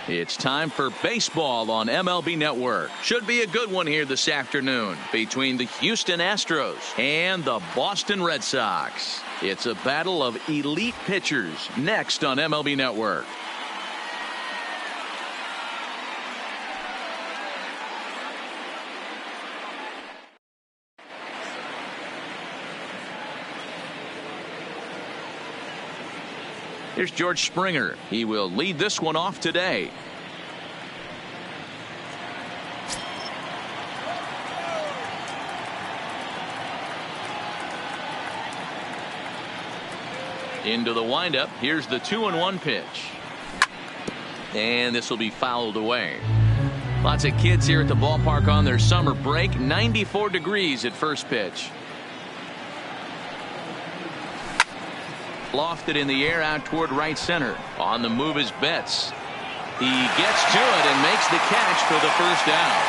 It's time for baseball on MLB Network. Should be a good one here this afternoon between the Houston Astros and the Boston Red Sox. It's a battle of elite pitchers next on MLB Network. Here's George Springer. He will lead this one off today. Into the windup. Here's the 2-1 pitch. And this will be fouled away. Lots of kids here at the ballpark on their summer break. 94 degrees at first pitch. Lofted in the air out toward right center. On the move is Betts. He gets to it and makes the catch for the first down.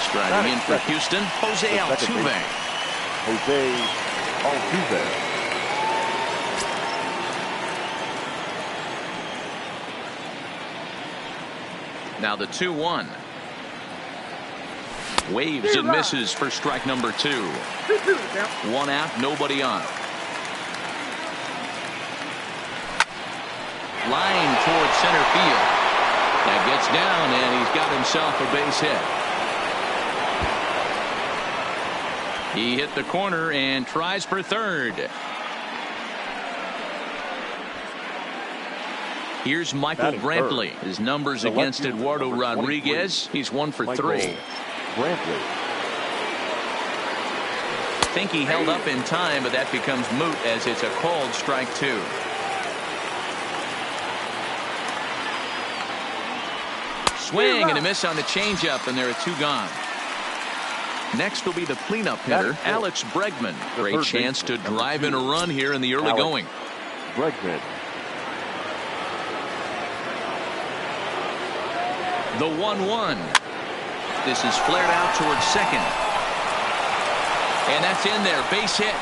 Striding in for Houston, Jose Altuve. Jose Altuve. Now the 2-1. Waves and misses for strike number 2. 1 out, nobody on. Line toward center field. That gets down, and he's got himself a base hit. He hit the corner and tries for third. Here's Michael Brantley. His numbers against Eduardo Rodriguez. He's 1 for 3. Brantley. I think he held up in time, but that becomes moot as it's a called strike 2. Swing and a miss on the changeup, and there are 2 gone. Next will be the cleanup hitter, Alex Bregman. Great chance to drive in a run here in the early going. Bregman. The 1-1. This is flared out towards second. And that's in there. Base hit.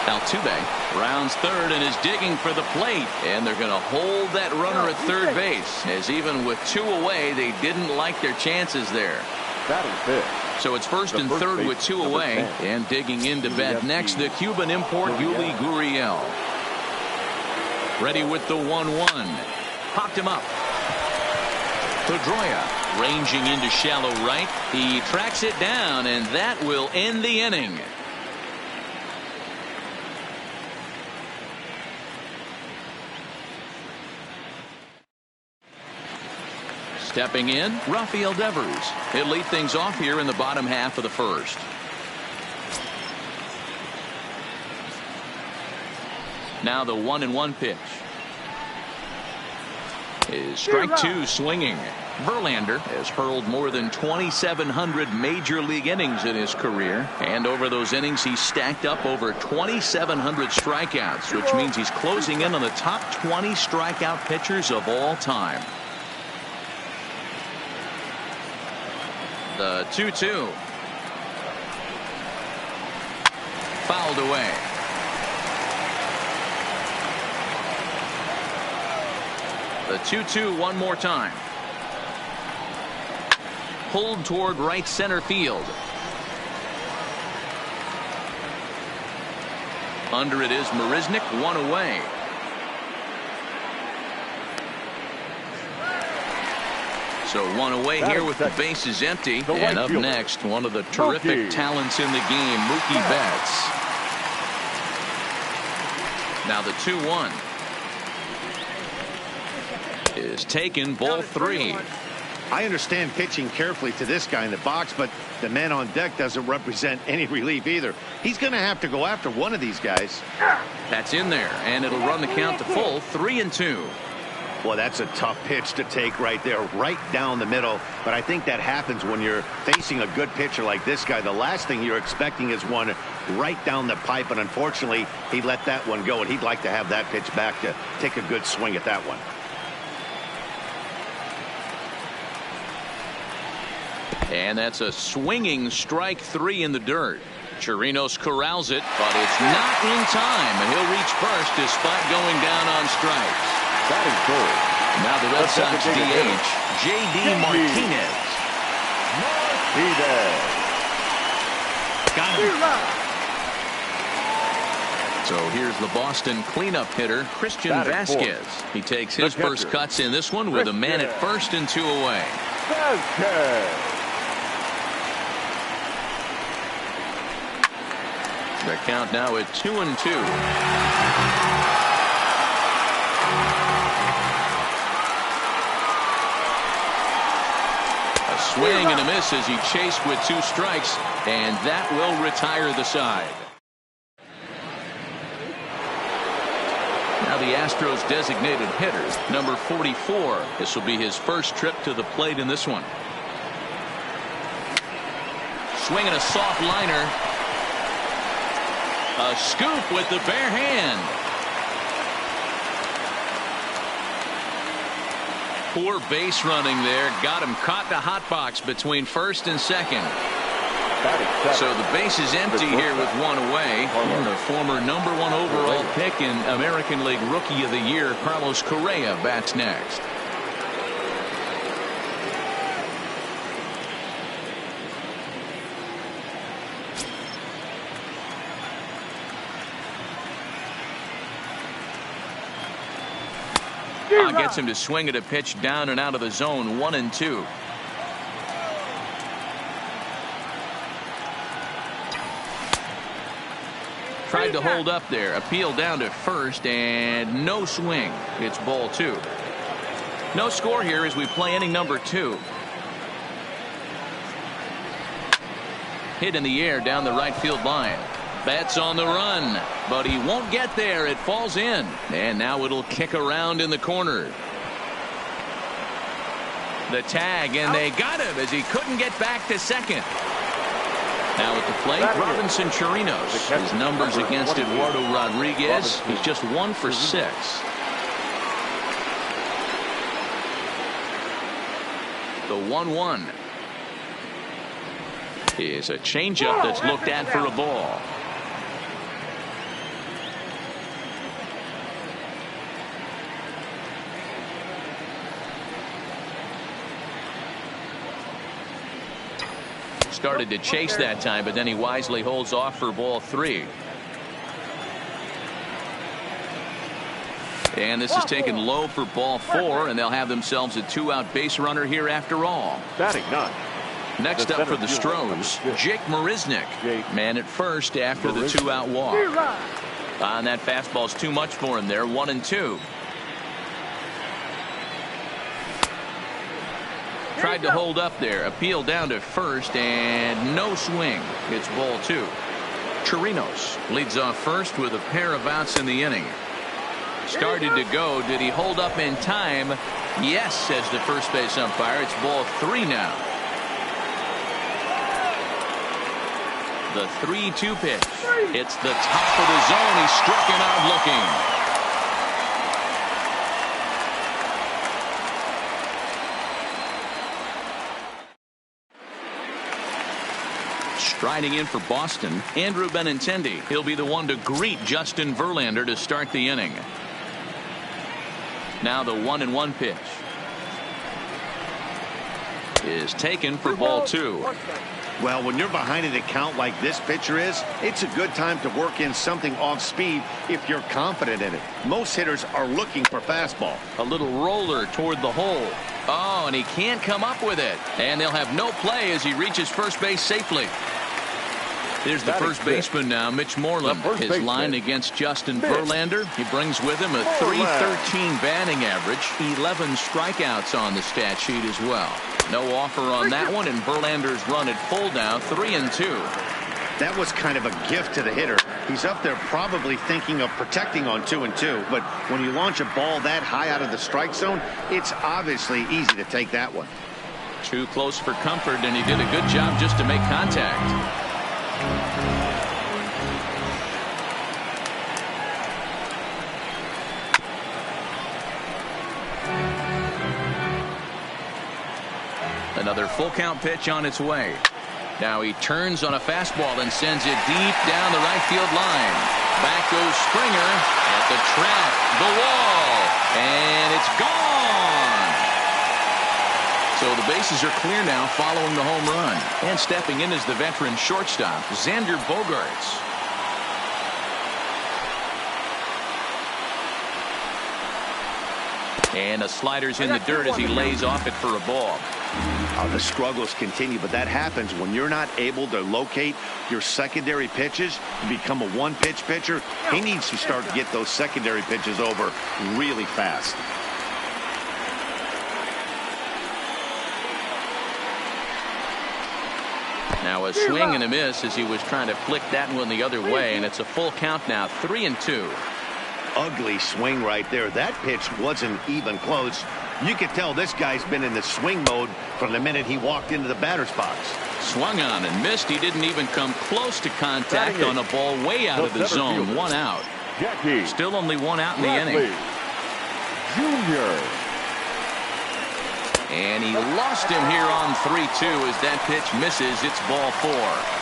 Altuve rounds third and is digging for the plate. And they're going to hold that runner at third base, as even with 2 away, they didn't like their chances there. So it's first and third with 2 away. And digging in to bat next, the Cuban import, Yuli Gurriel. Ready with the 1-1. Popped him up. Pedroia ranging into shallow right. He tracks it down, and that will end the inning. Stepping in, Rafael Devers. He'll lead things off here in the bottom half of the first. Now the 1-1 pitch. Is strike 2 swinging. Verlander has hurled more than 2,700 major league innings in his career, and over those innings he stacked up over 2,700 strikeouts, which means he's closing in on the top 20 strikeout pitchers of all time. The 2-2. Fouled away. The 2-2 one more time. Pulled toward right center field. Under it is Marisnik, 1 away. So 1 away here with the bases empty. And up next, one of the terrific talents in the game, Mookie Betts. Now the 2-1. Is taken, ball 3. I understand pitching carefully to this guy in the box, but the man on deck doesn't represent any relief either. He's going to have to go after one of these guys. That's in there, and it'll run the count to full, 3-2. Well, that's a tough pitch to take right there, right down the middle. But I think that happens when you're facing a good pitcher like this guy. The last thing you're expecting is one right down the pipe, and unfortunately, he let that one go, and he'd like to have that pitch back to take a good swing at that one. And that's a swinging strike 3 in the dirt. Chirinos corrals it, but it's not in time, and he'll reach first despite going down on strikes. Batting third. Now the Red Sox DH, J.D. Martinez. Got him. So here's the Boston cleanup hitter, Christian Vasquez. He takes his first cuts in this one with a man at first and 2 away. The count now at 2-2. A swing and a miss as he chased with 2 strikes, and that will retire the side. Now the Astros designated hitter, number 44. This will be his first trip to the plate in this one. Swinging a soft liner. A scoop with the bare hand. Poor base running there. Got him caught in a hot box between first and second. So the base is empty here with 1 away. And the former number 1 overall pick in American League Rookie of the Year, Carlos Correa, bats next. Gets him to swing at a pitch down and out of the zone. 1-2. Tried to hold up there. Appeal down to first and no swing. It's ball 2. No score here as we play inning number 2. Hit in the air down the right field line. Betts on the run, but he won't get there. It falls in, and now it'll kick around in the corner. The tag, and they got him as he couldn't get back to second. Now at the plate, Robinson Chirinos. His numbers against Eduardo Rodriguez, he's just 1 for 6. The 1-1 is a changeup that's looked at for a ball. Started to chase that time, but then he wisely holds off for ball 3. And this is taken low for ball 4, and they'll have themselves a 2-out base runner here after all. Batting 9. Next up for the Stros, Jake Marisnick. Man at first after the 2-out walk. And that fastball's too much for him there. 1-2. Tried to hold up there. Appeal down to first and no swing. It's ball 2. Chirinos leads off first with a pair of outs in the inning. Started to go. Did he hold up in time? Yes, says the first base umpire. It's ball 3 now. The 3-2 pitch. It's the top of the zone. He struck him out looking. Striding in for Boston, Andrew Benintendi. He'll be the one to greet Justin Verlander to start the inning. Now the 1-1 pitch is taken for ball 2. Well, when you're behind an account like this pitcher is, it's a good time to work in something off speed if you're confident in it. Most hitters are looking for fastball. A little roller toward the hole. Oh, and he can't come up with it. And they'll have no play as he reaches first base safely. Here's the first baseman now, Mitch Moreland. His line against Justin Verlander. He brings with him a .313 batting average. 11 strikeouts on the stat sheet as well. No offer on that one, and Verlander's run at full now, 3-2. That was kind of a gift to the hitter. He's up there probably thinking of protecting on 2-2, but when you launch a ball that high out of the strike zone, it's obviously easy to take that one. Too close for comfort, and he did a good job just to make contact. Another full count pitch on its way. Now he turns on a fastball and sends it deep down the right field line. Back goes Springer at the track, the wall, and it's gone. So the bases are clear now following the home run. And stepping in is the veteran shortstop, Xander Bogaerts. And the slider's in the dirt as he lays off it for a ball. The struggles continue, but that happens when you're not able to locate your secondary pitches. You become a one-pitch pitcher. He needs to start to get those secondary pitches over really fast. Now a swing and a miss as he was trying to flick that one the other way, and it's a full count now, 3-2. Ugly swing right there. That pitch wasn't even close. You could tell this guy's been in the swing mode from the minute he walked into the batter's box. Swung on and missed. He didn't even come close to contact on a ball way out of the zone. 1 out. Jackie Still only 1 out in the inning. Jr. And he lost him here on 3-2 as that pitch misses. It's ball 4.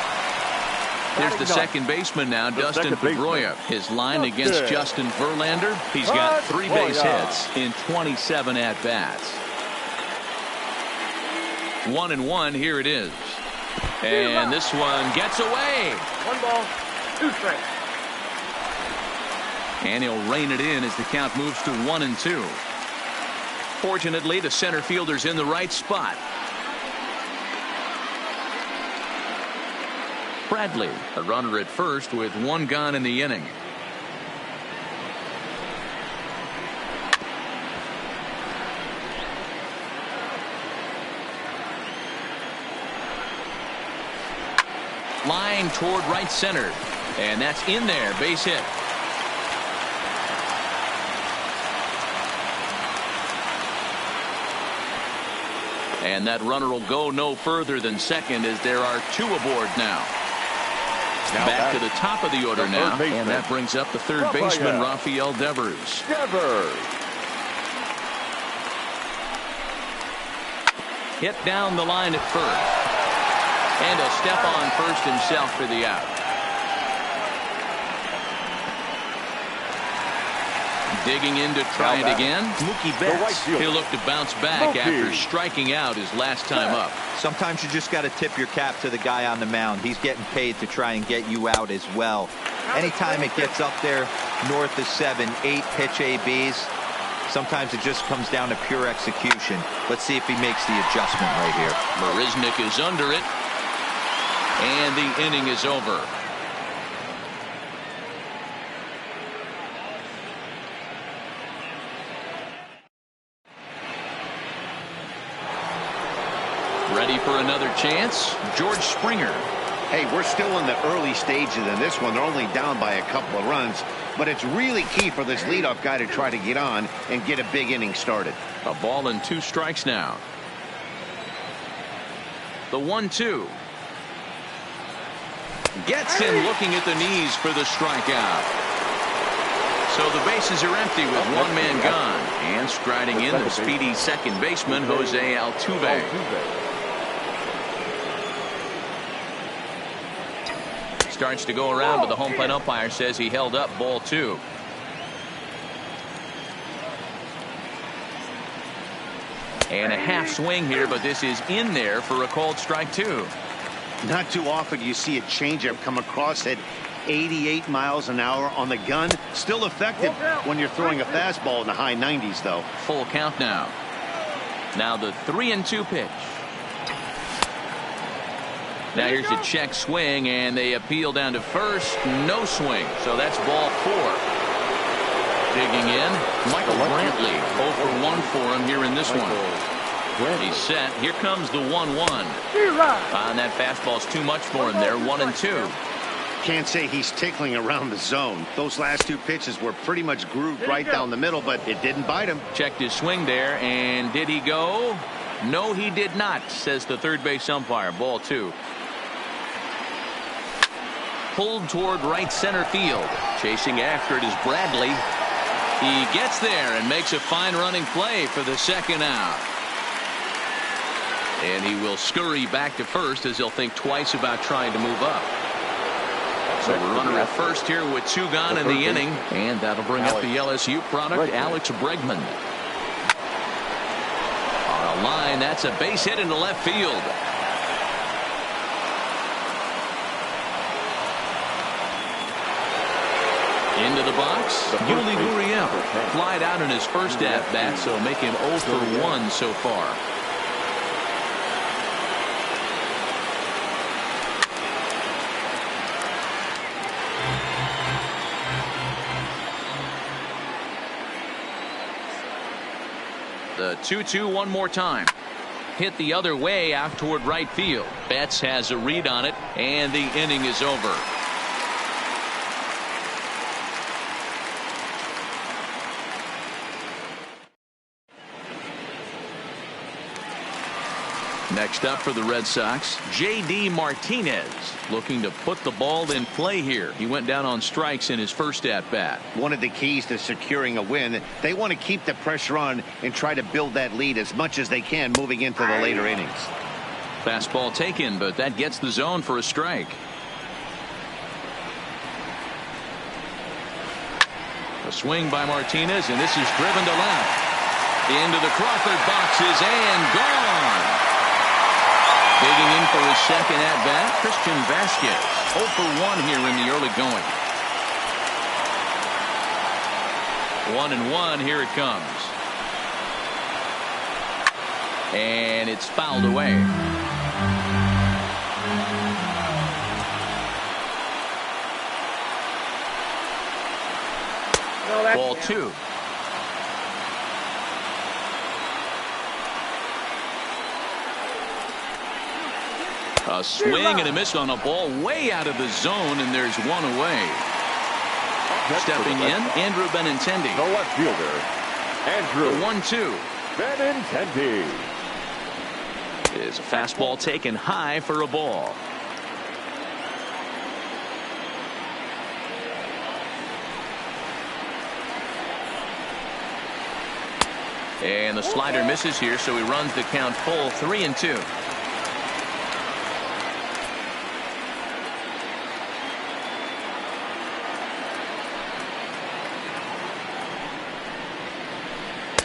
Here's the second baseman now, Dustin Pedroia. His line against Justin Verlander. He's got 3 base hits in 27 at-bats. 1-1, here it is. And this one gets away. 1 ball, 2 strikes. And he'll rein it in as the count moves to 1-2. Fortunately, the center fielder's in the right spot. Bradley, a runner at first with 1 gone in the inning. Line toward right center, and that's in there, base hit. And that runner will go no further than second as there are 2 aboard now. Back to the top of the order now, and that brings up the third baseman, Rafael Devers. Hit down the line at first. And a step on first himself for the out. Digging in to try it again. Mookie Betts. He'll look to bounce back after striking out his last time up. Sometimes you just got to tip your cap to the guy on the mound. He's getting paid to try and get you out as well. Anytime it gets up there north of 7, 8 pitch ABs, sometimes it just comes down to pure execution. Let's see if he makes the adjustment right here. Marisnick is under it. And the inning is over. Ready for another chance? George Springer. Hey, we're still in the early stages in this one. They're only down by a couple of runs, but it's really key for this leadoff guy to try to get on and get a big inning started. A ball and 2 strikes now. The 1-2. Gets him looking at the knees for the strikeout. So the bases are empty with 1 man gone. And striding in the speedy second baseman, Jose Altuve. Starts to go around, but the home plate umpire says he held up ball 2. And a half swing here, but this is in there for a called strike 2. Not too often you see a changeup come across at 88 miles an hour on the gun. Still effective when you're throwing a fastball in the high 90s, though. Full count now. Now the 3-2 pitch. Now here's a check swing, and they appeal down to first. No swing, so that's ball 4. Digging in, Michael Brantley. 0 for 1 for him here in this one. He's set. Here comes the 1-1. And that fastball's too much for him there. 1-2. Can't say he's tickling around the zone. Those last 2 pitches were pretty much grooved right down the middle, but it didn't bite him. Checked his swing there, and did he go? No, he did not, says the third base umpire. Ball 2. Pulled toward right center field. Chasing after it is Bradley. He gets there and makes a fine running play for the second out. And he will scurry back to first as he'll think twice about trying to move up. So the runner at first here with 2 gone in the inning. And that'll bring up the LSU product, Alex Bregman. On a line, that's a base hit into left field. Into the box, Yuli Gurriel flied out in his first at-bat, so make him 0 for 1 so far. The 2-2 one more time. Hit the other way out toward right field. Betts has a read on it, and the inning is over. Next up for the Red Sox, J.D. Martinez looking to put the ball in play here. He went down on strikes in his first at-bat. One of the keys to securing a win, they want to keep the pressure on and try to build that lead as much as they can moving into the later innings. Fastball taken, but that gets the zone for a strike. A swing by Martinez, and this is driven to left. Into the Crawford boxes and gone. Digging in for his second at-bat, Christian Vasquez. 0 for 1 here in the early going. 1-1, here it comes. And it's fouled away. Ball 2. A swing and a miss on a ball way out of the zone, and there's one away. Stepping in, Andrew Benintendi. The left fielder, Andrew. The 1-2. Benintendi. Is a fastball taken high for a ball. And the slider misses here, so he runs the count full 3-2.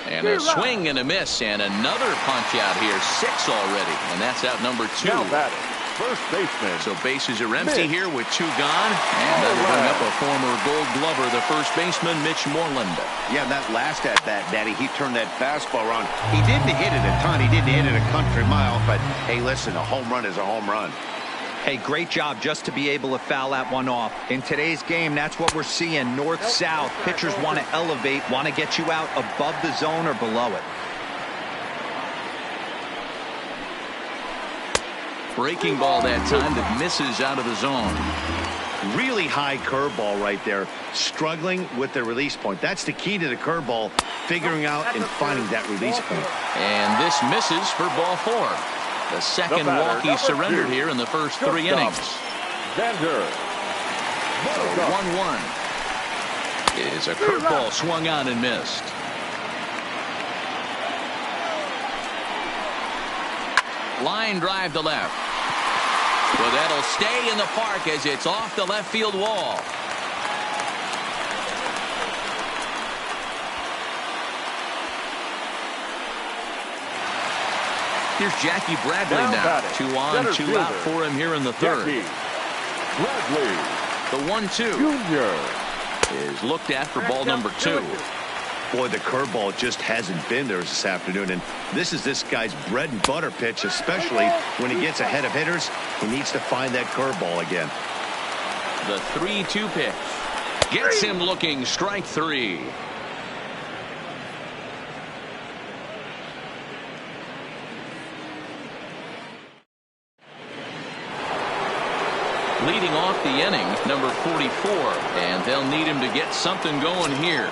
And a swing and a miss, and another punch out here. 6 already, and that's out number 2. Now batting, first baseman. So bases are empty here with 2 gone, and that'll bring up a former Gold Glover, the first baseman, Mitch Moreland. Yeah, that last at bat, Daddy, he turned that fastball around. He didn't hit it a ton. He didn't hit it a country mile, but hey, listen, a home run is a home run. Hey, great job just to be able to foul that one off. In today's game, that's what we're seeing. North-south. Pitchers want to elevate, want to get you out above the zone or below it. Breaking ball that time that misses out of the zone. Really high curveball right there. Struggling with the release point. That's the key to the curveball, figuring out and finding that release point. And this misses for ball 4. The second walk he surrendered here in the first 3 innings. Vander. 1-1 is a curveball swung on and missed. Line drive to left. Well, that'll stay in the park as it's off the left field wall. Here's Jackie Bradley now. 2 on, 2 out for him here in the third. Bradley. The 1-2 Junior is looked at for ball number 2. Boy, the curveball just hasn't been there this afternoon, and this is this guy's bread and butter pitch, especially when he gets ahead of hitters. He needs to find that curveball again. The 3-2 pitch gets him looking. Strike 3. Leading off the inning, number 44, and they'll need him to get something going here.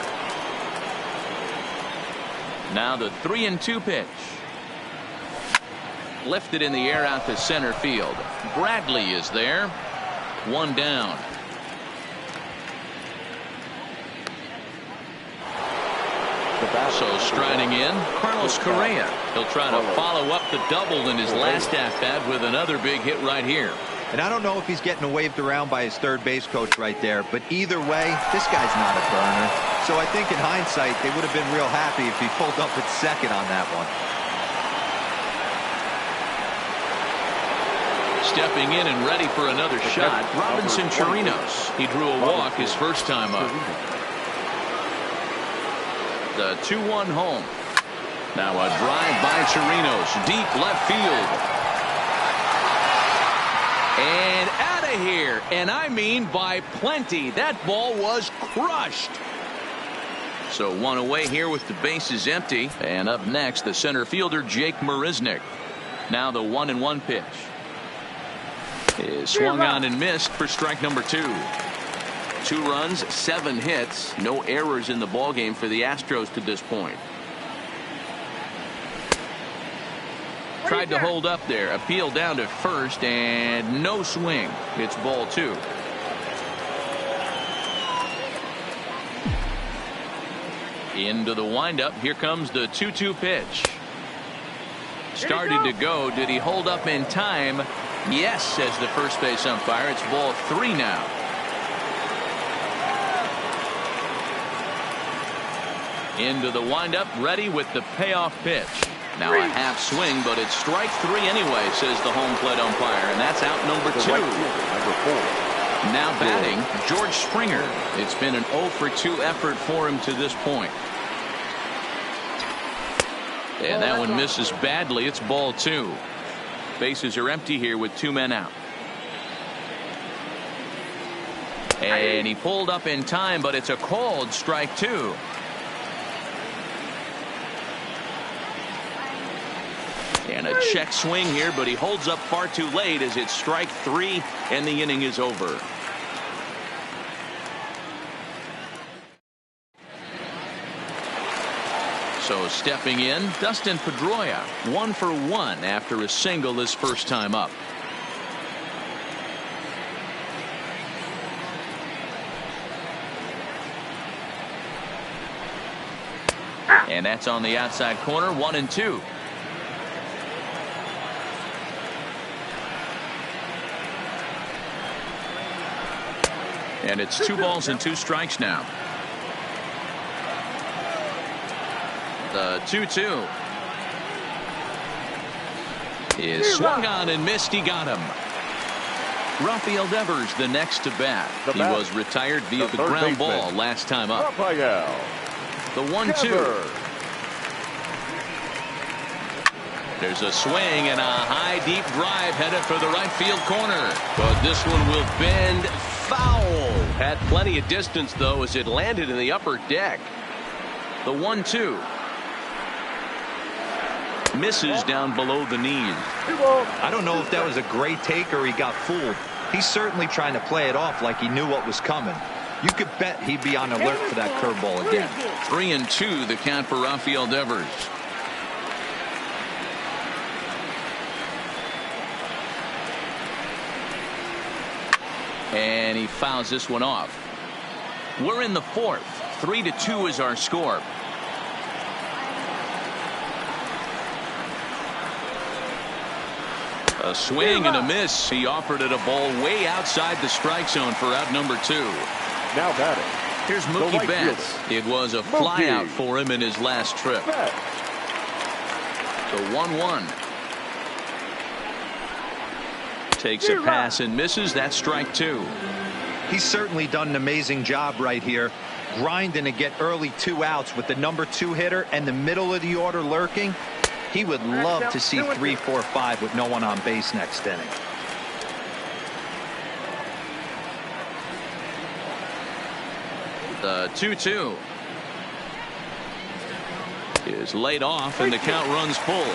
Now the 3-2 pitch. Lifted in the air out to center field. Bradley is there. 1 down. So striding in, Carlos Correa. He'll try to follow up the double in his last at-bat with another big hit right here. And I don't know if he's getting waved around by his third base coach right there, but either way, this guy's not a burner. So I think in hindsight, they would have been real happy if he pulled up at second on that one. Stepping in and ready for another shot, Robinson Chirinos. He drew a walk his first time up. The 2-1 home. Now a drive by Chirinos, deep left field. And out of here, and I mean by plenty. That ball was crushed. So one away here with the bases empty. And up next, the center fielder, Jake Marisnick. Now the 1-1 pitch is swung on and missed for strike number 2. 2 runs, 7 hits, no errors in the ballgame for the Astros to this point. Tried to hold up there, appeal down to first, and no swing. It's ball 2. Into the windup. Here comes the 2-2 pitch. Started to go. Did he hold up in time? Yes, says the first base umpire. It's ball 3 now. Into the windup, ready with the payoff pitch. Now a half swing, but it's strike 3 anyway, says the home plate umpire, and that's out number 2. Now batting, George Springer. It's been an 0-for-2 effort for him to this point. And that one misses badly. It's ball 2. Bases are empty here with 2 men out. And he pulled up in time, but it's a called strike 2. And a check swing here, but he holds up far too late as it's strike 3 and the inning is over. So stepping in, Dustin Pedroia, 1 for 1 after a single his first time up. And that's on the outside corner, 1-2. And it's 2 balls and 2 strikes now. The 2-2 is swung on and missed. He got him. Rafael Devers the next to bat. He was retired via the ground ball last time up. The 1-2. There's a swing and a high deep drive headed for the right field corner. But this one will bend foul. Had plenty of distance though as it landed in the upper deck. The 1-2 misses down below the knees. I don't know if that was a great take or he got fooled. He's certainly trying to play it off like he knew what was coming. You could bet he'd be on alert for that curveball again. 3-2 the count for Rafael Devers. And he fouls this one off. We're in the 4th. 3-2 is our score. A swing and a miss. He offered it a ball way outside the strike zone for out number 2. Now batting. Here's Mookie Betts. It was a flyout for him in his last trip. So 1-1. Takes a pass and misses. That's strike 2. He's certainly done an amazing job right here, grinding to get early 2 outs with the number 2 hitter and the middle of the order lurking. He would love to see 3, 4, 5 with no one on base next inning. The 2-2 is laid off and the count runs full.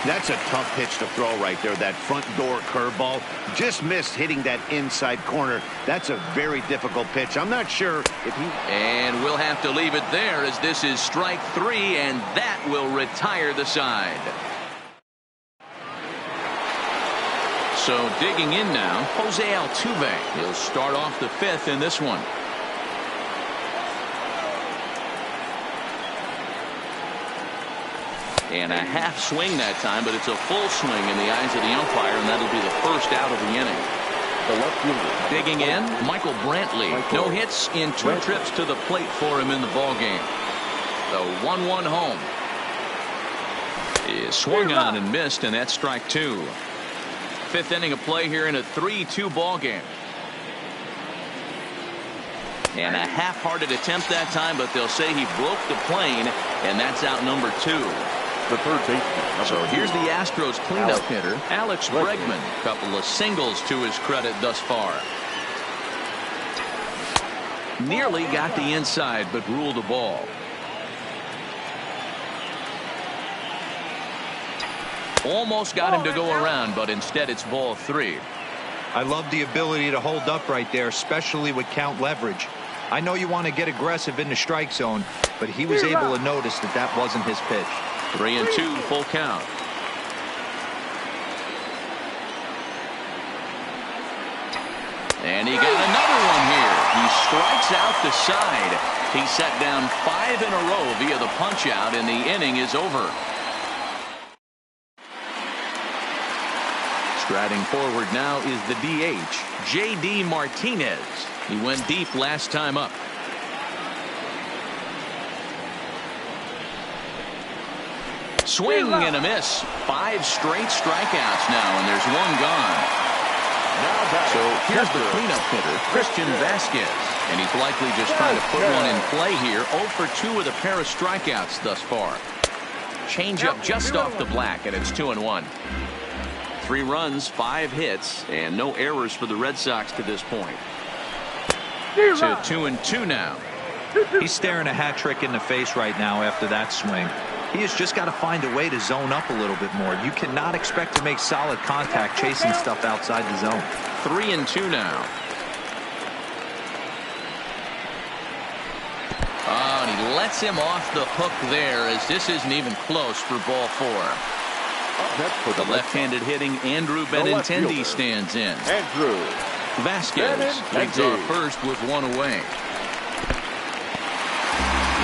That's a tough pitch to throw right there. That front door curveball just missed hitting that inside corner. That's a very difficult pitch. I'm not sure if he... And we'll have to leave it there as this is strike 3 and that will retire the side. So digging in now, Jose Altuve. He'll start off the 5th in this one. And a half swing that time, but it's a full swing in the eyes of the umpire, and that'll be the first out of the inning. The left fielder. Digging in, Michael Brantley. No hits in 2 trips to the plate for him in the ballgame. The 1-1 home is swung on and missed, and that's strike 2. 5th inning of play here in a 3-2 ball game. And a half-hearted attempt that time, but they'll say he broke the plane, and that's out number 2. The third baseman. So here's the Astros cleanup hitter, Alex Bregman. Couple of singles to his credit thus far. Nearly got the inside, but ruled a ball. Almost got him to go around, but instead it's ball 3. I love the ability to hold up right there, especially with count leverage. I know you want to get aggressive in the strike zone, but he was able to notice that that wasn't his pitch. 3-2 full count. And he got another one here. He strikes out the side. He set down 5 in a row via the punch out, and the inning is over. Striding forward now is the DH, J.D. Martinez. He went deep last time up. Swing and a miss. 5 straight strikeouts now, and there's 1 gone. So here's the cleanup hitter, Christian Vasquez. And he's likely just trying to put one in play here. 0 for 2 with a pair of strikeouts thus far. Changeup just off the black, and it's 2-1. 3 runs, 5 hits, and no errors for the Red Sox to this point. So 2-2 now. He's staring a hat trick in the face right now after that swing. He has just got to find a way to zone up a little bit more. You cannot expect to make solid contact chasing stuff outside the zone. 3-2 now. Oh, and he lets him off the hook there, as this isn't even close for ball 4. The left-handed hitting Andrew Benintendi stands in. Andrew Vasquez leads off first with 1 away.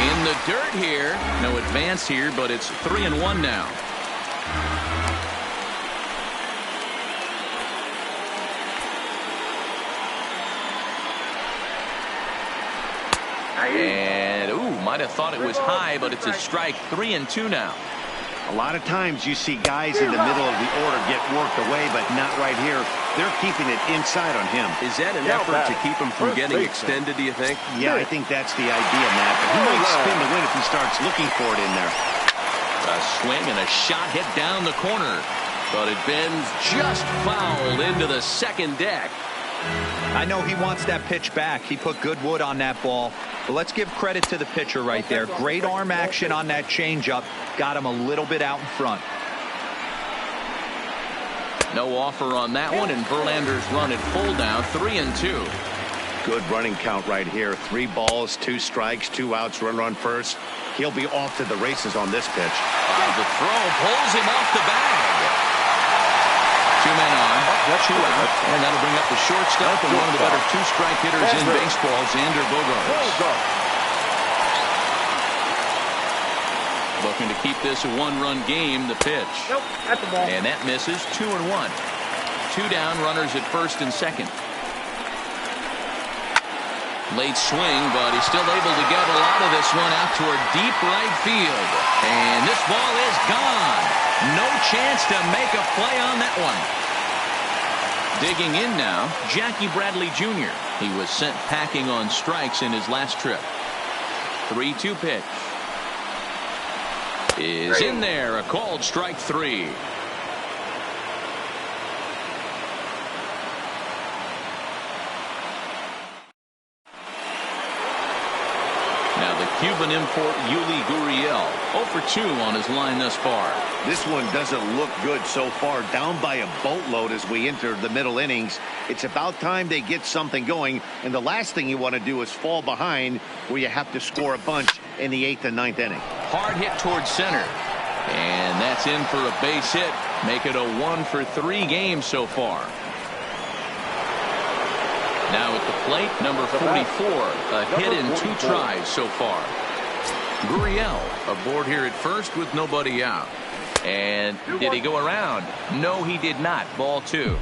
In the dirt here. No advance here, but it's 3-1 now. And, might have thought it was high, but it's a strike. 3-2 now. A lot of times you see guys in the middle of the order get worked away, but not right here. They're keeping it inside on him. Is that an effort to keep him from getting extended, do you think? Yeah, I think that's the idea, Matt. But he might spin the win if he starts looking for it in there. A swing and a shot hit down the corner. But it bends just fouled into the second deck. I know he wants that pitch back. He put good wood on that ball. But let's give credit to the pitcher right there. Great arm action on that changeup. Got him a little bit out in front. No offer on that one, and Verlander's run at full down. 3-2. Good running count right here. 3 balls, 2 strikes, 2 outs, runner on first. He'll be off to the races on this pitch. The throw pulls him off the bag. 2 men on, 2 out, and that'll bring up the shortstop and one of the better 2-strike hitters in baseball, Xander Bogaerts. Looking to keep this a 1-run game. The pitch. Nope, at the ball. And that misses. 2-1. 2 down, runners at first and second. Late swing, but he's still able to get a lot of this one out toward deep right field. And this ball is gone. No chance to make a play on that one. Digging in now, Jackie Bradley Jr. He was sent packing on strikes in his last trip. 3-2 pitch. Is in there, a called strike 3. Now the Cuban import Yuli Gurriel, 0 for 2 on his line thus far. This one doesn't look good so far. Down by a boatload as we enter the middle innings. It's about time they get something going, and the last thing you want to do is fall behind where you have to score a bunch in the 8th and 9th inning. Hard hit towards center, and that's in for a base hit. Make it a 1 for 3 game so far. Now at the plate, number 44, a hit in 2 tries so far. Gurriel aboard here at first with nobody out. And did he go around? No, he did not. Ball 2.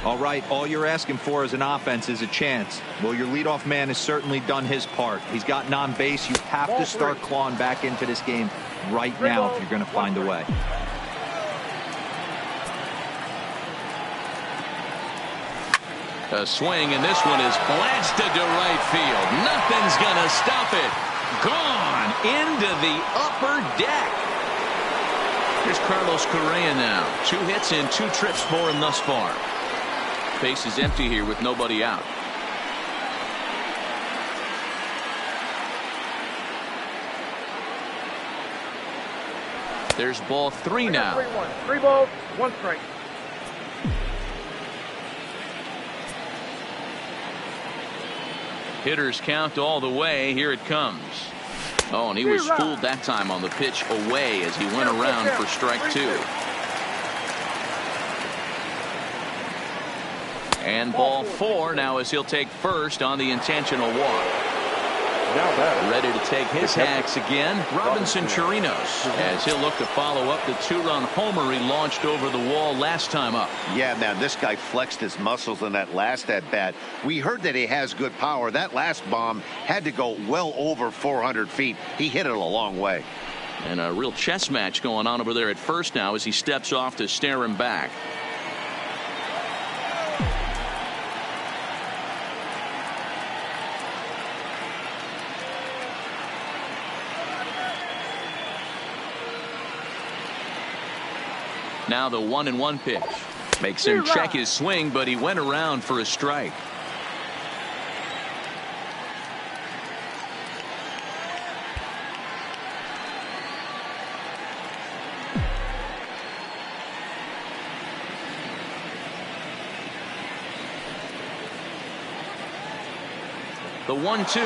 All right, all you're asking for as an offense is a chance. Well, your leadoff man has certainly done his part. He's gotten on base. You have to start clawing back into this game right now if you're going to find a way. A swing, and this one is blasted to right field. Nothing's going to stop it. Gone into the upper deck. Here's Carlos Correa now. 2 hits and 2 trips for him thus far. Base is empty here with nobody out. There's ball 3 now. 3-1. 3 balls, 1 strike. Hitters count all the way. Here it comes. Oh, and he was fooled that time on the pitch away as he went around for strike 2. And ball 4 now as he'll take first on the intentional walk. Ready to take his hacks again, Robinson Chirinos, as he'll look to follow up the 2-run homer he launched over the wall last time up. Yeah, man, this guy flexed his muscles in that last at-bat. We heard that he has good power. That last bomb had to go well over 400 feet. He hit it a long way. And a real chess match going on over there at first now as he steps off to stare him back. Now the 1-1 pitch makes him check his swing, but he went around for a strike. The 1-2.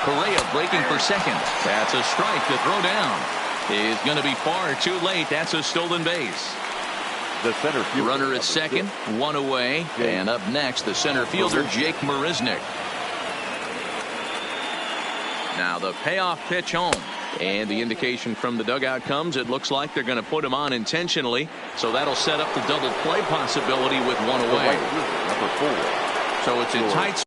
Correa breaking for second. That's a strike to throw down. He's going to be far too late. That's a stolen base. The center fielder. Runner at second, 1 away, and up next the center fielder Jake Marisnick. Now the payoff pitch home, and the indication from the dugout comes it looks like they're going to put him on intentionally, so that'll set up the double play possibility with 1 away. Number 4. So it's in tight.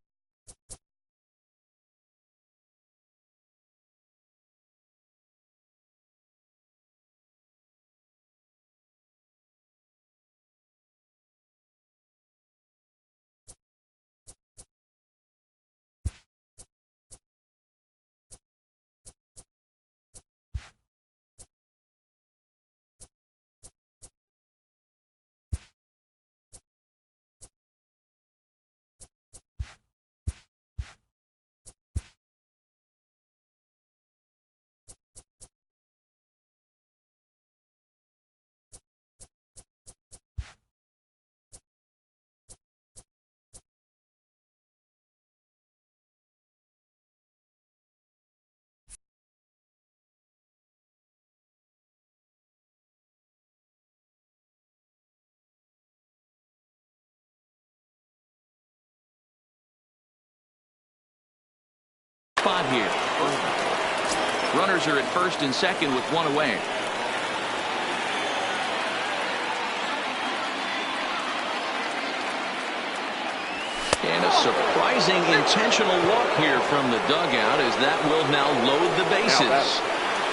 Spot here. Runners are at first and second with 1 away. And a surprising intentional walk here from the dugout as that will now load the bases.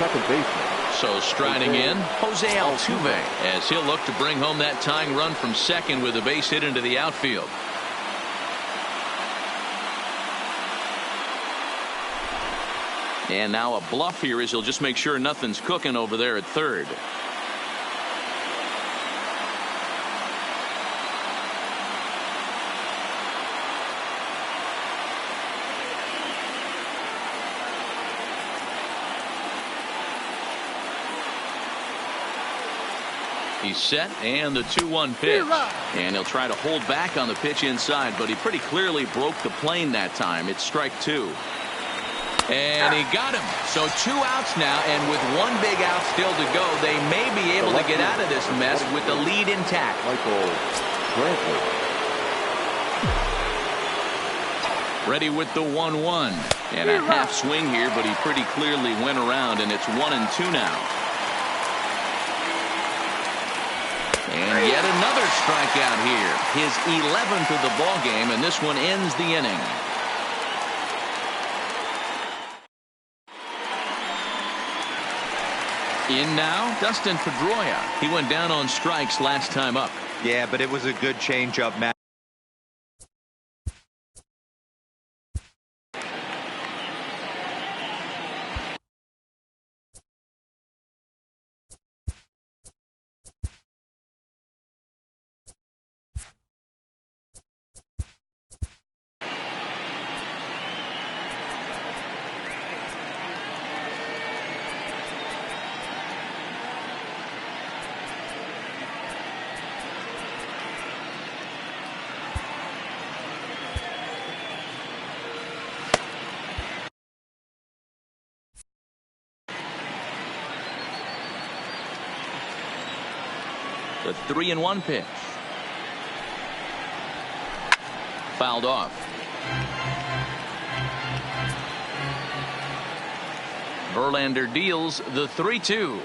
Second baseman. So striding in, Jose Altuve, as he'll look to bring home that tying run from second with a base hit into the outfield. And now a bluff here as he'll just make sure nothing's cooking over there at third. He's set, and the 2-1 pitch. And he'll try to hold back on the pitch inside, but he pretty clearly broke the plane that time. It's strike 2. And he got him. So 2 outs now, and with 1 big out still to go, they may be able to get out of this mess with the lead intact. Ready with the 1-1. And a half swing here, but he pretty clearly went around, and it's 1-2 now. And yet another strikeout here. His 11th of the ball game, and this one ends the inning. In now, Dustin Pedroia. He went down on strikes last time up. Yeah, but it was a good changeup, Matt. The 3-1 pitch. Fouled off. Verlander deals the 3-2.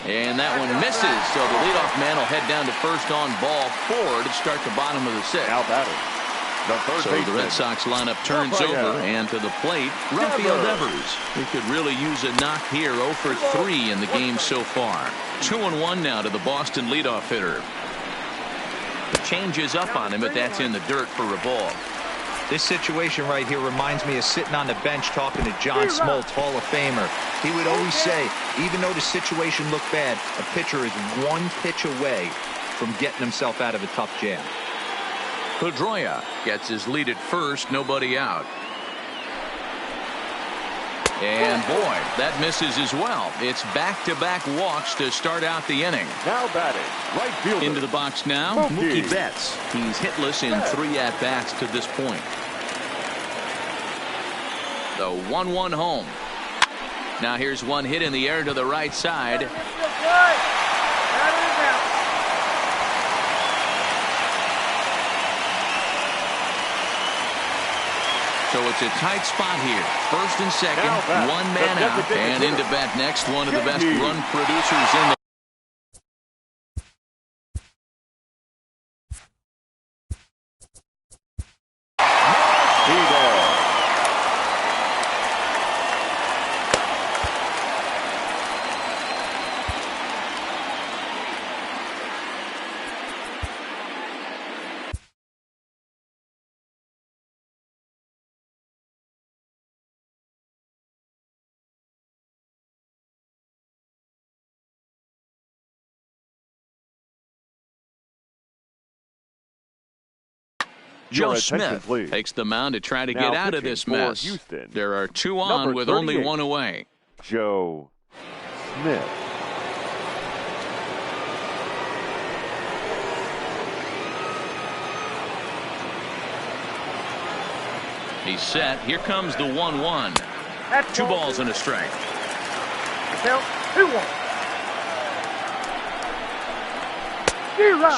And that one misses, so the leadoff man will head down to first on ball 4 to start the bottom of the 6th. Now batting. So the Red Sox lineup turns over, and to the plate, Rafael Devers. He could really use a knock here. 0 for 3 in the game so far. 2-1 now to the Boston leadoff hitter. The change is up on him, but that's in the dirt for a ball. This situation right here reminds me of sitting on the bench talking to John Smoltz, Hall of Famer. He would always say, even though the situation looked bad, a pitcher is one pitch away from getting himself out of a tough jam. Pedroia gets his lead at first, nobody out. And boy, that misses as well. It's back-to-back walks to start out the inning. Now batting, right fielder. Into the box now, Mookie Betts. He's hitless in 3 at-bats to this point. The 1-1 home. Now here's one hit in the air to the right side. So it's a tight spot here. First and second, one man out, and into bat next, one of the best run producers in the Joe Smith takes the mound to try to get out of this mess. Houston, there are 2 on with only 1 away. Joe Smith. He's set. Here comes the 1-1. 2 balls and a strike. Count 2-1.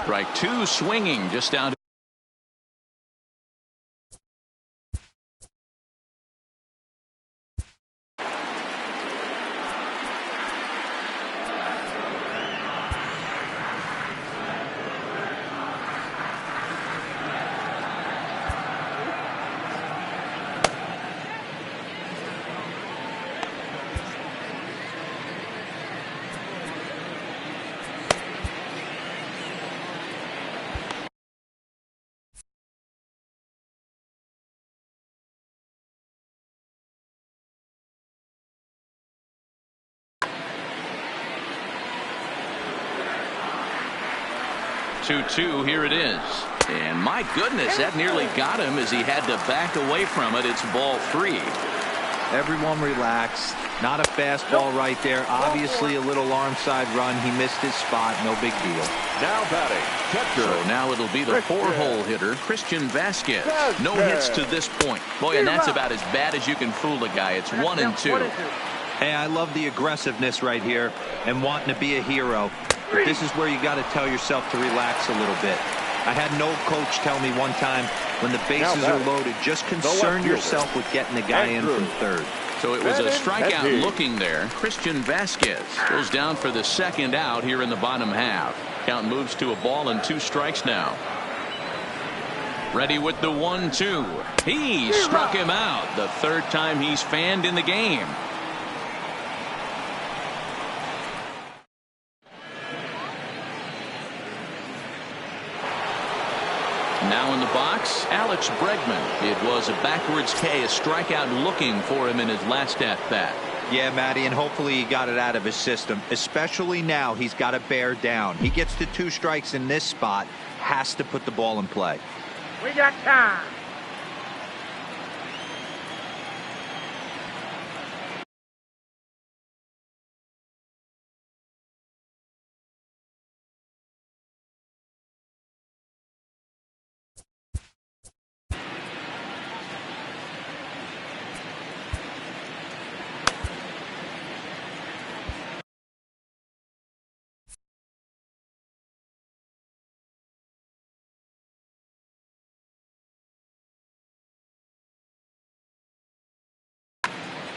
Strike 2 swinging just out. Two, here it is. And my goodness, that nearly got him as he had to back away from it. It's ball 3. Everyone relax. Not a fastball right there. Obviously a little arm side run. He missed his spot. No big deal. Now batting, catcher. So now it'll be the 4-hole hitter, Christian Vasquez. No hits to this point. Boy, and that's about as bad as you can fool a guy. It's 1-2. Hey, I love the aggressiveness right here and wanting to be a hero. But this is where you got to tell yourself to relax a little bit. I had an old coach tell me one time, when the bases are loaded, just concern yourself with getting the guy in from third. So it was a strikeout looking there. Christian Vasquez goes down for the second out here in the bottom half. Count moves to a ball and 2 strikes now. Ready with the 1-2. He struck him out. The 3rd time he's fanned in the game. Now in the box, Alex Bregman. It was a backwards K, a strikeout looking for him in his last at-bat. Yeah, Matty, and hopefully he got it out of his system. Especially now, he's got to bear down. He gets to 2 strikes in this spot, has to put the ball in play. We got time.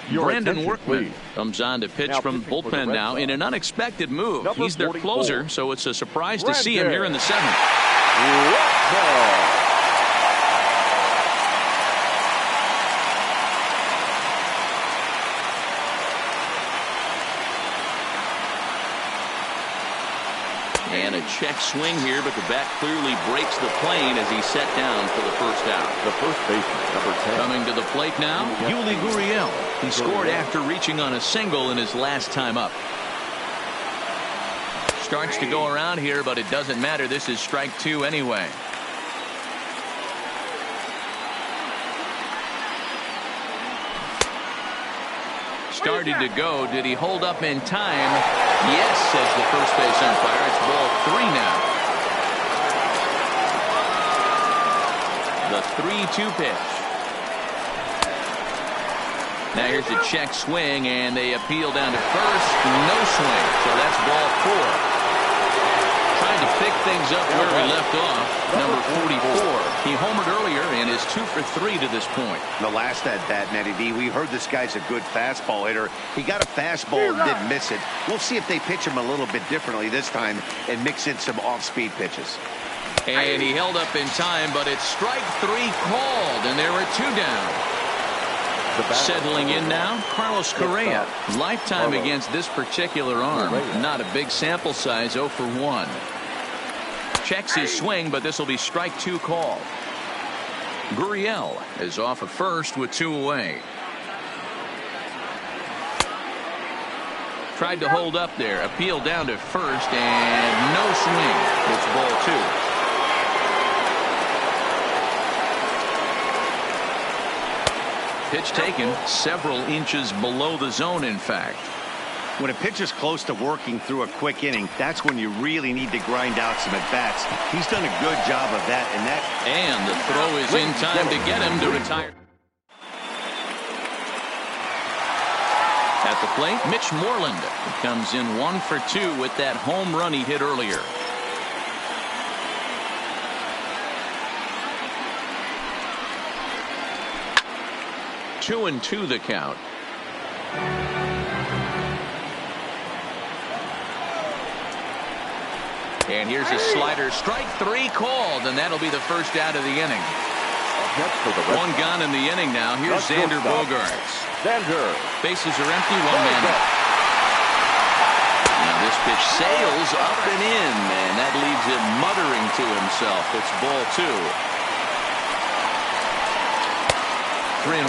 Brandon Workman comes on to pitch from bullpen now in an unexpected move. He's their closer, so it's a surprise to see him here in the 7th. And a check swing here, but the bat clearly breaks the plane as he's set down for the first out. The first baseman, number 10. Coming to the plate now, Yuli Gurriel. He scored after reaching on a single in his last time up. Starts to go around here, but it doesn't matter. This is strike 2 anyway. Started to go. Did he hold up in time? Yes, says the first base umpire. It's ball 3 now. The 3-2 pitch. Now here's a check swing, and they appeal down to first. No swing. So that's ball 4. Trying to pick things up where we left off. Number 44. He homered earlier and is 2 for 3 to this point. The last at bat, Matty D, we heard this guy's a good fastball hitter. He got a fastball and didn't miss it. We'll see if they pitch him a little bit differently this time and mix in some off-speed pitches. And he held up in time, but it's strike 3 called, and there are 2 down. Settling in now, Carlos Correa. Lifetime against this particular arm. Not a big sample size, 0 for 1. Checks his swing, but this will be strike 2 called. Gurriel is off at first with 2 away. Tried to hold up there. Appeal down to first, and no swing. It's ball 2. Pitch taken several inches below the zone, in fact. When a pitcher's close to working through a quick inning, that's when you really need to grind out some at-bats. He's done a good job of that. And the throw is in time to get him to retire. At the plate, Mitch Moreland comes in 1 for 2 with that home run he hit earlier. Two and 2 the count. And here's a slider. Strike 3 called, and that'll be the first out of the inning. One gone in the inning now. Here's Xander Bogaerts. Bases are empty. 1 man up. Now this pitch sails up and in, and that leaves him muttering to himself. It's ball 2. 3-1.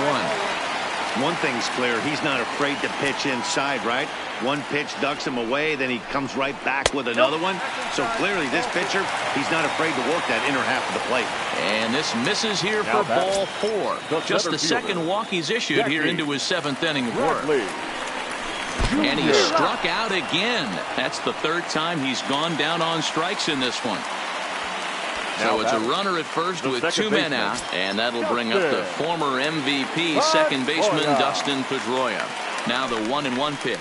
One thing's clear, he's not afraid to pitch inside, right? One pitch ducks him away, then he comes right back with another one. So clearly this pitcher, he's not afraid to work that inner half of the plate. And this misses here for ball 4. Just the second walk he's issued here into his 7th inning of work. And he struck out again. That's the 3rd time he's gone down on strikes in this one. So it's a runner at first with 2 men out, and that'll bring up the former MVP second baseman Dustin Pedroia. Now the 1-1 pitch.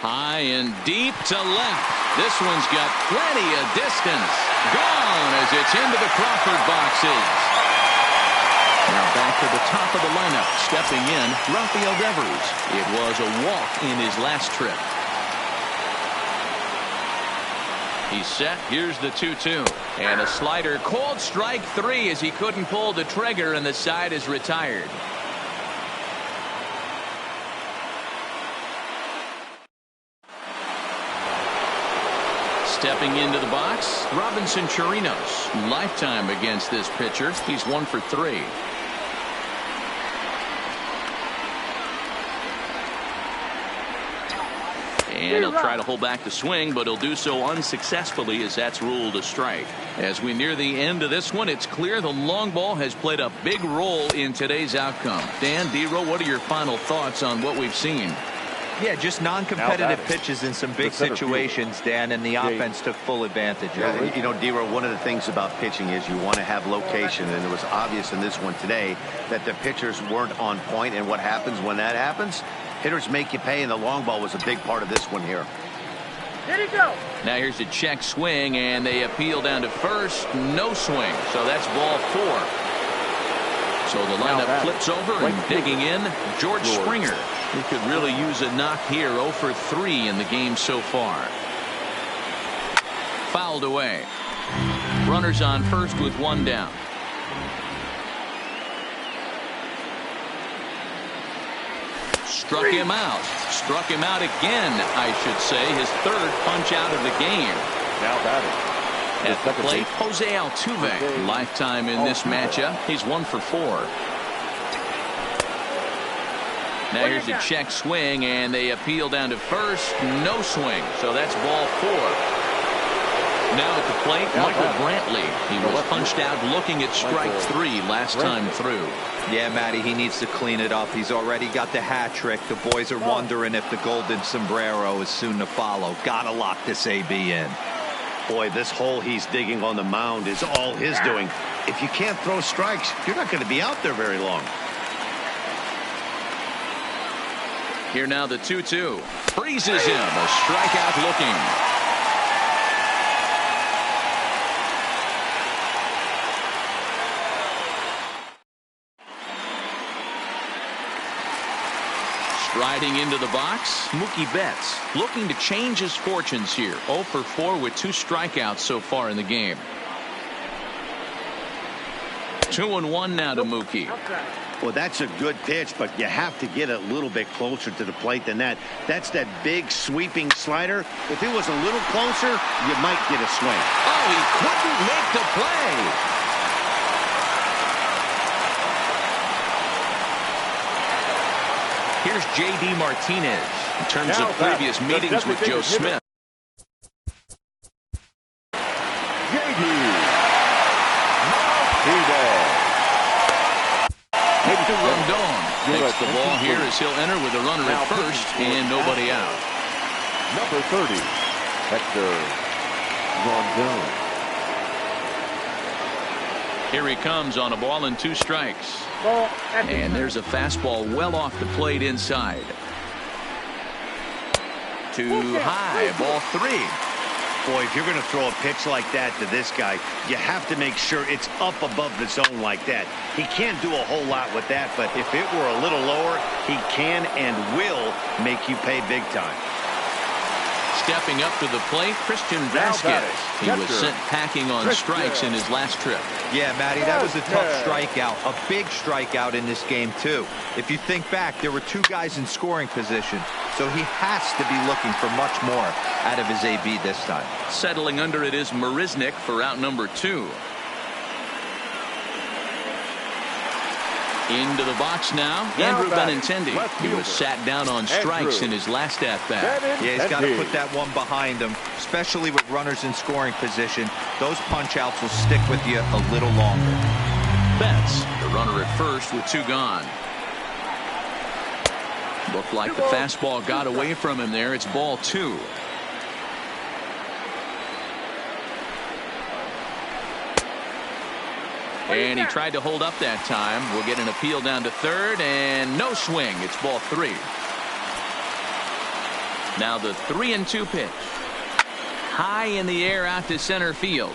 High and deep to left. This one's got plenty of distance. Gone as it's into the Crawford boxes. Now back to the top of the lineup. Stepping in, Rafael Devers. It was a walk in his last trip. He's set. Here's the 2-2. And a slider called strike 3 as he couldn't pull the trigger, and the side is retired. Stepping into the box, Robinson Chirinos. Lifetime against this pitcher. He's 1 for 3. And he'll try to hold back the swing, but he'll do so unsuccessfully as that's ruled a strike. As we near the end of this one, it's clear the long ball has played a big role in today's outcome. Dan, D-Row, what are your final thoughts on what we've seen? Yeah, just non-competitive pitches in some big situations, Dan, and the offense took full advantage of it. You know, D-Row, one of the things about pitching is you want to have location, and it was obvious in this one today that the pitchers weren't on point, and what happens when that happens? Hitters make you pay, and the long ball was a big part of this one here. Let it go. Now here's a check swing, and they appeal down to first. No swing, so that's ball 4. So the lineup flips over, and digging in, George Springer. He could really use a knock here. 0 for 3 in the game so far. Fouled away. Runners on first with 1 down. Struck him out. Struck him out again, I should say. His 3rd punch out of the game. Now batting. At the plate, Jose Altuve. Lifetime in this matchup. He's 1 for 4. Now here's a check swing, and they appeal down to first. No swing, so that's ball 4. Now at the plate, Michael Brantley. He was punched out looking at strike 3 last time through. Yeah, Matty, he needs to clean it up. He's already got the hat trick. The boys are wondering if the golden sombrero is soon to follow. Gotta lock this AB in. Boy, this hole he's digging on the mound is all his doing. If you can't throw strikes, you're not going to be out there very long. Here now the 2-2. Freezes him. A strikeout looking. Striding into the box, Mookie Betts looking to change his fortunes here. 0 for 4 with 2 strikeouts so far in the game. 2-1 now to Mookie. Well, that's a good pitch, but you have to get a little bit closer to the plate than that. That's that big sweeping slider. If it was a little closer, you might get a swing. Oh, he couldn't make the play. Here's J.D. Martinez in terms of previous meetings with Joe Smith. J.D. Martinez. Rondon takes the ball here as he'll enter with a runner at first and nobody out. Number 30, Hector Rondon. Here he comes on a ball and 2 strikes. And there's a fastball well off the plate inside. Too high, ball 3. Boy, if you're going to throw a pitch like that to this guy, you have to make sure it's up above the zone like that. He can't do a whole lot with that, but if it were a little lower, he can and will make you pay big time. Stepping up to the plate, Christian Vasquez. He was sent packing on strikes in his last trip. Yeah, Matty, that was a tough strikeout. A big strikeout in this game, too. If you think back, there were 2 guys in scoring position, so he has to be looking for much more out of his AB this time. Settling under it is Marisnik for out number 2. Into the box now, Andrew Benintendi. He was sat down on strikes in his last at-bat. Yeah, he's got to put that one behind him, especially with runners in scoring position. Those punch-outs will stick with you a little longer. Betts, the runner at first with 2 gone. Looked like the fastball got away from him there. It's ball 2. And he tried to hold up that time. We'll get an appeal down to third, and no swing. It's ball 3. Now the 3-2 pitch. High in the air out to center field.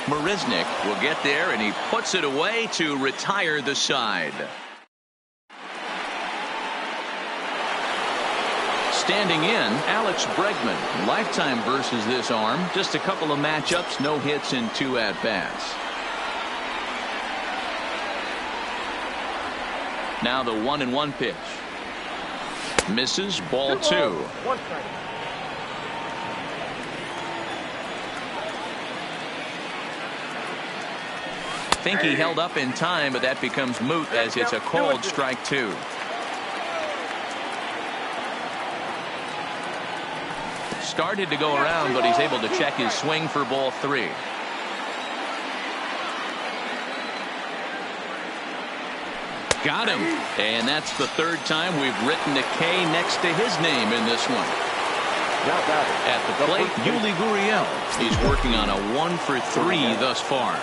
Marisnick will get there, and he puts it away to retire the side. Standing in, Alex Bregman. Lifetime versus this arm. Just a couple of matchups, no hits and 2 at-bats. Now the 1-1 pitch. Misses, ball 2. Think he held up in time, but that becomes moot as it's a called strike 2. Started to go around, but he's able to check his swing for ball 3. Got him. And that's the 3rd time we've written a K next to his name in this one. At the plate, Yuli Gurriel. He's working on a 1-for-3 thus far.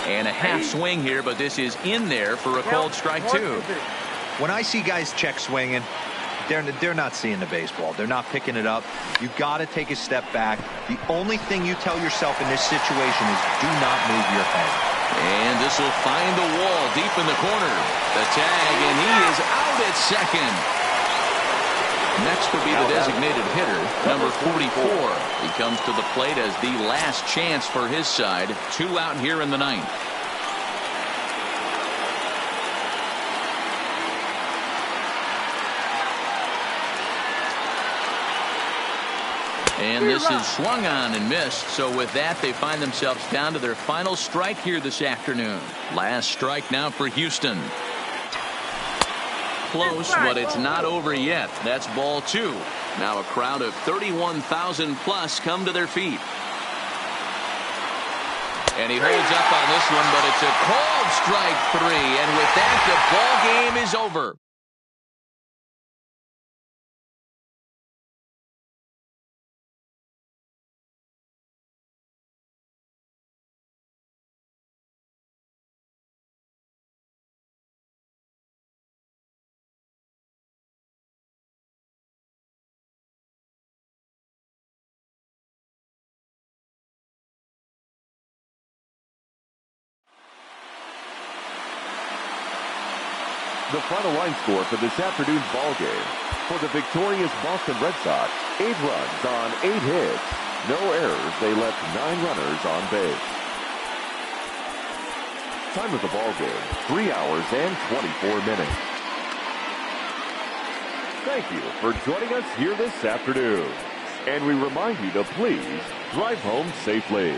And a half swing here, but this is in there for a called strike 2. When I see guys check swinging, they're not seeing the baseball. They're not picking it up. You got to take a step back. The only thing you tell yourself in this situation is do not move your head. And this will find the wall deep in the corner. The tag, and he is out at second. Next will be the designated hitter, number 44. He comes to the plate as the last chance for his side. 2 out here in the 9th. And this is swung on and missed. So with that, they find themselves down to their final strike here this afternoon. Last strike now for Houston. Close, but it's not over yet. That's ball 2. Now a crowd of 31,000 plus come to their feet. And he holds up on this one, but it's a called strike 3. And with that, the ball game is over. The final line score for this afternoon's ball game. For the victorious Boston Red Sox, 8 runs on 8 hits. No errors. They left 9 runners on base. Time of the ball game, 3 hours and 24 minutes. Thank you for joining us here this afternoon. And we remind you to please drive home safely.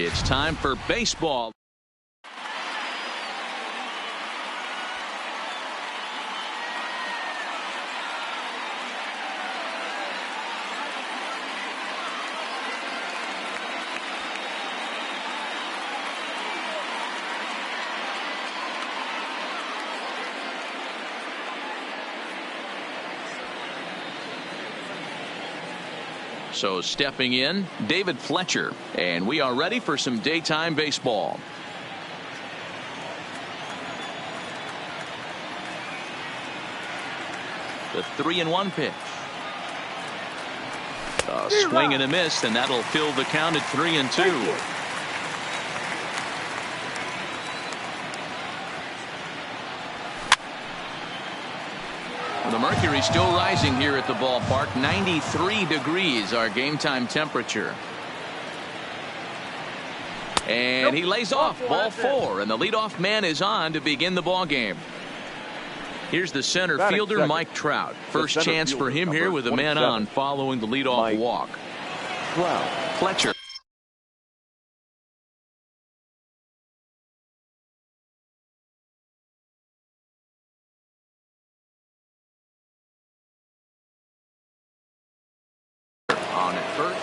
It's time for baseball. So stepping in, David Fletcher, and we are ready for some daytime baseball. The 3-1 pitch. A swing and a miss, and that'll fill the count at 3-2. The mercury still rising here at the ballpark. 93 degrees our game time temperature. And he lays off. Ball 4, and the leadoff man is on to begin the ball game. Here's the center fielder, Mike Trout. First chance for him here with a man on following the leadoff walk. Fletcher. On at first.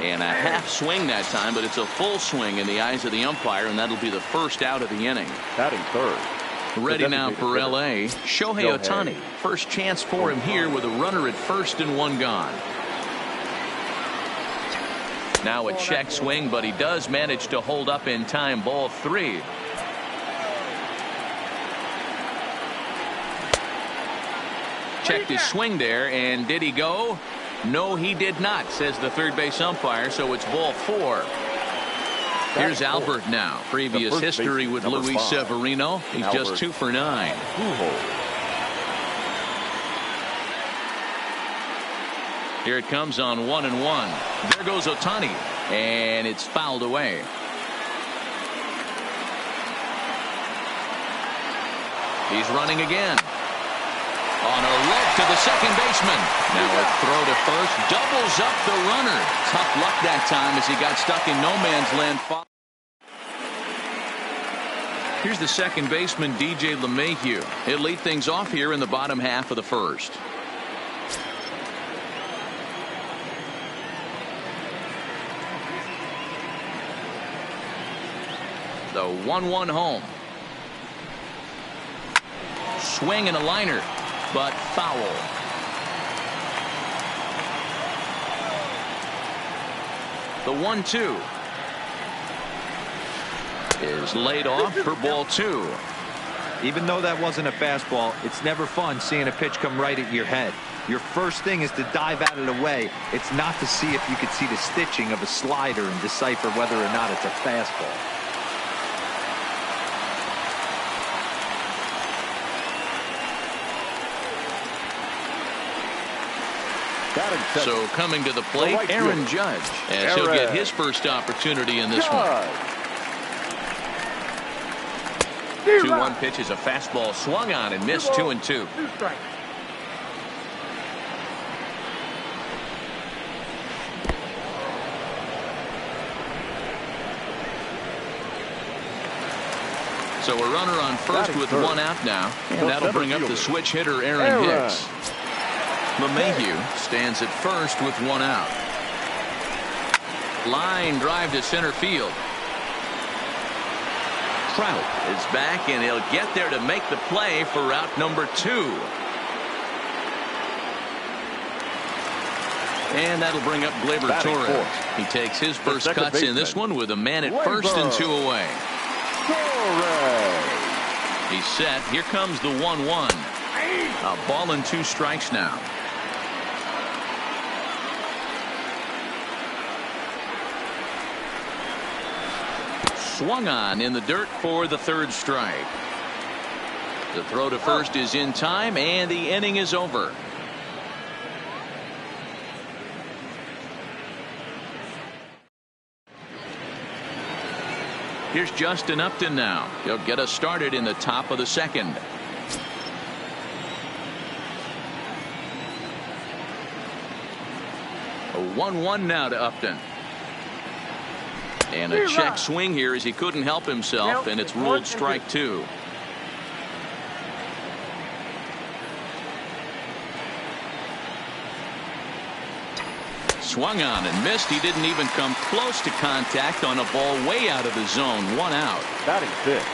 And a half swing that time, but it's a full swing in the eyes of the umpire, and that'll be the first out of the inning. Batting third. Ready now for L.A. Shohei Ohtani. First chance for him here with a runner at first and one gone. Now a check swing, but he does manage to hold up in time. Ball 3. Checked his swing there, and did he go? No, he did not, says the third base umpire, so it's ball 4. Here's Albert now. Previous history with Luis Severino. He's just 2 for 9. Here it comes on 1-1. There goes Ohtani, and it's fouled away. He's running again. On a rope to the second baseman. Now a throw to first. Doubles up the runner. Tough luck that time as he got stuck in no man's land. Here's the second baseman, DJ LeMahieu. He'll lead things off here in the bottom half of the first. The 1-1 home. Swing and a liner, but foul. The 1-2 is laid off for ball 2. Even though that wasn't a fastball, it's never fun seeing a pitch come right at your head. Your first thing is to dive out of the way. It's not to see if you could see the stitching of a slider and decipher whether or not it's a fastball. So coming to the plate, Aaron Judge, as he'll get his first opportunity in this one. 2-1 pitch is a fastball swung on and missed. 2-2. So a runner on first with one out now, and that'll bring up the switch hitter Aaron Hicks. LeMahieu stands at first with one out. Line drive to center field. Trout is back, and he'll get there to make the play for route number 2. And that'll bring up Gleyber Torres. He takes his first cuts in this one with a man at first and 2 away. He's set. Here comes the 1-1. A ball and 2 strikes now. Swung on in the dirt for the 3rd strike. The throw to first is in time, and the inning is over. Here's Justin Upton now. He'll get us started in the top of the second. A 1-1 now to Upton. And a check swing here as he couldn't help himself, and it's ruled strike two. Swung on and missed. He didn't even come close to contact on a ball way out of the zone. One out. Batting fifth.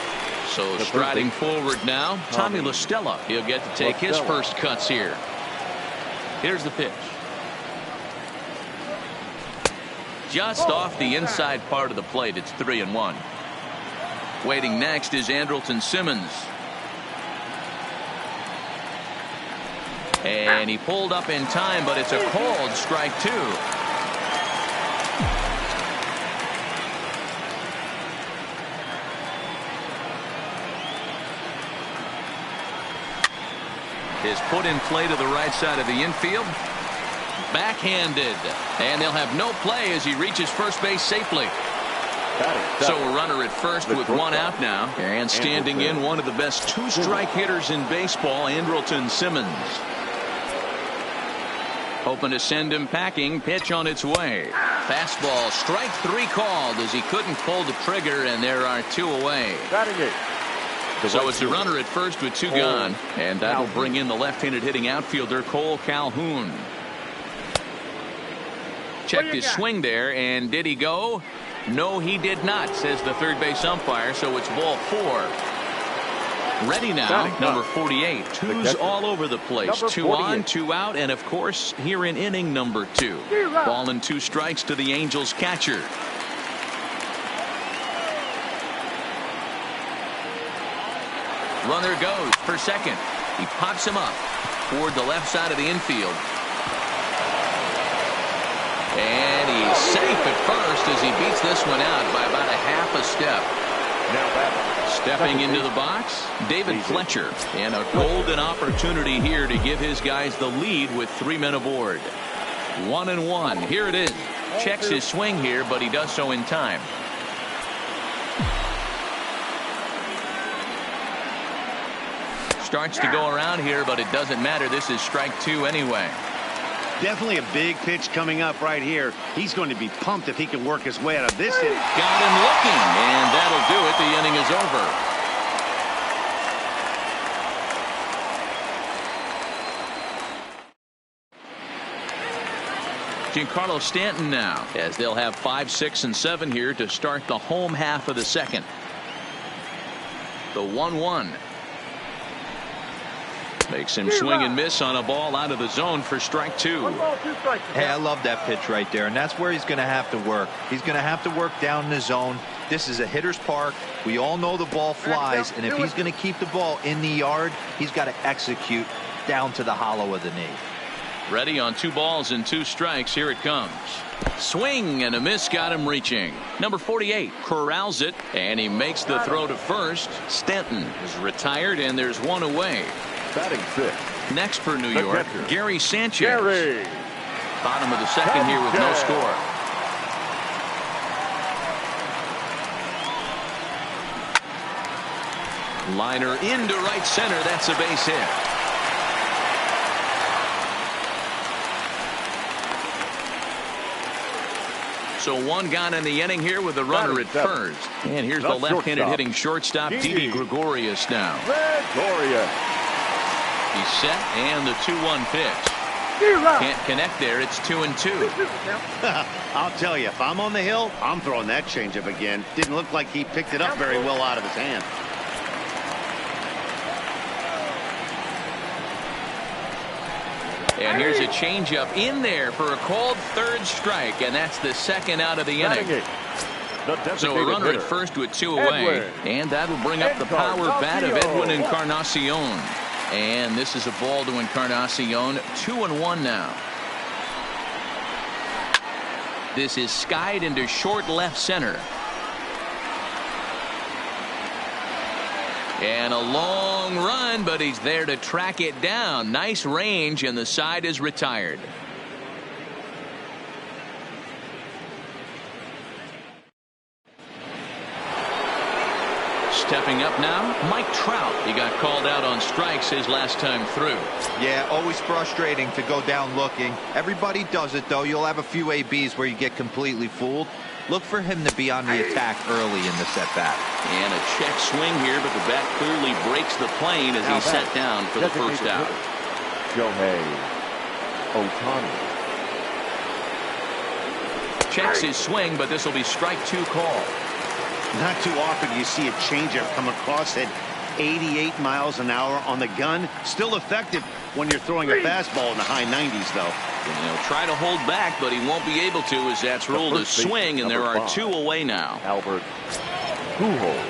So striding forward now, Tommy La Stella. He'll get to take his first cuts here. Here's the pitch. Just off the inside part of the plate. It's 3-1. Waiting next is Andrelton Simmons. And he pulled up in time, but it's a called strike two. His put in play to the right side of the infield. Backhanded. And they'll have no play as he reaches first base safely. So a runner at first with one out now. And standing in, one of the best two-strike hitters in baseball, Andrelton Simmons. Hoping to send him packing. Pitch on its way. Fastball, strike three called as he couldn't pull the trigger, and there are two away. So it's a runner at first with two gone, and that'll bring in the left-handed hitting outfielder Cole Calhoun. Checked his swing there, and did he go? No, he did not, says the third base umpire, so it's ball four. Ready now, number 48. Twos all over the place. Two on, two out, and of course, here in inning number 2. Ball and 2 strikes to the Angels catcher. Runner goes for second. He pops him up toward the left side of the infield. And he's safe at first as he beats this one out by about a half a step. Stepping into the box, David Fletcher, and a golden opportunity here to give his guys the lead with 3 men aboard. 1-1. Here it is. Checks his swing here, but he does so in time. Starts to go around here, but it doesn't matter. This is strike 2 anyway. Definitely a big pitch coming up right here. He's going to be pumped if he can work his way out of this inning. Got him looking, and that'll do it. The inning is over. Giancarlo Stanton now, as they'll have 5, 6, and 7 here to start the home half of the second. The 1-1. Makes him swing and miss on a ball out of the zone for strike 2. Hey, I love that pitch right there, and that's where he's going to have to work. He's going to have to work down in the zone. This is a hitter's park. We all know the ball flies, and if he's going to keep the ball in the yard, he's got to execute down to the hollow of the knee. Ready on 2 balls and 2 strikes. Here it comes. Swing and a miss, got him reaching. Number 48 corrals it, and he makes the throw to first. Stanton is retired, and there's 1 away. Batting 5th. Next for New York, Gary Sanchez. Bottom of the second here with no score. Liner into right center. That's a base hit. So 1 gone in the inning here with a runner at first. And here's the left-handed hitting shortstop, Didi Gregorius now. He's set, and the 2-1 pitch. Can't connect there. It's 2-2. I'll tell you, if I'm on the hill, I'm throwing that changeup again. Didn't look like he picked it up very well out of his hand. And here's a changeup in there for a called 3rd strike, and that's the 2nd out of the inning. So a runner at first with 2 away, and that'll bring up the power bat of Edwin Encarnacion. And this is a ball to Encarnacion. 2-1 now. This is skied into short left center. And a long run, but he's there to track it down. Nice range, and the side is retired. Stepping up now, Mike Trout. He got called out on strikes his last time through. Yeah, always frustrating to go down looking. Everybody does it, though. You'll have a few ABs where you get completely fooled. Look for him to be on the attack early in the set-back. And a check swing here, but the bat clearly breaks the plane as he's set down for the first out. Shohei Ohtani. Checks his swing, but this will be strike 2 call. Not too often you see a changeup come across at 88 miles an hour on the gun. Still effective when you're throwing a fastball in the high 90s, though. And he'll try to hold back, but he won't be able to, as that's ruled a swing, and there are 2 away now. Albert Pujols.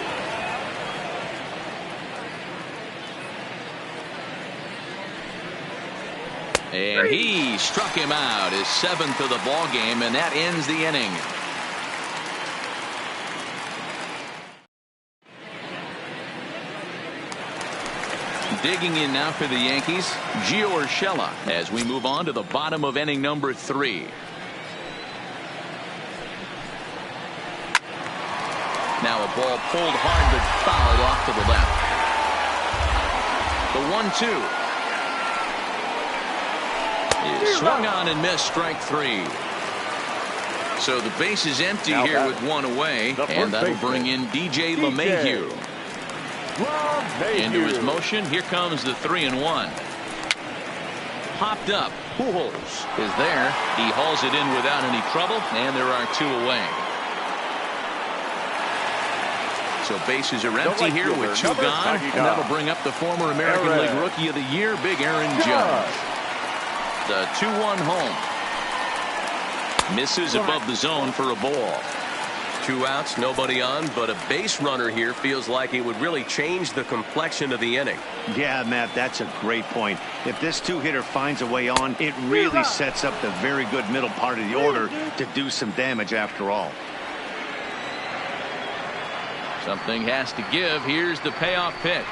And he struck him out, his 7th of the ball game, and that ends the inning. Digging in now for the Yankees, Gio Urshela, as we move on to the bottom of inning number 3. Now a ball pulled hard but fouled off to the left. The 1-2. Is swung on and missed, strike 3. So the base is empty now here with 1 away, and that'll bring in DJ LeMahieu. Into his motion, here comes the 3-1. Popped up, Pujols is there. He hauls it in without any trouble, and there are 2 away. So bases are empty here with 2 gone, and that'll bring up the former American League Rookie of the Year, Big Aaron Judge. The 2-1 home. Misses above the zone for a ball. 2 outs, nobody on, but a base runner here feels like it would really change the complexion of the inning. Yeah, Matt, that's a great point. If this 2-hitter finds a way on, it really sets up the very good middle part of the order to do some damage after all. Something has to give. Here's the payoff pitch.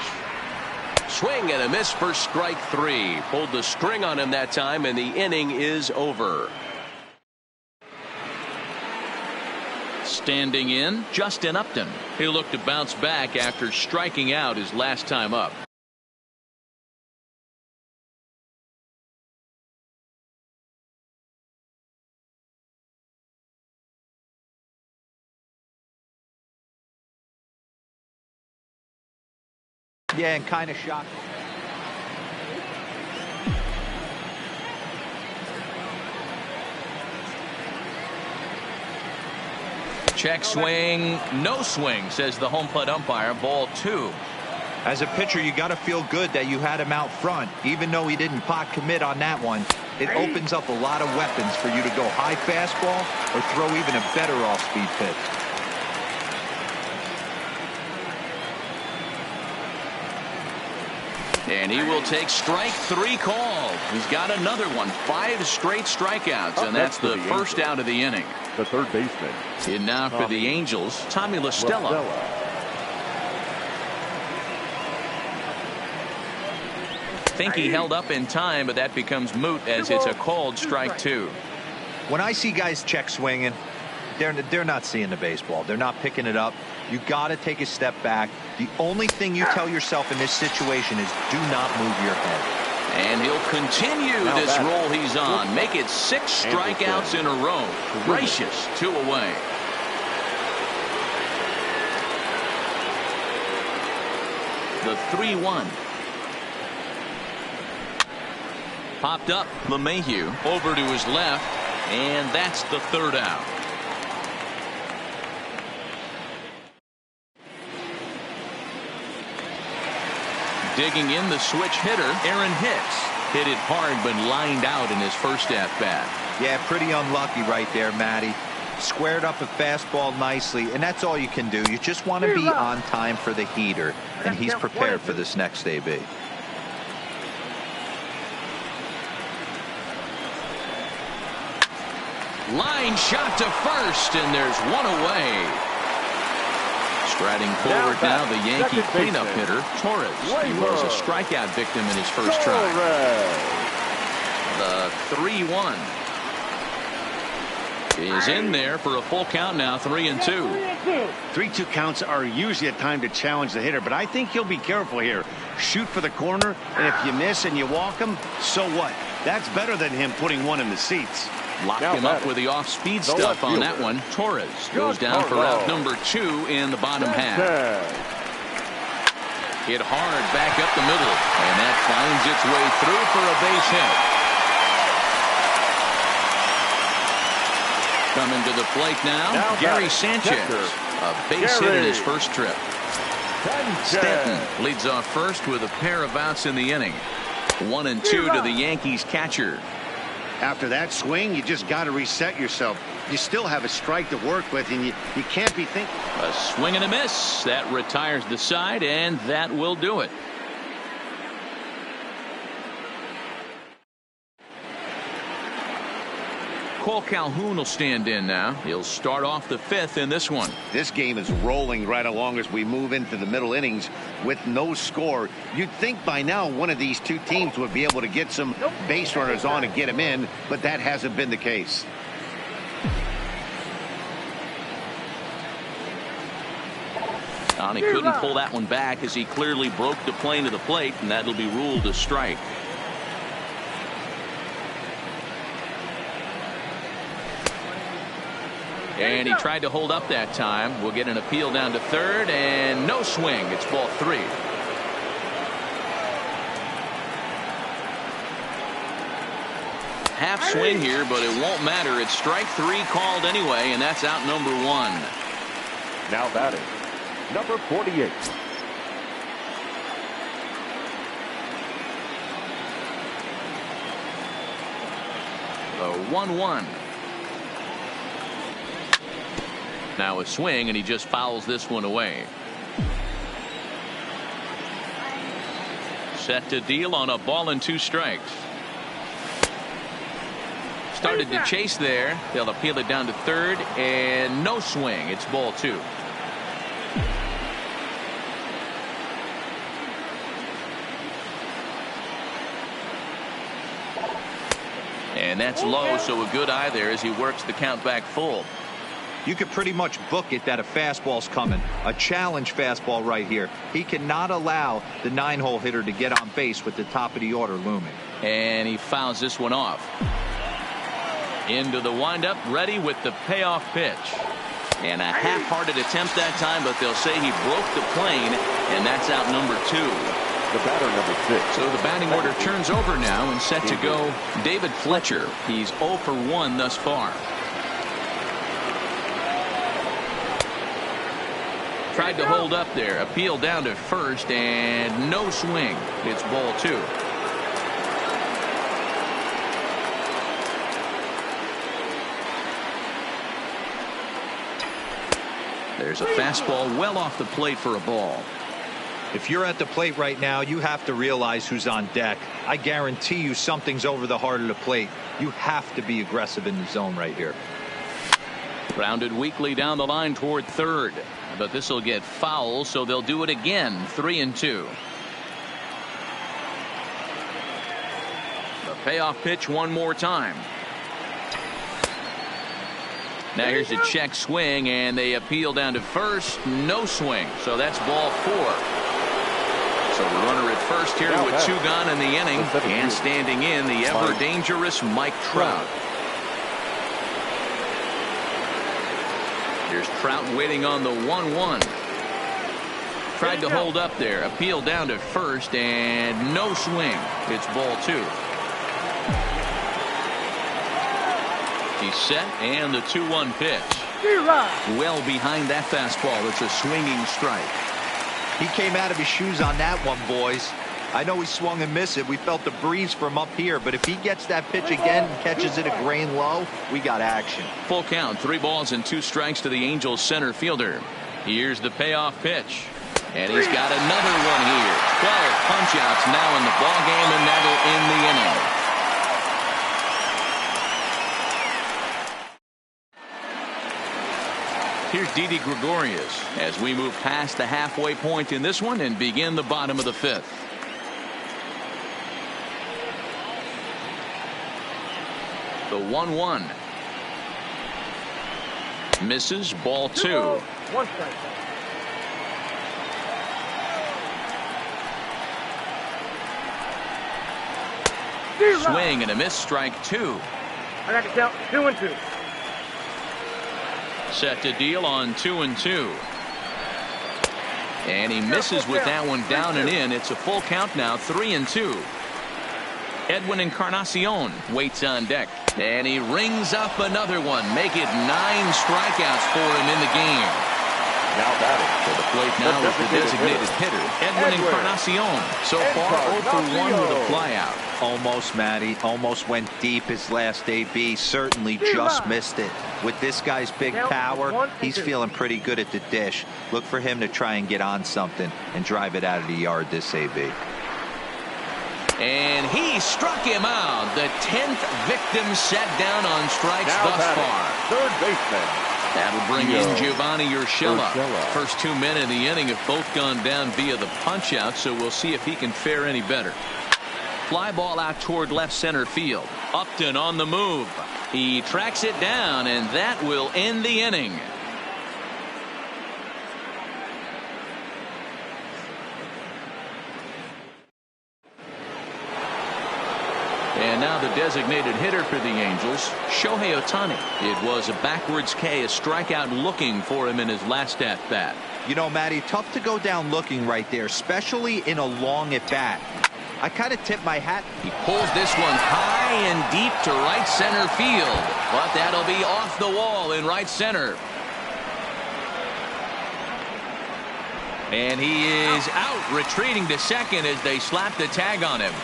Swing and a miss for strike 3. Pulled the string on him that time, and the inning is over. Standing in, Justin Upton. He'll look to bounce back after striking out his last time up. Yeah, and kind of shocked. Check swing, no swing, says the home plate umpire. Ball 2. As a pitcher, you got to feel good that you had him out front. Even though he didn't pot commit on that one, it opens up a lot of weapons for you to go high fastball or throw even a better off-speed pitch. And he will take strike 3 called. He's got another one. 5 straight strikeouts, and that's the first out of the inning. The third baseman. In now for the Angels, Tommy La Stella. Think he held up in time, but that becomes moot as it's a called strike 2. When I see guys check swinging, they're not seeing the baseball. They're not picking it up. You got to take a step back. The only thing you tell yourself in this situation is do not move your head. And he'll continue this roll he's on. Make it 6 strikeouts in a row. Gracious, 2 away. The 3-1. Popped up, LeMahieu over to his left, and that's the 3rd out. Digging in, the switch hitter, Aaron Hicks. Hit it hard, but lined out in his first at-bat. Yeah, pretty unlucky right there, Matty. Squared up a fastball nicely, and that's all you can do. You just want to be on time for the heater, and he's prepared for this next AB. Line shot to first, and there's 1 away. Striding forward now, the Yankee cleanup hitter, Torres. He was a strikeout victim in his first try. The 3-1 is in there for a full count now, 3-2. 3-2 counts are usually a time to challenge the hitter, but I think he'll be careful here. Shoot for the corner, and if you miss and you walk him, so what? That's better than him putting one in the seats. Locked him up with the off-speed stuff on that one. Torres goes down for out number 2 in the bottom half. Hit hard back up the middle, and that finds its way through for a base hit. Coming to the plate now Gary Sanchez. A base hit in his first trip. Stanton leads off first with a pair of outs in the inning. 1-2 to the Yankees catcher. After that swing, you just got to reset yourself. You still have a strike to work with, and you can't be thinking. A swing and a miss. That retires the side, and that will do it. Cole Calhoun will stand in now. He'll start off the 5th in this one. This game is rolling right along as we move into the middle innings with no score. You'd think by now one of these two teams would be able to get some base runners on and get them in, but that hasn't been the case. He couldn't pull that one back as he clearly broke the plane of the plate, and that'll be ruled a strike. And he tried to hold up that time. We'll get an appeal down to third, and no swing. It's ball 3. Half swing here, but it won't matter. It's strike 3 called anyway, and that's out number 1. Now batting, number 48. The 1-1. Now a swing, and he just fouls this one away. Set to deal on a ball and 2 strikes. Started to chase there. They'll appeal it down to third, and no swing. It's ball 2. And that's low, so a good eye there as he works the count back full. You could pretty much book it that a fastball's coming. A challenge fastball right here. He cannot allow the 9-hole hitter to get on base with the top of the order looming. And he fouls this one off. Into the windup, ready with the payoff pitch. And a half-hearted attempt that time, but they'll say he broke the plane, and that's out number 2. The batter, number 6. So the batting order turns over now, and set to go David Fletcher. He's 0 for 1 thus far. Tried to hold up there. Appeal down to first, and no swing. It's ball 2. There's a fastball well off the plate for a ball. If you're at the plate right now, you have to realize who's on deck. I guarantee you something's over the heart of the plate. You have to be aggressive in the zone right here. Grounded weakly down the line toward third, but this will get foul, so they'll do it again. 3-2. The payoff pitch one more time. Now here's a check swing, and they appeal down to first. No swing, so that's ball 4. So the runner at first here with 2 gone in the inning, and standing in the ever dangerous Mike Trout. Here's Trout waiting on the 1-1. Tried to hold up there. Appeal down to first, and no swing. It's ball 2. He's set, and the 2-1 pitch. Well behind that fastball. It's a swinging strike. He came out of his shoes on that one, boys. I know he swung and missed it. We felt the breeze from up here, but if he gets that pitch again and catches it a grain low, we got action. Full count, 3 balls and 2 strikes to the Angels center fielder. Here's the payoff pitch, and he's got another one here. 12 punch-outs now in the ball game, and that'll end the inning. Here's Didi Gregorius as we move past the halfway point in this one and begin the bottom of the 5th. The 1-1. Misses, ball 2. 1 strike. Swing and a miss, strike 2. I got to count 2-2. Set to deal on 2-2. And he misses with that one down and in. It's a full count now, 3-2. Edwin Encarnacion waits on deck. And he rings up another one. Make it 9 strikeouts for him in the game. Now batting to the plate now is the designated hitter, Edwin Encarnacion. So far 0 for 1 with a flyout. Almost, Matty. Almost went deep his last AB. Certainly just missed it. With this guy's big power, he's feeling pretty good at the dish. Look for him to try and get on something and drive it out of the yard this AB. And he struck him out. The 10th victim set down on strikes thus far. Third baseman. That'll bring in Giovanni Urshela. First 2 men in the inning have both gone down via the punch out, so we'll see if he can fare any better. Fly ball out toward left center field. Upton on the move. He tracks it down, and that will end the inning. And now the designated hitter for the Angels, Shohei Ohtani. It was a backwards K, a strikeout looking for him in his last at-bat. You know, Matty, tough to go down looking right there, especially in a long at-bat. I kind of tip my hat. He pulls this one high and deep to right center field. But that'll be off the wall in right center. And he is out, retreating to second as they slap the tag on him.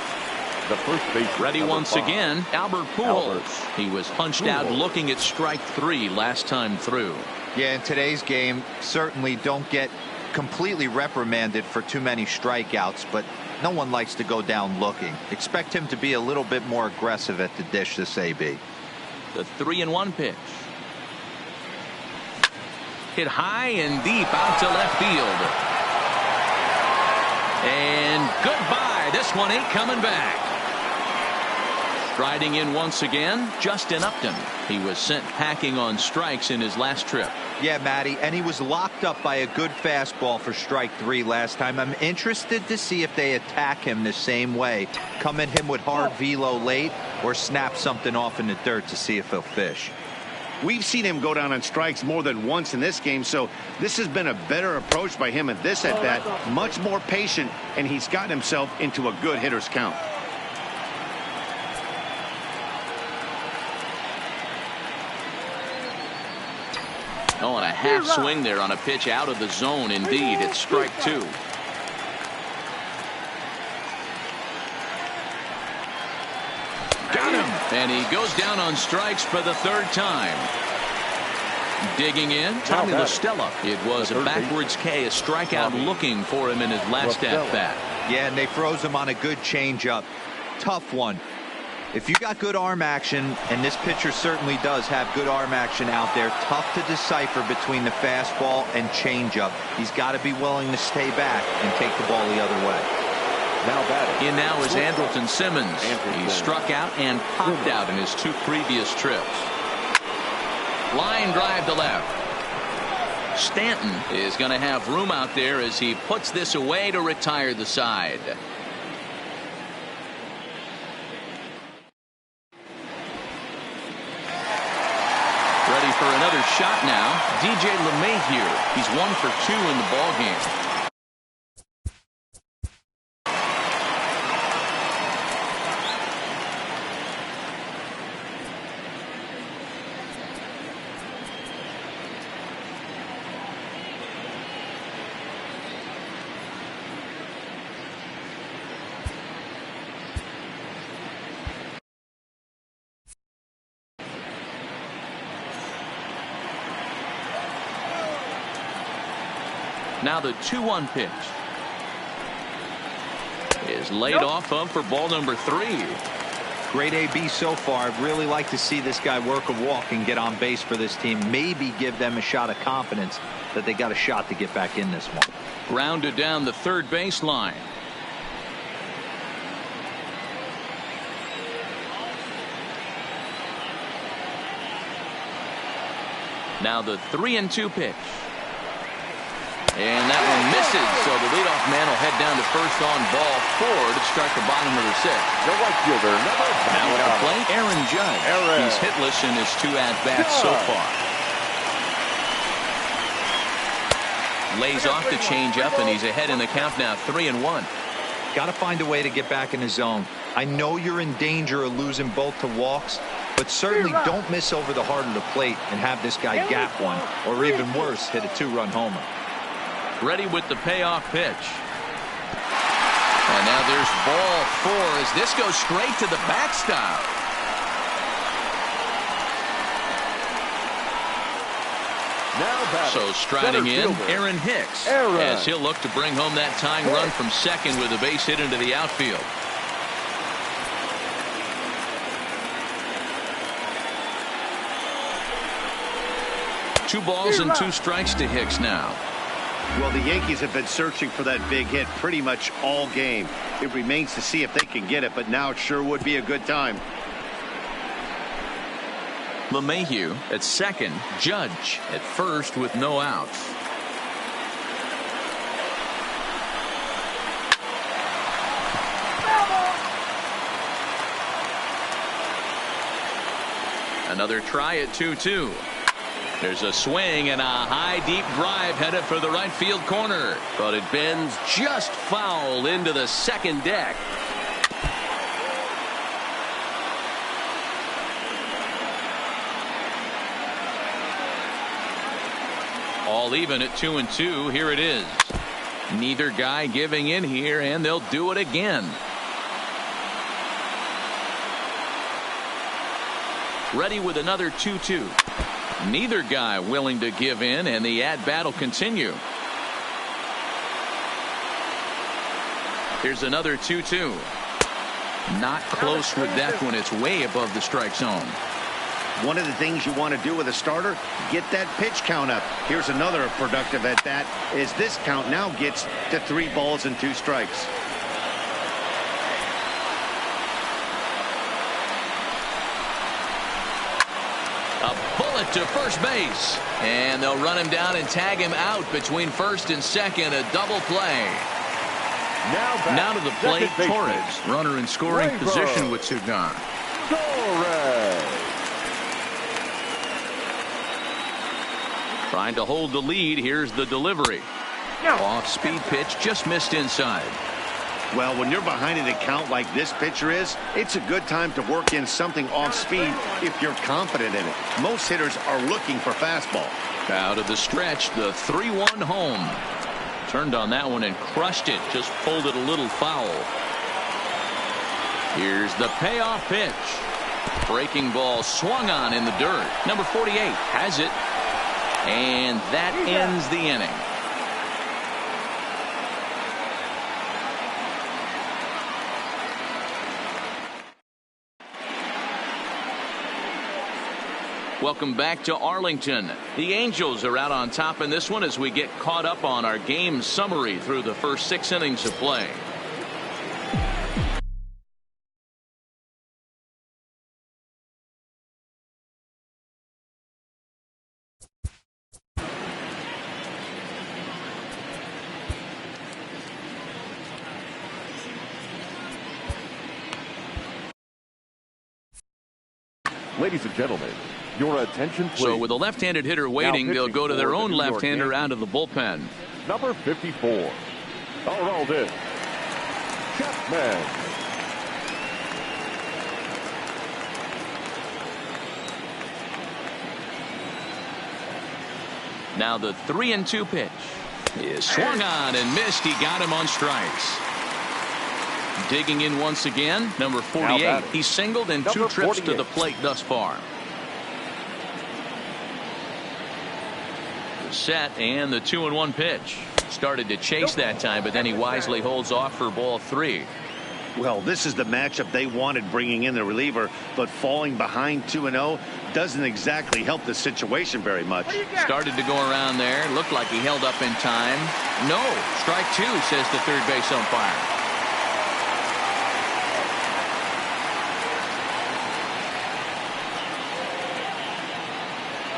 The first base ready once again, Albert Pujols. He was punched out looking at strike 3 last time through. Yeah, in today's game, certainly don't get completely reprimanded for too many strikeouts, but no one likes to go down looking. Expect him to be a little bit more aggressive at the dish this AB. The 3-1 pitch. Hit high and deep out to left field. And goodbye. This one ain't coming back. Striding in once again, Justin Upton. He was sent packing on strikes in his last trip. Yeah, Matty, and he was locked up by a good fastball for strike 3 last time. I'm interested to see if they attack him the same way. Come at him with hard velo late or snap something off in the dirt to see if he'll fish. We've seen him go down on strikes more than once in this game, so this has been a better approach by him at this at-bat. Much more patient, and he's gotten himself into a good hitter's count. Oh, and a half swing there on a pitch out of the zone. Indeed, it's strike 2. Got him. And he goes down on strikes for the 3rd time. Digging in, Tommy La Stella. It was a backwards K, a strikeout looking for him in his last at-bat. Yeah, and they froze him on a good changeup. Tough one. If you got good arm action, and this pitcher certainly does have good arm action out there, tough to decipher between the fastball and changeup. He's got to be willing to stay back and take the ball the other way. Now batting. In now is Andrelton Simmons. He struck out and popped out in his 2 previous trips. Line drive to left. Stanton is going to have room out there as he puts this away to retire the side. Ready for another shot now. DJ LeMahieu. He's 1 for 2 in the ballgame. Now the 2-1 pitch is laid off of for ball number 3. Great AB so far. I'd really like to see this guy work a walk and get on base for this team. Maybe give them a shot of confidence that they got a shot to get back in this one. Grounded down the 3rd baseline. Now the 3-2 pitch. And that one misses, so the leadoff man will head down to first on ball 4 to start the bottom of the 6th. The right fielder, number Now at the plate, Aaron Judge. He's hitless in his 2 at-bats so far. Lays off the changeup, and he's ahead in the count now, 3-1. Got to find a way to get back in the zone. I know you're in danger of losing both to walks, but certainly don't miss over the heart of the plate and have this guy gap one, or even worse, hit a 2-run homer. Ready with the payoff pitch. And now there's ball 4 as this goes straight to the backstop. So striding in, Aaron Hicks, as he'll look to bring home that tying run from second with a base hit into the outfield. Two balls and 2 strikes to Hicks now. Well, the Yankees have been searching for that big hit pretty much all game. It remains to see if they can get it, but now it sure would be a good time. LeMahieu at second, Judge at first with no outs. Another try at 2-2. There's a swing and a high deep drive headed for the right field corner, but it bends just foul into the second deck. All even at 2-2. Here it is. Neither guy giving in here, and they'll do it again. Ready with another 2-2. Neither guy willing to give in, and the at-bat will continue. Here's another 2-2. Not close with that one. It's way above the strike zone. One of the things you want to do with a starter, get that pitch count up. Here's another productive at bat as this count now gets to 3 balls and 2 strikes. A bullet to first base, and they'll run him down and tag him out between first and second. A double play. Now to the plate, Torres, runner in scoring position with 2 gone. Torres. Trying to hold the lead. Here's the delivery. Off speed pitch, just missed inside. Well, when you're behind in a count like this pitcher is, it's a good time to work in something off speed if you're confident in it. Most hitters are looking for fastball. Out of the stretch, the 3-1 home. Turned on that one and crushed it. Just pulled it a little foul. Here's the payoff pitch. Breaking ball swung on in the dirt. Number 48 has it. And that ends the inning. Welcome back to Arlington. The Angels are out on top in this one as we get caught up on our game summary through the first 6 innings of play. Ladies and gentlemen, your attention please. So with a left-handed hitter waiting, they'll go to their own left-hander out of the bullpen. Number 54, Aroldis Chapman. Now the 3-2 pitch is swung on and missed. He got him on strikes. Digging in once again, number 48. He singled in 2 trips to the plate thus far. The set and the 2-1 pitch. Started to chase that time, but then he wisely holds off for ball 3. Well, this is the matchup they wanted, bringing in the reliever, but falling behind 2-0 doesn't exactly help the situation very much. Started to go around there. Looked like he held up in time. No, strike 2, says the third base umpire.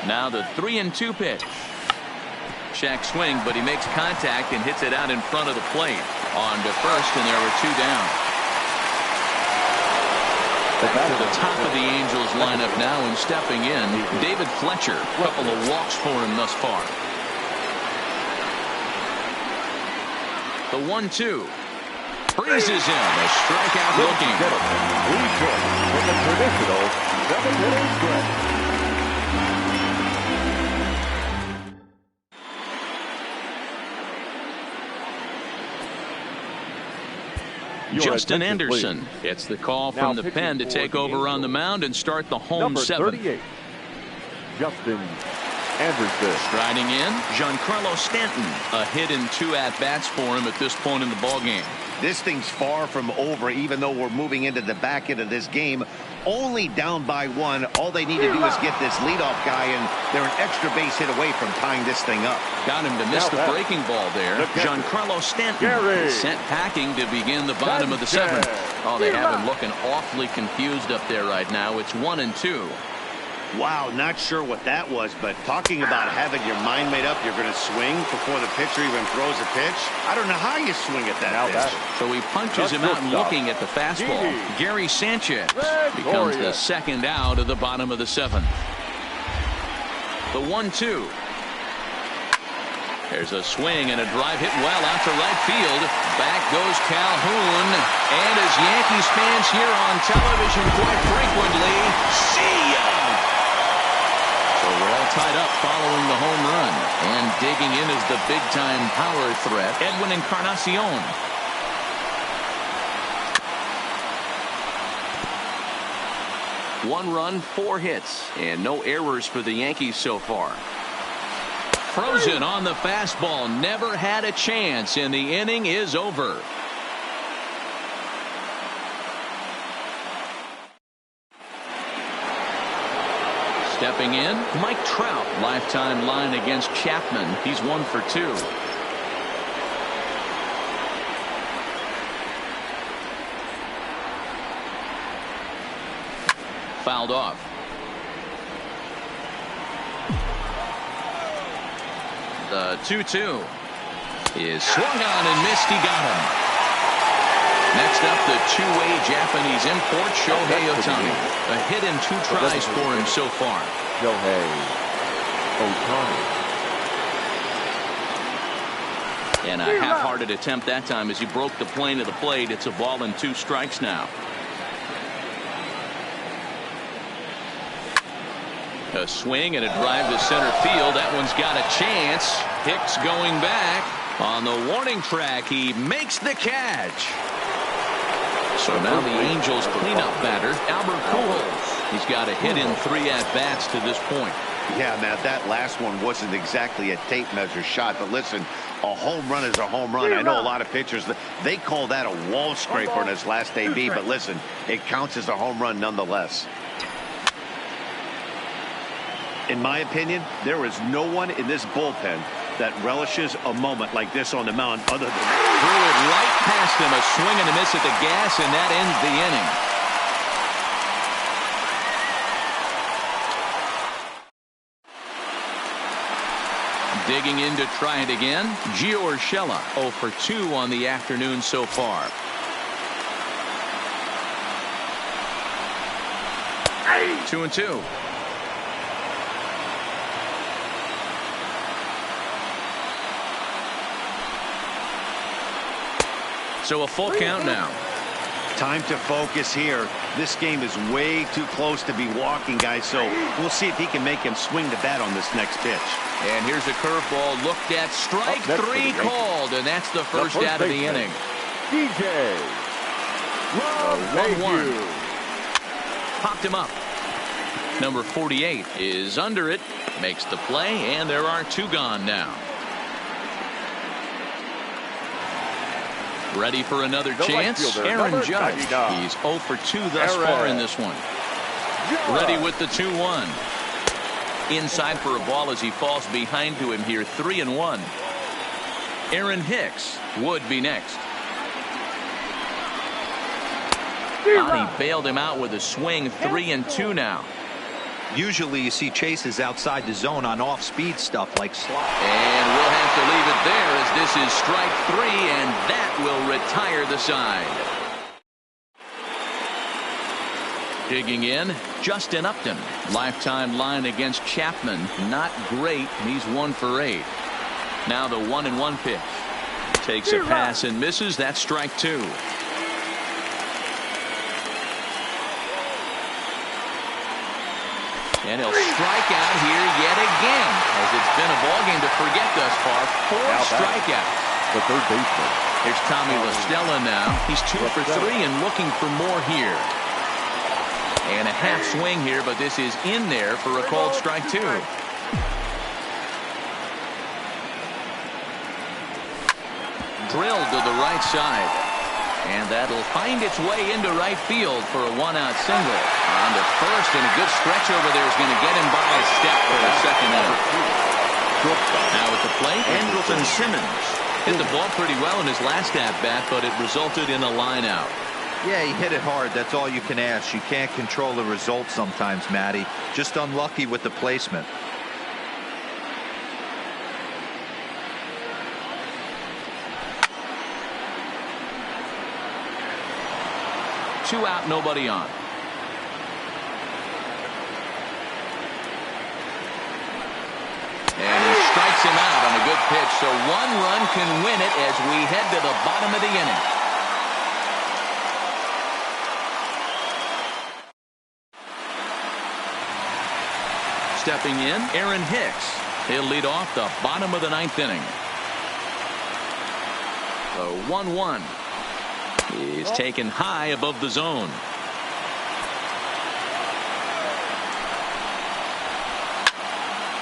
Now the 3-2 pitch. Shack swing, but he makes contact and hits it out in front of the plate. On to first, and there were 2 down. Back to the top of the Angels lineup now, and stepping in, David Fletcher. A couple of walks for him thus far. The 1-2. Freezes him. A strikeout looking. With a traditional 7-inning stretch. Justin Anderson gets the call from the pen to take over on the mound and start the home Number 7. 38, Justin Anderson. Striding in, Giancarlo Stanton. A hit in 2 at-bats for him at this point in the ballgame. This thing's far from over, even though we're moving into the back end of this game. Only down by 1. All they need to do is get this leadoff guy, and they're an extra base hit away from tying this thing up. Got him to miss the breaking ball there. Giancarlo Stanton sent packing to begin the bottom of the 7th. Oh, they have him looking awfully confused up there right now. It's 1-2. Wow, not sure what that was, but talking about having your mind made up, you're going to swing before the pitcher even throws a pitch. I don't know how you swing at that pitch. So he punches him out and looking at the fastball. Gary Sanchez becomes the second out of the bottom of the 7th. The 1-2. There's a swing and a drive hit well out to right field. Back goes Calhoun. And as Yankees fans hear on television quite frequently, see ya! So we're all tied up following the home run. And digging in is the big-time power threat, Edwin Encarnacion. One run, 4 hits, and no errors for the Yankees so far. Frozen on the fastball, never had a chance, and the inning is over. Stepping in, Mike Trout. Lifetime line against Chapman. He's 1 for 2. Fouled off. The 2-2 is swung on and missed. He got him. Next up, the two-way Japanese import, Shohei Ohtani. A hit in 2 tries for him so far. Shohei Ohtani. And a half-hearted attempt that time as he broke the plane of the plate. It's a ball and 2 strikes now. A swing and a drive to center field. That one's got a chance. Hicks going back. On the warning track, he makes the catch. So now the Angels cleanup batter, Albert Pujols. He's got a hit in 3 at-bats to this point. Yeah, Matt, that last one wasn't exactly a tape measure shot, but listen, a home run is a home run. I know a lot of pitchers, they call that a wall scraper in his last AB, but listen, it counts as a home run nonetheless. In my opinion, there is no one in this bullpen that relishes a moment like this on the mound other than threw it right past him, a swing and a miss at the gas, and that ends the inning. Digging in to try it again, Gio Urshela 0 for 2 on the afternoon so far. Hey. 2-2. So a full count now. Time to focus here. This game is way too close to be walking, guys, so we'll see if he can make him swing the bat on this next pitch. And here's a curveball looked at. Strike 3 called, and that's the first out of the inning. DJ 1-1. Popped him up. Number 48 is under it. Makes the play, and there are 2 gone now. Ready for another chance. Aaron Judge. He's 0 for 2 thus far in this one. Ready with the 2-1. Inside for a ball as he falls behind to him here. 3-1. Aaron Hicks would be next. He bailed him out with a swing. 3-2 now. Usually you see chases outside the zone on off-speed stuff like slot. And we'll have to leave it there as this is strike 3, and that will retire the side. Digging in, Justin Upton. Lifetime line against Chapman. Not great. He's 1 for 8. Now the 1-1 pitch. Takes a pass and misses. That's strike 2. And he'll strike out here yet again, as it's been a ballgame to forget thus far. 4 strikeouts. The third baseman. Here's Tommy La Stella now. He's 2 for 3 and looking for more here. And a half swing here, but this is in there for a called strike 2. Drilled to the right side. And that'll find its way into right field for a 1-out single. On to first, and a good stretch over there is going to get him by a step for the second out. Now at the plate, Andrelton Simmons hit the ball pretty well in his last at-bat, but it resulted in a line out. Yeah, he hit it hard. That's all you can ask. You can't control the result sometimes, Matty. Just unlucky with the placement. Two out, nobody on. And he strikes him out on a good pitch, so 1 run can win it as we head to the bottom of the inning. Stepping in, Aaron Hicks. He'll lead off the bottom of the 9th inning. The 1-1 is taken high above the zone.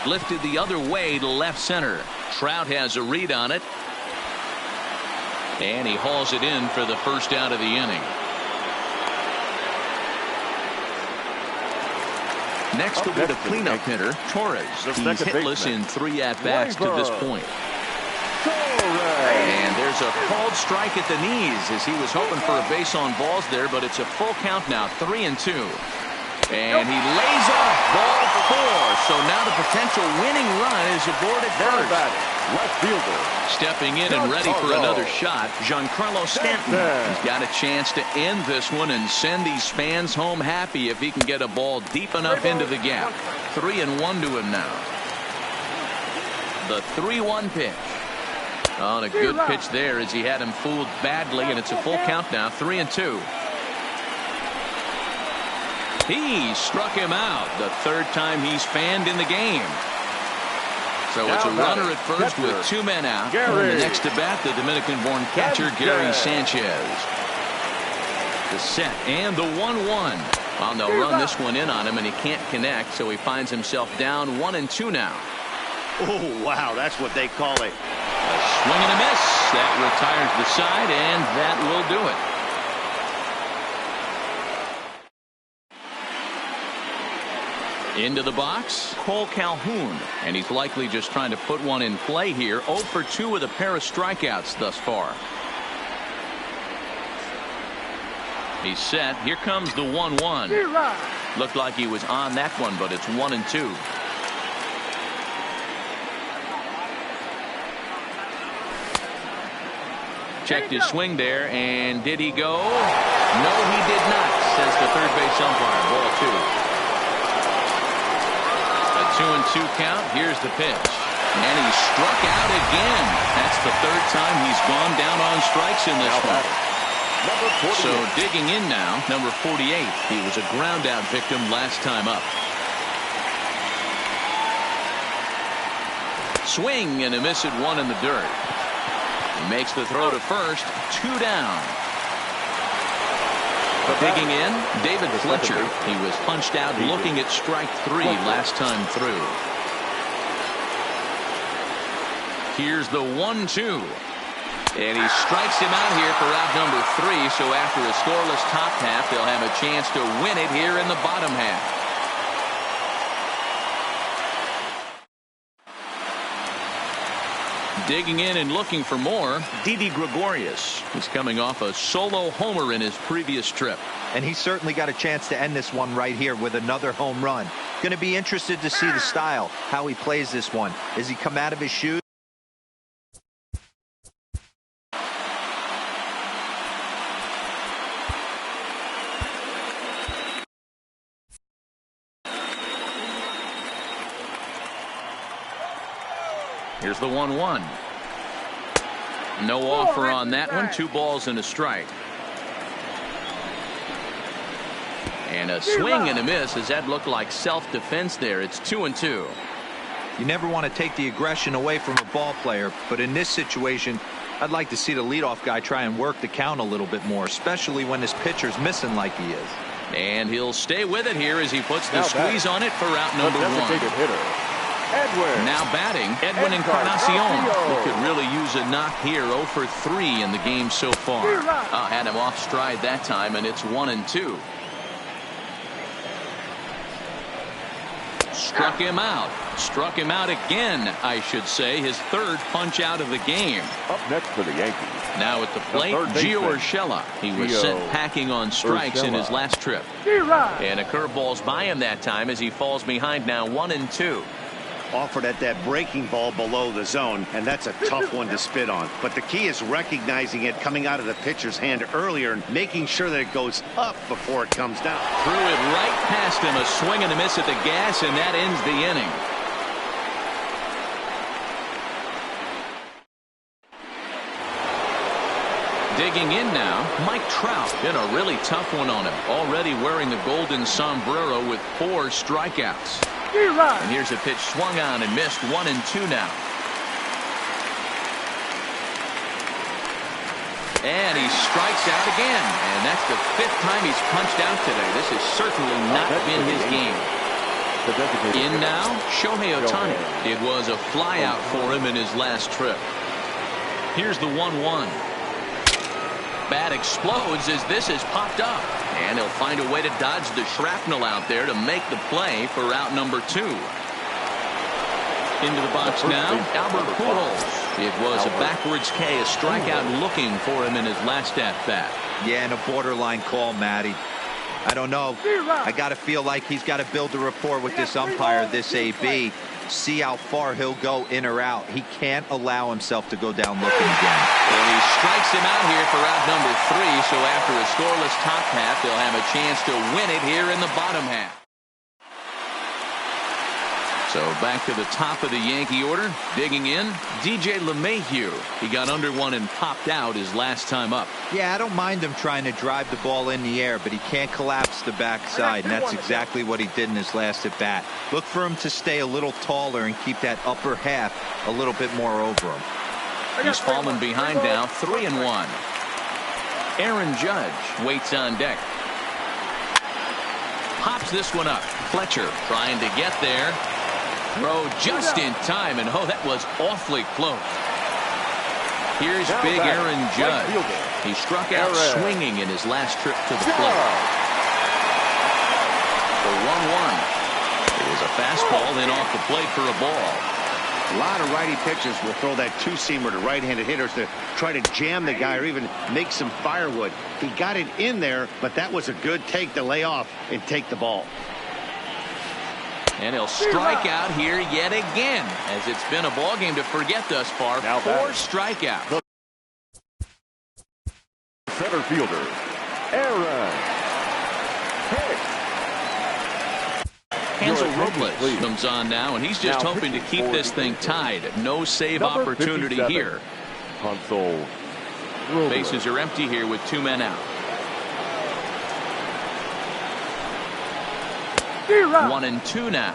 Lifted the other way to left center. Trout has a read on it. And he hauls it in for the first out of the inning. Next will be the cleanup hitter, Torres. He's hitless in 3 at-bats to this point. And there's a called strike at the knees as he was hoping for a base on balls there, but it's a full count now, 3-2. And he lays off ball 4. So now the potential winning run is aboard at first. Left fielder. Stepping in and ready for another shot, Giancarlo Stanton. He's got a chance to end this one and send these fans home happy if he can get a ball deep enough into the gap. 3-1 to him now. The 3-1 pitch. On a good pitch there as he had him fooled badly, and it's a full count now, 3-2. He struck him out the 3rd time he's fanned in the game. So it's a runner at first with 2 men out. And the next to bat, the Dominican-born catcher, Gary Sanchez. The set and the 1-1. Well, they'll run this one in on him, and he can't connect, so he finds himself down 1-2 now. Oh, wow, that's what they call it. A swing and a miss. That retires the side, and that will do it. Into the box, Cole Calhoun, and he's likely just trying to put one in play here. 0 for 2 with a pair of strikeouts thus far. He's set. Here comes the 1-1. Looked like he was on that one, but it's 1-2. Checked his swing there, and did he go? No, he did not, says the third base umpire. Ball 2. A 2-2 count. Here's the pitch. And he struck out again. That's the 3rd time he's gone down on strikes in this one. So digging in now, number 48. He was a ground out victim last time up. Swing and a miss at 1 in the dirt. He makes the throw to first. 2 down. Digging in, David Fletcher. He was punched out looking at strike 3 last time through. Here's the 1-2. And he strikes him out here for out number 3. So after a scoreless top half, they'll have a chance to win it here in the bottom half. Digging in and looking for more, Didi Gregorius. He's coming off a solo homer in his previous trip. And he certainly got a chance to end this one right here with another home run. Going to be interested to see the style, how he plays this one. Does he come out of his shoes? Here's the 1-1. No offer on that one. 2 balls and a strike. And a swing and a miss as that looked like self-defense there. It's 2-2. You never want to take the aggression away from a ball player, but in this situation, I'd like to see the leadoff guy try and work the count a little bit more, especially when his pitcher's missing like he is. And he'll stay with it here as he puts the squeeze on it for out number 1. Now batting, Edwin Encarnacion, who could really use a knock here. 0 for 3 in the game so far. Had him off stride that time, and it's 1-2. Struck him out. Struck him out again, I should say. His 3rd punch out of the game. Up next for the Yankees. Now at the plate, Gio Urshela. He was sent packing on strikes in his last trip. And a curveball's by him that time as he falls behind now 1-2. Offered at that breaking ball below the zone, and that's a tough one to spit on. But the key is recognizing it coming out of the pitcher's hand earlier and making sure that it goes up before it comes down. Threw it right past him. A swing and a miss at the gas, and that ends the inning. Digging in now, Mike Trout. Been a really tough one on him. Already wearing the golden sombrero with 4 strikeouts. And here's a pitch swung on and missed. 1-2 now. And he strikes out again. And that's the 5th time he's punched out today. This has certainly not been his game. In now, Shohei Ohtani. It was a flyout for him in his last trip. Here's the 1-1. Bat explodes as this is popped up. And he'll find a way to dodge the shrapnel out there to make the play for out number 2. Into the box now, Albert Pujols. It was a backwards K, a strikeout looking for him in his last at-bat. Yeah, and a borderline call, Matty. I don't know. I got to feel like he's got to build a rapport with this umpire, this AB. See how far he'll go in or out. He can't allow himself to go down looking again. And he strikes him out here for out number 3. So after a scoreless top half, they'll have a chance to win it here in the bottom half. So back to the top of the Yankee order. Digging in, DJ LeMahieu. He got under one and popped out his last time up. Yeah, I don't mind him trying to drive the ball in the air, but he can't collapse the backside, and that's exactly what he did in his last at bat. Look for him to stay a little taller and keep that upper half a little bit more over him. He's fallen behind now, 3-1. Aaron Judge waits on deck. Pops this one up. Fletcher trying to get there. Throw just in time, and that was awfully close. Here's big Aaron Judge. He struck out swinging in his last trip to the plate. The 1-1. It was a fastball, then off the plate for a ball. A lot of righty pitchers will throw that 2-seamer to right-handed hitters to try to jam the guy or even make some firewood. He got it in there, but that was a good take to lay off and take the ball. And he'll strike out here yet again, as it's been a ball game to forget thus far. Now 4 strikeouts. Center fielder, Aaron Hansel Robles comes on now, and he's just hoping to keep this thing tied. No save opportunity here. Hansel Bases are empty here with 2 men out. 1-2 now.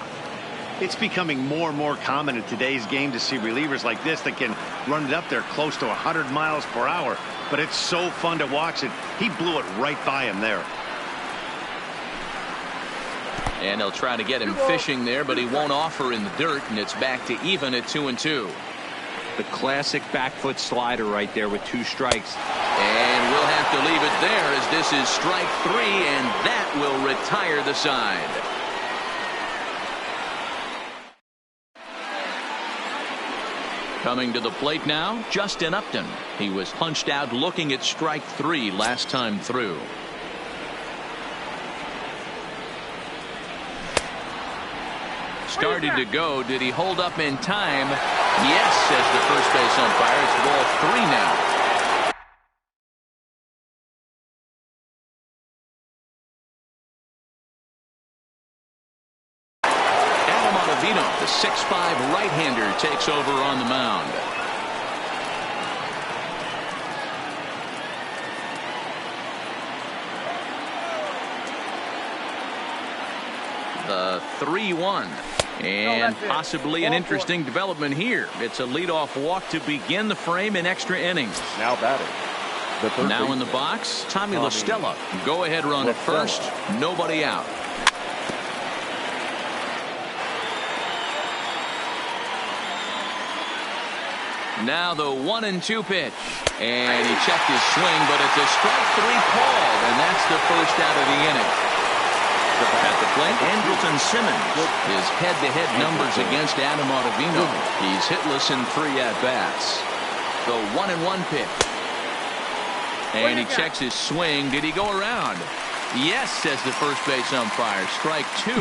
It's becoming more and more common in today's game to see relievers like this that can run it up there close to 100 miles per hour. But it's so fun to watch it. He blew it right by him there. And they'll try to get him fishing there, but he won't offer in the dirt, and it's back to even at 2-2. The classic back foot slider right there with 2 strikes. And we'll have to leave it there as this is strike 3, and that will retire the side. Coming to the plate now, Justin Upton. He was punched out looking at strike 3 last time through. Started to go. Did he hold up in time? Yes, says the first base umpire. It's ball 3 now. The 6'5" right-hander takes over on the mound. The 3-1. And possibly an interesting development here. It's a leadoff walk to begin the frame in extra innings. Now batting. Now in the box, Tommy La Stella. Go ahead run at first. Nobody out. Now the 1-2 pitch. And he checked his swing, but it's a strike 3 called, and that's the first out of the inning. At the plate, Andrelton Simmons. His head-to-head numbers against Adam Ottavino. He's hitless in 3 at-bats. The 1-1 pitch. And he checks his swing. Did he go around? Yes, says the first base umpire. Strike 2.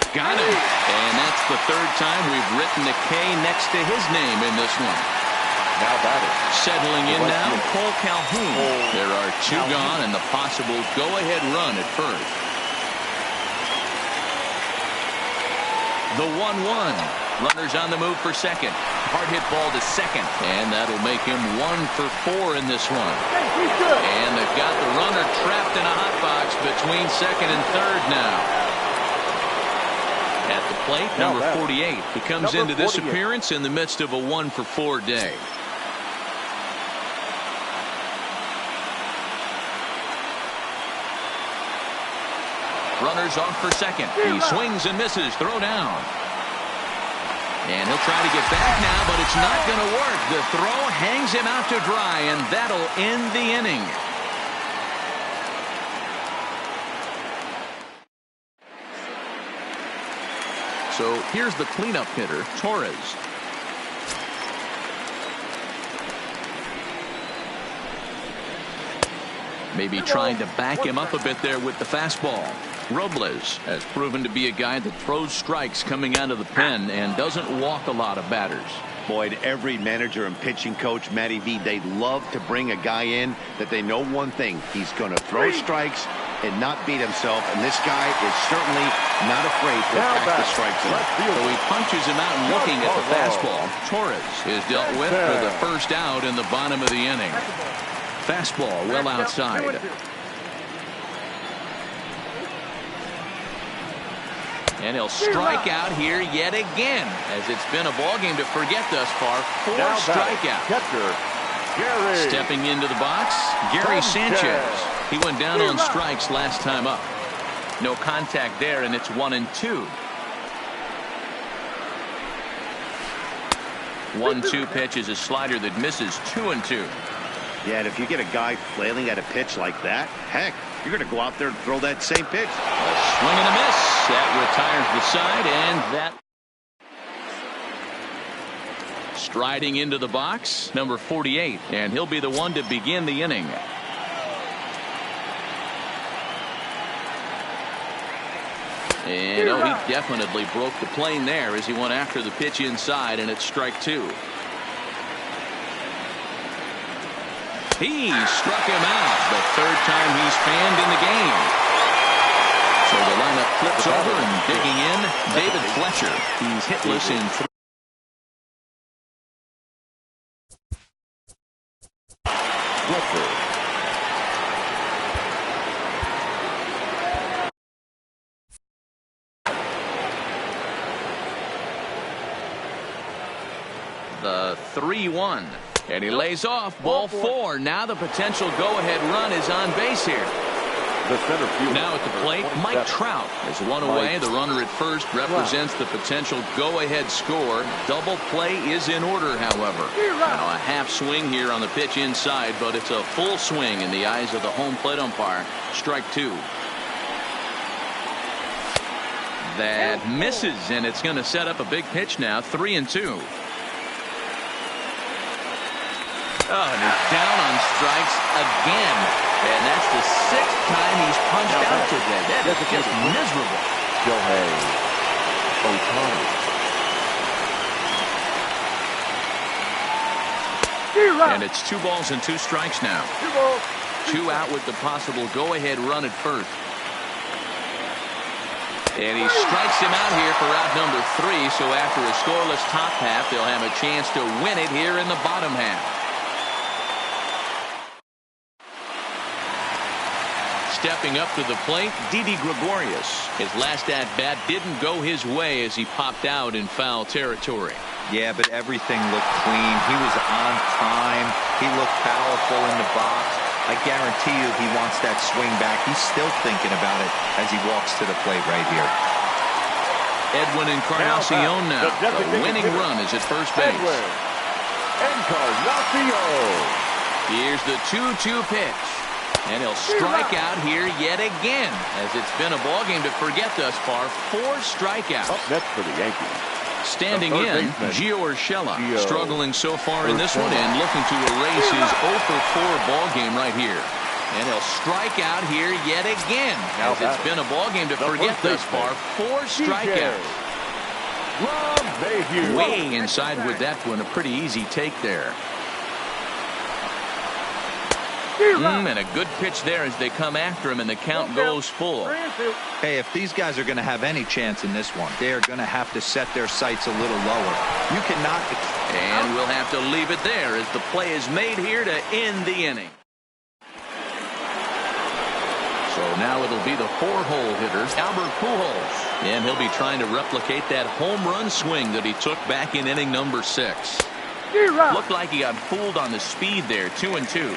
Got him. And that's the 3rd time we've written the K next to his name in this one. Now batting. Settling in now, Cole Calhoun. There are 2 gone and the possible go-ahead run at first. The 1-1. Runners on the move for second. Hard hit ball to second. And that'll make him 1 for 4 in this one. And they've got the runner trapped in a hot box between second and third now. At the plate, number 48. He comes into this appearance in the midst of a 1 for 4 day. Runners off for second. He swings and misses. Throw down. And he'll try to get back now, but it's not going to work. The throw hangs him out to dry, and that'll end the inning. So here's the cleanup hitter, Torres. Maybe trying to back him up a bit there with the fastball. Robles has proven to be a guy that throws strikes coming out of the pen and doesn't walk a lot of batters. Boyd, every manager and pitching coach, Matty V, they'd love to bring a guy in that they know one thing. He's going to throw strikes and not beat himself, and this guy is certainly not afraid to attack the strike zone. So he punches him out and looking at the fastball. Torres is dealt with for the first out in the bottom of the inning. Fastball well outside. And he'll strike out here yet again, as it's been a ball game to forget thus far. 4 strikeouts. Stepping into the box, Gary Sanchez. He went down on strikes last time up. No contact there, and it's 1-2. 1-2 pitch is a slider that misses. 2-2. Yeah, and if you get a guy flailing at a pitch like that, heck, you're going to go out there and throw that same pitch. A swing and a miss. That retires the side, and that. Striding into the box, number 48, and he'll be the one to begin the inning. And he definitely broke the plane there as he went after the pitch inside, and it's strike 2. He struck him out the 3rd time he's fanned in the game. So the lineup flips over, and digging in, David Fletcher. He's hitless in 3. The 3-1. And he lays off. Ball 4. Now the potential go-ahead run is on base here. Now at the plate, Mike Trout is one away. The runner at first represents the potential go-ahead score. Double play is in order, however. Now a half swing here on the pitch inside, but it's a full swing in the eyes of the home plate umpire. Strike 2. That misses, and it's going to set up a big pitch now. 3-2. Oh, and he's down on strikes again. And that's the 6th time he's punched out today. That is just miserable. Shohei Ohtani. And it's 2 balls and 2 strikes now. 2 out with the possible go-ahead run at first. And he strikes him out here for out number 3. So after a scoreless top half, they'll have a chance to win it here in the bottom half. Stepping up to the plate, Didi Gregorius. His last at-bat didn't go his way as he popped out in foul territory. Yeah, but everything looked clean. He was on time. He looked powerful in the box. I guarantee you he wants that swing back. He's still thinking about it as he walks to the plate right here. Edwin Encarnacion now. The winning run is at first base. Encarnacion. Here's the 2-2 pitch. And he'll strike out here yet again, as it's been a ballgame to forget thus far. 4 strikeouts. Up next for the Yankees. Standing in, Gio Urshela. Struggling so far in this one and looking to erase his 0-for-4 ballgame right here. And he'll strike out here yet again, as it's been a ballgame to forget thus far. 4 strikeouts. Way inside with that one. A pretty easy take there. And a good pitch there as they come after him, and the count goes full. Hey, if these guys are going to have any chance in this one, they're going to have to set their sights a little lower. You cannot. And we'll have to leave it there as the play is made here to end the inning. So now it'll be the 4-hole hitter, Albert Pujols. And he'll be trying to replicate that home run swing that he took back in inning number 6. Looked like he got fooled on the speed there. 2-2.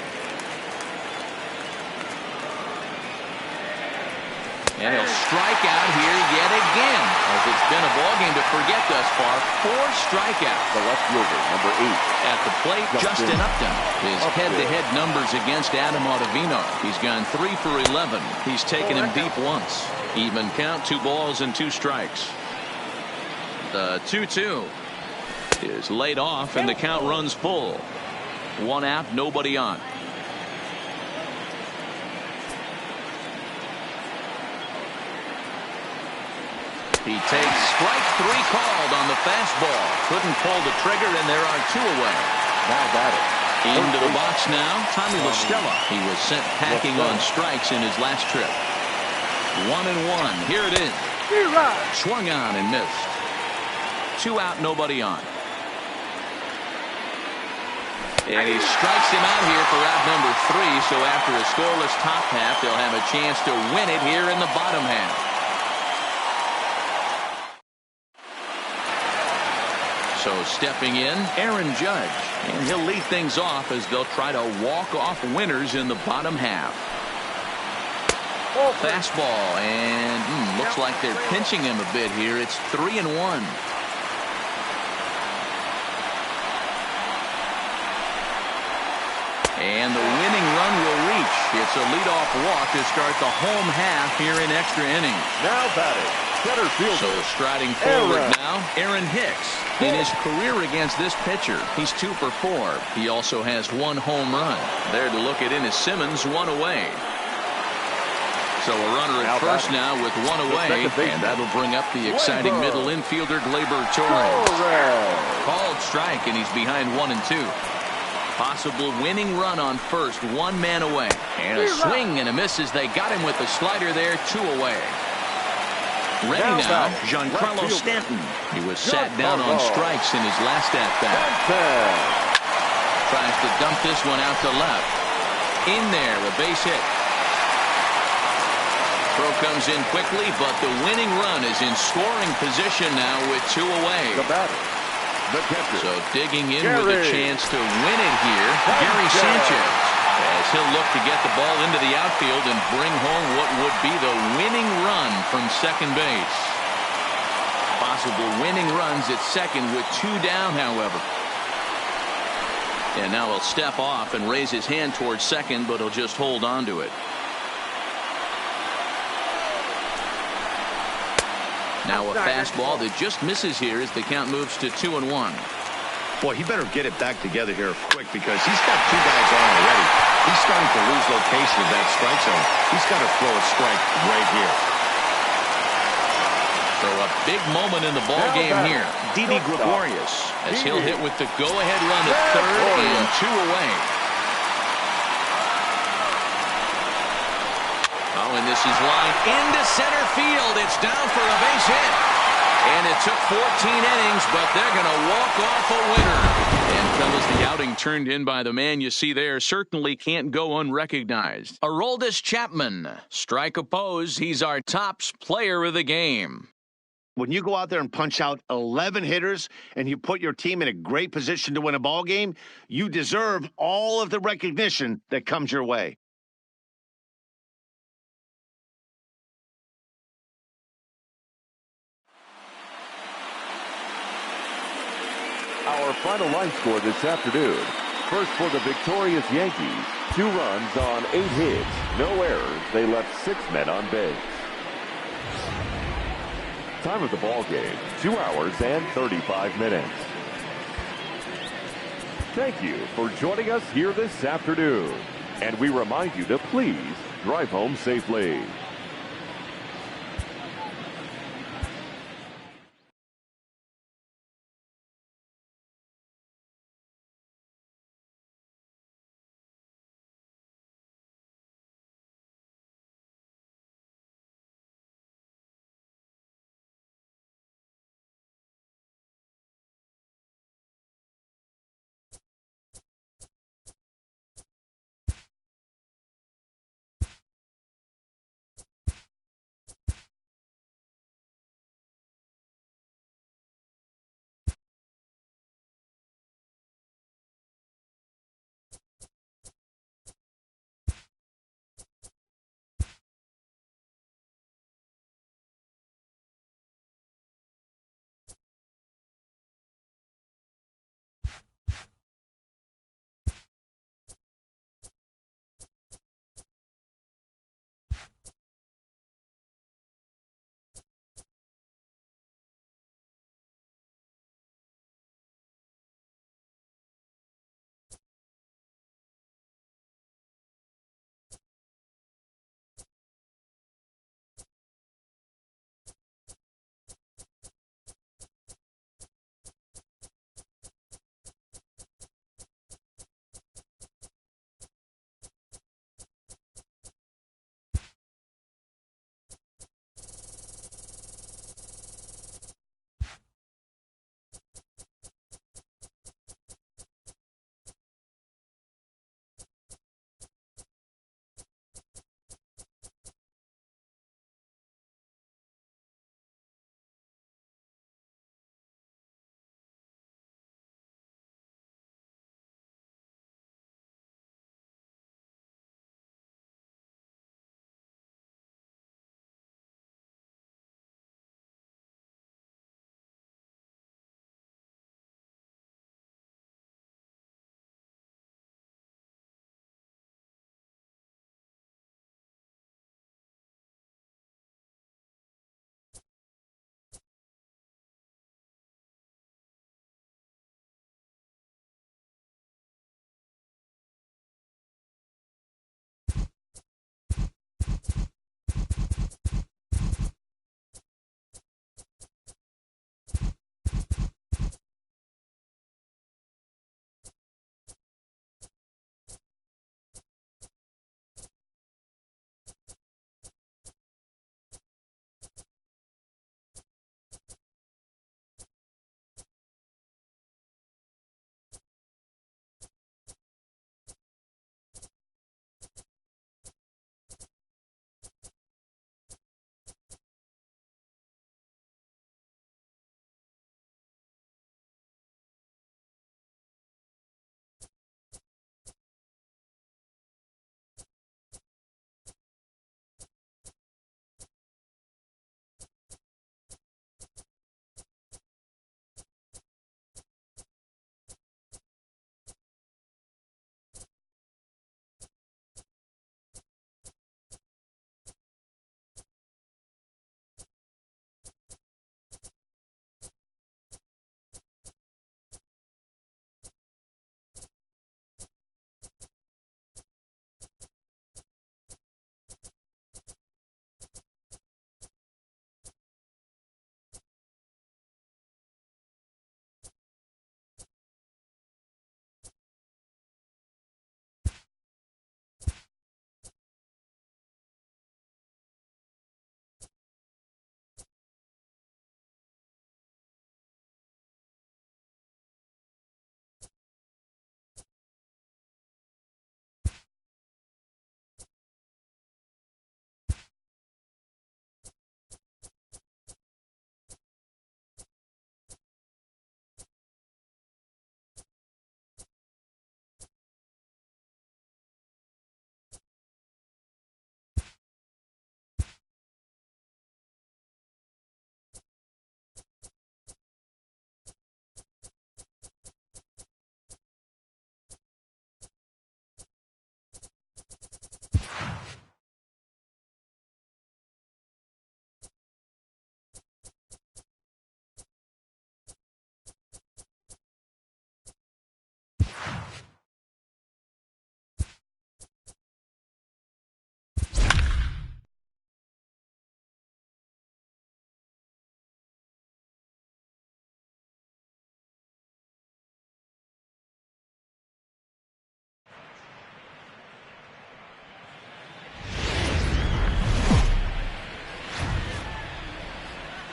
And he'll strike out here yet again, as it's been a ballgame to forget thus far. 4 strikeouts. The left fielder, number 8. At the plate, Justin Upton. His head-to-head numbers against Adam Ottavino. He's gone 3 for 11. He's taken him deep once. Even count, 2 balls and 2 strikes. The 2-2 is laid off, and the count runs full. 1 out, nobody on. He takes strike 3 called on the fastball. Couldn't pull the trigger, and there are 2 away. Now batting. Into the box now, Tommy La Stella. He was sent packing on strikes in his last trip. 1-1. Here it is. Swung on and missed. 2 out, nobody on. And he strikes him out here for out number 3. So after a scoreless top half, they'll have a chance to win it here in the bottom half. So stepping in, Aaron Judge. And he'll lead things off as they'll try to walk off winners in the bottom half. Fastball, and looks like they're pinching him a bit here. It's 3-1. And the winning run will reach. It's a leadoff walk to start the home half here in extra innings. Now batting. Center fielder. So striding forward now, Aaron Hicks. In his career against this pitcher, he's 2 for 4. He also has 1 home run. There to look at Ennis Simmons, 1 away. So a runner at first now with 1 away, and that'll bring up the exciting middle infielder Gleyber Torres. Called strike, and he's behind 1-2. Possible winning run on first, 1 man away. And a swing and a miss as they got him with the slider there, 2 away. Ready now, Giancarlo Stanton. He was sat down on strikes in his last at-bat. Tries to dump this one out to left. In there, a base hit. Throw comes in quickly, but the winning run is in scoring position now with 2 away. The batter, the catcher. So digging in with a chance to win it here, Gary Sanchez. As he'll look to get the ball into the outfield and bring home what would be the winning run from second base. Possible winning runs at second with 2 down, however. And now he'll step off and raise his hand towards second, but he'll just hold on to it. Now a fastball that just misses here as the count moves to 2-1. Boy, he better get it back together here quick because he's got two guys on already. He's starting to lose location of that strike zone. He's got to throw a strike right here. So a big moment in the ball game here. Didi Gregorius. As he'll hit with the go-ahead run at third and 2 away. Oh, and this is lined into center field. It's down for a base hit. And it took 14 innings, but they're going to walk off a winner. And fellas, the outing turned in by the man you see there certainly can't go unrecognized. Aroldis Chapman, strike opposed. He's our tops player of the game. When you go out there and punch out 11 hitters and you put your team in a great position to win a ball game, you deserve all of the recognition that comes your way. Our final line score this afternoon. First for the victorious Yankees, 2 runs on 8 hits, no errors. They left 6 men on base. Time of the ball game, 2 hours and 35 minutes. Thank you for joining us here this afternoon. And we remind you to please drive home safely.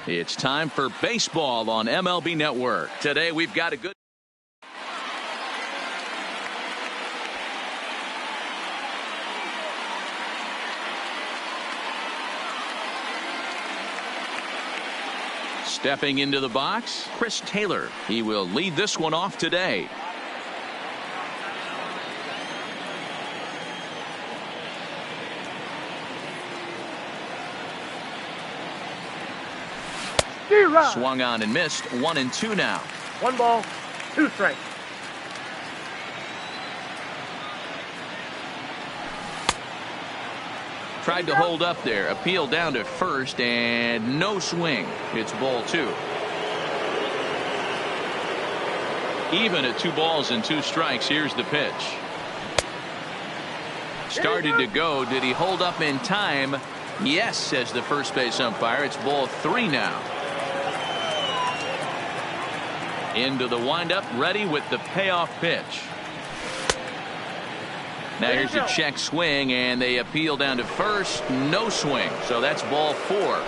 It's time for baseball on MLB Network. Today we've got a good stepping into the box, Chris Taylor. He will lead this one off today. Swung on and missed. 1-2 now. 1 ball, 2 strikes. Tried to hold up there. Appeal down to first and no swing. It's ball 2. Even at 2 balls and 2 strikes. Here's the pitch. Started to go. Did he hold up in time? Yes, says the first base umpire. It's ball 3 now. Into the windup, ready with the payoff pitch. Now here's a check swing, and they appeal down to first. No swing, so that's ball 4.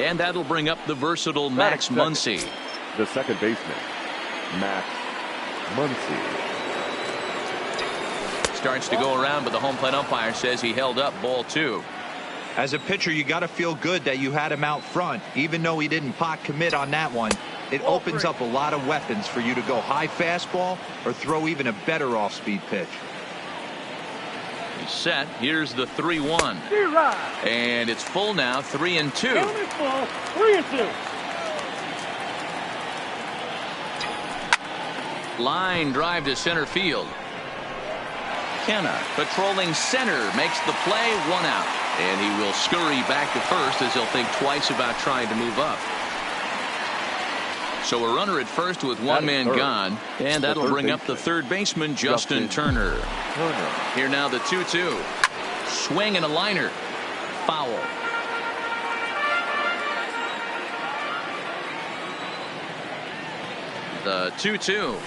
And that'll bring up the versatile Max Muncy. The second baseman, Max Muncy. Starts to go around, but the home plate umpire says he held up ball 2. As a pitcher, you got to feel good that you had him out front, even though he didn't pot commit on that one. It opens up a lot of weapons for you to go high fastball or throw even a better off-speed pitch. He's set. Here's the 3-1. And it's full now, 3-2. 3-2. Line drive to center field. Kenna patrolling center makes the play, 1 out. And he will scurry back to first as he'll think twice about trying to move up. So a runner at first with 1 man gone, and that'll bring up the third baseman, Justin Turner. Here now the 2-2. Swing and a liner. Foul. The 2-2.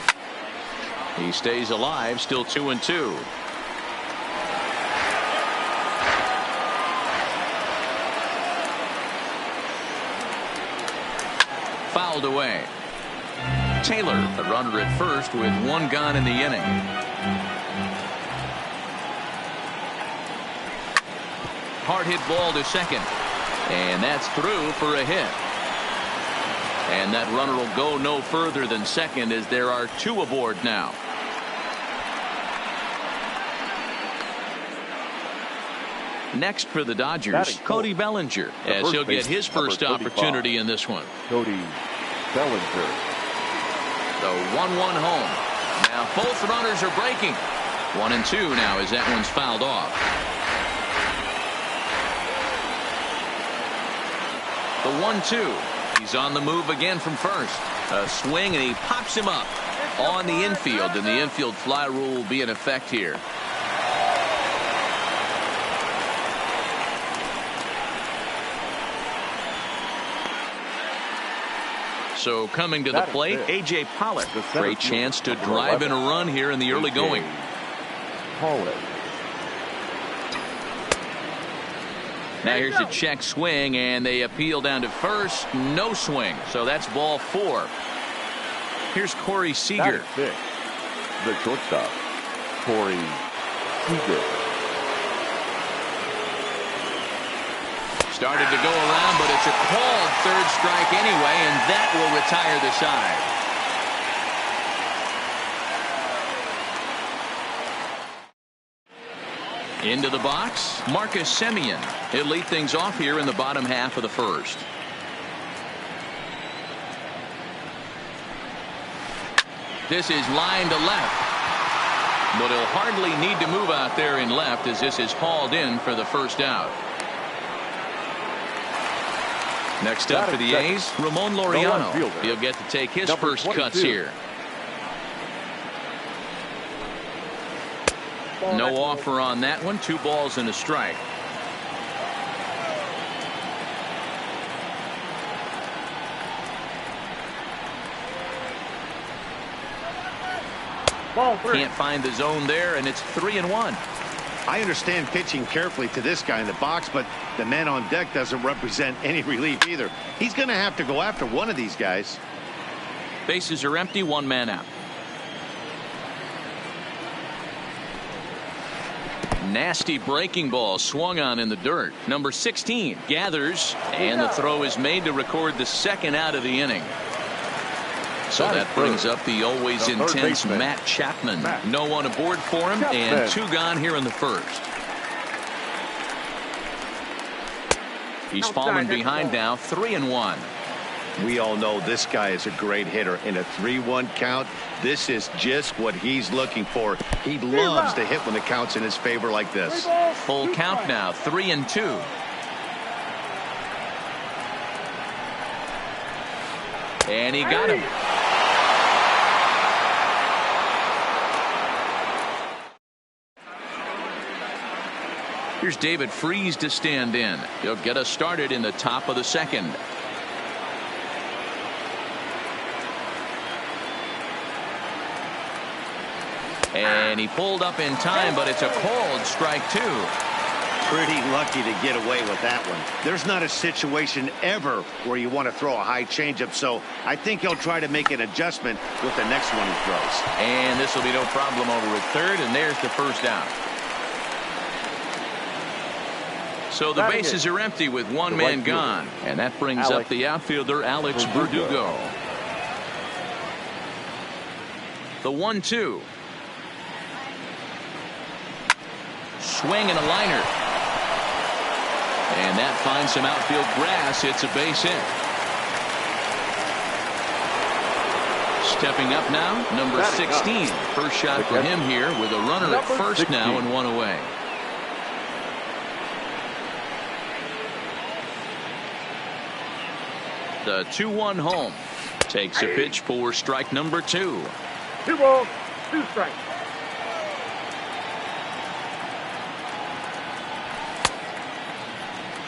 He stays alive, still 2-2. Fouled away. Taylor, the runner at first with 1 gone in the inning. Hard hit ball to second. And that's through for a hit. And that runner will go no further than second as there are 2 aboard now. Next for the Dodgers, Cody Bellinger, as he'll get his first opportunity in this one. Cody Bellinger. The 1-1 home. Now both runners are breaking. 1-2 now as that one's fouled off. The 1-2. He's on the move again from first. A swing and he pops him up on the infield, and the infield fly rule will be in effect here. So coming to the plate, A.J. Pollock. Great chance to drive in a run here in the early going. Now here's a check swing, and they appeal down to first. No swing, so that's ball 4. Here's Corey Seager. The shortstop, Corey Seager. Started to go around, but it's a called third strike anyway, and that will retire the side. Into the box, Marcus Semien. He'll lead things off here in the bottom half of the first. This is line to left. But he'll hardly need to move out there in left as this is hauled in for the first out. Next up for the A's, Ramon Laureano. He'll get to take his first cuts here. No offer on that one. 2 balls and a strike. Ball 3. Can't find the zone there, and it's 3-1. I understand pitching carefully to this guy in the box, but the man on deck doesn't represent any relief either. He's going to have to go after one of these guys. Bases are empty, one man out. Nasty breaking ball swung on in the dirt. Number 16 gathers, and the throw is made to record the second out of the inning. So that brings up the always intense Matt Chapman. No one aboard for him, and 2 gone here in the first. He's fallen behind now, 3-1. We all know this guy is a great hitter. In a 3-1 count, this is just what he's looking for. He loves to hit when the count's in his favor like this. Full count now, 3-2. And he got him. Here's David Freese to stand in. He'll get us started in the top of the second. And he pulled up in time, but it's a called strike 2. Pretty lucky to get away with that one. There's not a situation ever where you want to throw a high changeup, so I think he'll try to make an adjustment with the next one he throws. And this will be no problem over at third, and there's the first out. So the bases are empty with one man gone, and that brings up the outfielder Alex Verdugo. The 1-2. Swing and a liner. And that finds some outfield grass. It's a base hit. Stepping up now, number 16. First shot for him here with a runner at first now and 1 away. The 2-1 home. Takes a pitch for strike number 2. 2 balls, 2 strikes.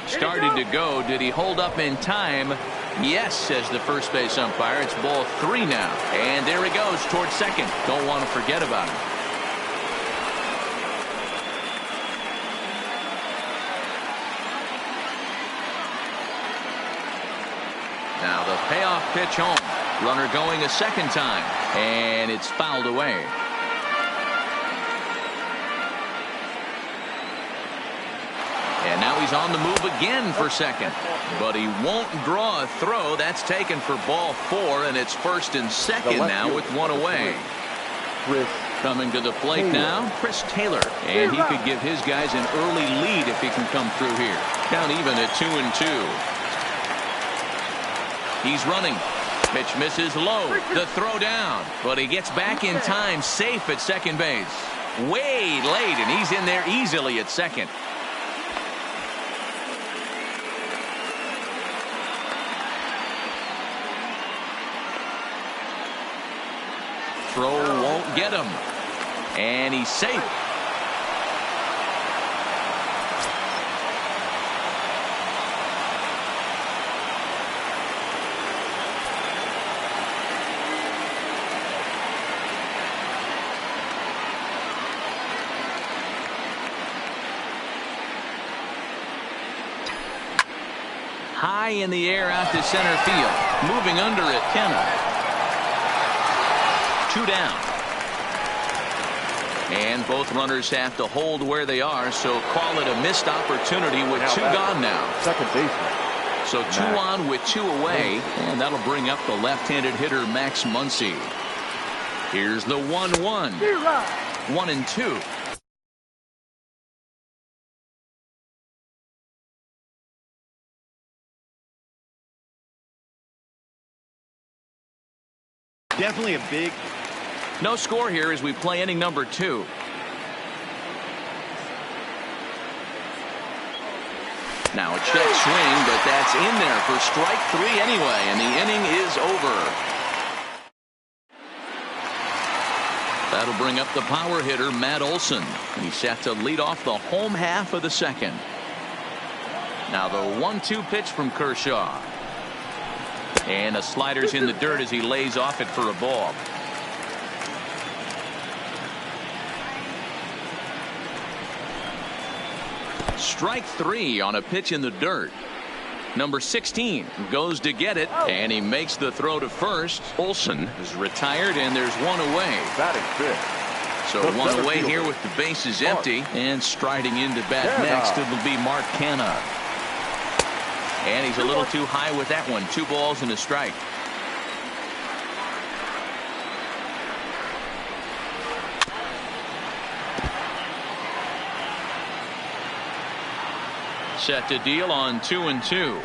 Started to go. Did he hold up in time? Yes, says the first base umpire. It's ball 3 now. And there he goes towards second. Don't want to forget about him. Now the payoff pitch home. Runner going a second time. And it's fouled away. And now he's on the move again for second. But he won't draw a throw. That's taken for ball 4, and it's first and second now with 1 away. Coming to the plate now, Chris Taylor. And he could give his guys an early lead if he can come through here. Down even at 2-2. He's running. Pitch misses low. The throw down. But he gets back in time, safe at second base. Way late, and he's in there easily at second. Throw won't get him. And he's safe. High in the air out to center field. Moving under it, Kenna. 2 down. And both runners have to hold where they are, so call it a missed opportunity with 2 gone now. Second baseman. So 2 on with 2 away, and that'll bring up the left-handed hitter Max Muncy. Here's the 1-1. 1-2. Definitely a big. No score here as we play inning number 2. Now a check swing, but that's in there for strike 3 anyway, and the inning is over. That'll bring up the power hitter Matt Olson. He's set to lead off the home half of the second. Now the 1-2 pitch from Kershaw. And the slider's in the dirt as he lays off it for a ball. Strike 3 on a pitch in the dirt. Number 16 goes to get it, and he makes the throw to first. Olson is retired, and there's one away. Batting fifth. So one away here with the bases empty, and striding into bat next it'll be Mark Canha. And he's a little too high with that one. 2 balls and a strike. Set to deal on 2-2.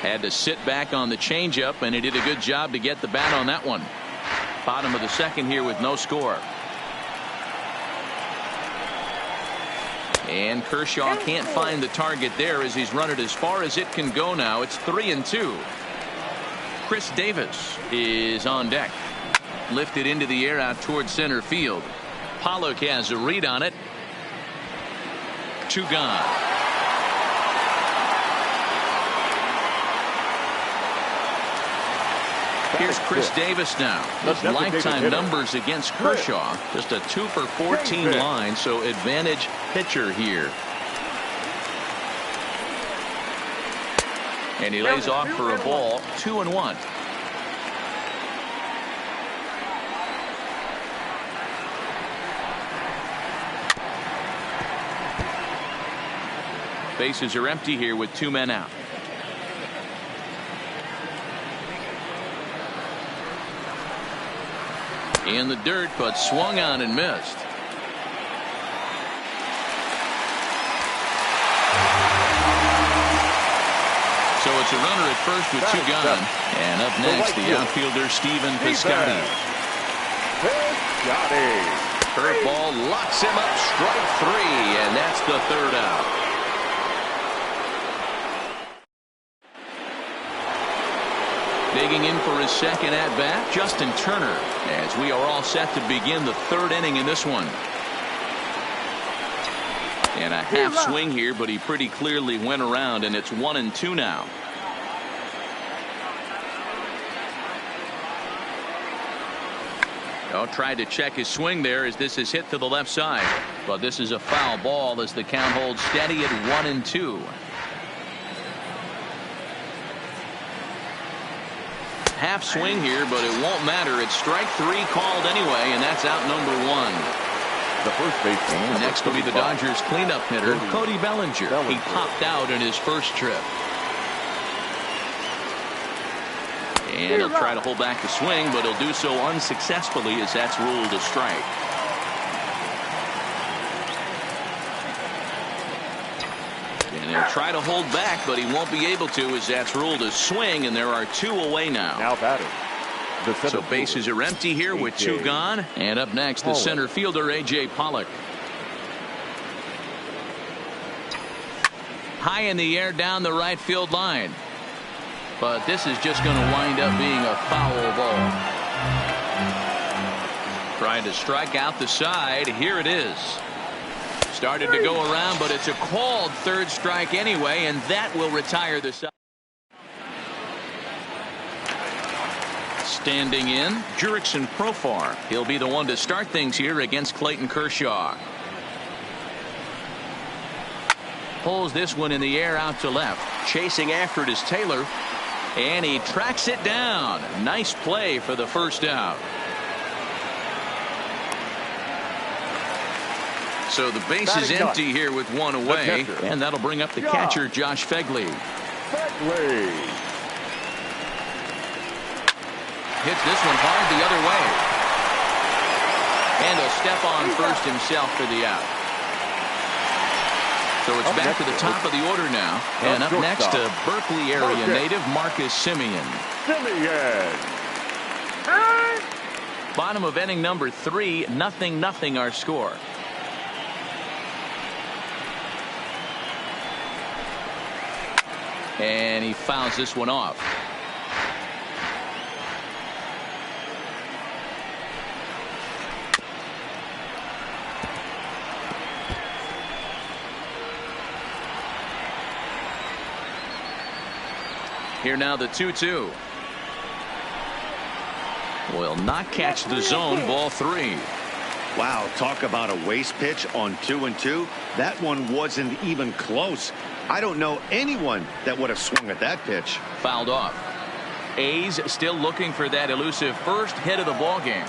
Had to sit back on the changeup, and he did a good job to get the bat on that one. Bottom of the second here with no score. And Kershaw can't find the target there as he's run it as far as it can go now. It's 3-2. Chris Davis is on deck. Lifted into the air out towards center field. Pollock has a read on it. 2 gone. Here's Chris Davis now. His lifetime numbers against Kershaw, just a 2 for 14 line, so advantage pitcher here. And he lays off for a ball. 2-1. Bases are empty here with 2 men out. In the dirt, but swung on and missed. So it's a runner at first with 2 gone. And up next, the outfielder Stephen Piscotty. Curveball locks him up. Strike 3, and that's the 3rd out. Digging in for his second at-bat, Justin Turner, as we are all set to begin the 3rd inning in this one. And a half swing here, but he pretty clearly went around, and it's 1-2 now. Tried to check his swing there as this is hit to the left side. But this is a foul ball as the count holds steady at 1-2. Half swing here, but it won't matter. It's strike 3 called anyway, and that's out number 1. The first baseman. Next will be the Dodgers cleanup hitter, Cody Bellinger. He popped out in his first trip. And he'll try to hold back the swing, but he'll do so unsuccessfully as that's ruled a strike. And he'll try to hold back, but he won't be able to as that's ruled a swing, and there are 2 away now. Now batting. So bases are empty here with 2 gone. And up next, the center fielder, A.J. Pollock. High in the air down the right field line. But this is just going to wind up being a foul ball. Trying to strike out the side. Here it is. Started to go around, but it's a called 3rd strike anyway, and that will retire the side. Standing in, Jurickson Profar. He'll be the one to start things here against Clayton Kershaw. Pulls this one in the air out to left. Chasing after it is Taylor. And he tracks it down. Nice play for the 1st out. So the base is empty here with 1 away. And that'll bring up the catcher, Josh Fegley. Hits this one hard the other way. And a step on first himself for the out. So it's back to the top of the order now. And up next, a Berkeley area native, Marcus Semien. Bottom of inning number 3, 0-0 our score. And he fouls this one off. Here now the 2-2. Will not catch the zone. Ball 3. Wow, talk about a waste pitch on 2-2. That one wasn't even close. I don't know anyone that would have swung at that pitch. Fouled off. A's still looking for that elusive first hit of the ball game.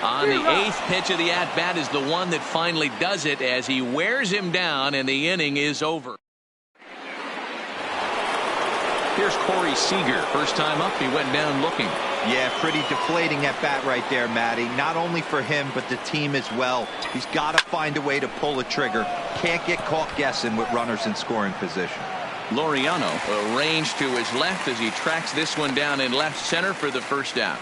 On the 8th pitch of the at-bat is the one that finally does it as he wears him down and the inning is over. Here's Corey Seager. First time up, he went down looking. Yeah, pretty deflating at bat right there, Matty. Not only for him, but the team as well. He's got to find a way to pull a trigger. Can't get caught guessing with runners in scoring position. Laureano arranged to his left as he tracks this one down in left center for the first out.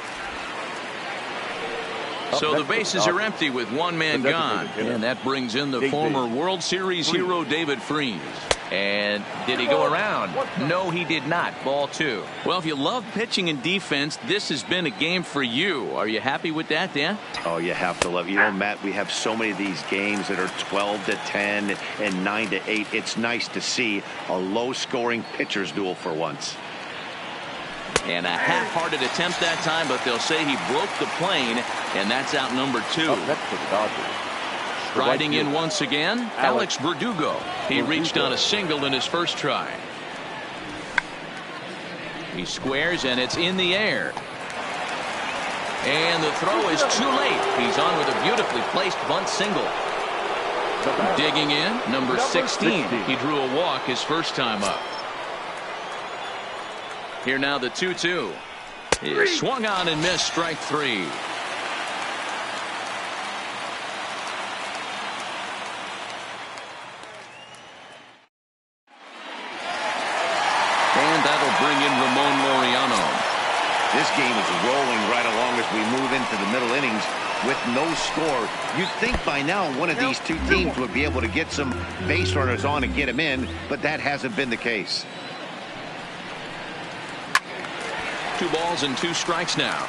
So the bases are empty with one man gone, and that brings in the former World Series hero David Freese. And did he go around? No, he did not. Ball 2. Well, if you love pitching and defense, this has been a game for you. Are you happy with that, Dan? Oh, you have to love. You know, Matt, we have so many of these games that are 12-10 and 9-8. It's nice to see a low-scoring pitcher's duel for once. And a half-hearted attempt that time, but they'll say he broke the plane, and that's out number 2. That's for the Dodgers. Striding in once again, Alex Verdugo. He reached on a single in his first try. He squares, and it's in the air. And the throw is too late. He's on with a beautifully placed bunt single. Digging in, number 16. He drew a walk his first time up. Here now the 2-2. He swung on and missed, strike 3. And that'll bring in Ramon Laureano. This game is rolling right along as we move into the middle innings with no score. You'd think by now one of these two teams would be able to get some base runners on and get them in, but that hasn't been the case. 2 balls and 2 strikes now.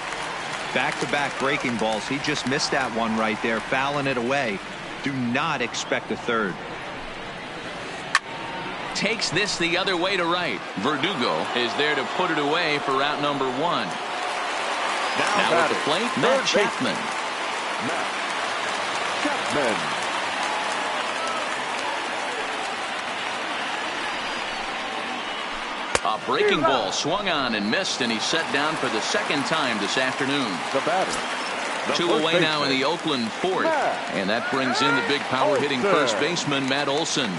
Back-to-back breaking balls. He just missed that one right there, fouling it away. Do not expect a third. Takes this the other way to right. Verdugo is there to put it away for out number 1. Now at the plate, Matt Chapman. A breaking ball swung on and missed, and he's set down for the second time this afternoon. The batter. 2 away now in the Oakland 4th. And that brings in the big power hitting first baseman, Matt Olson.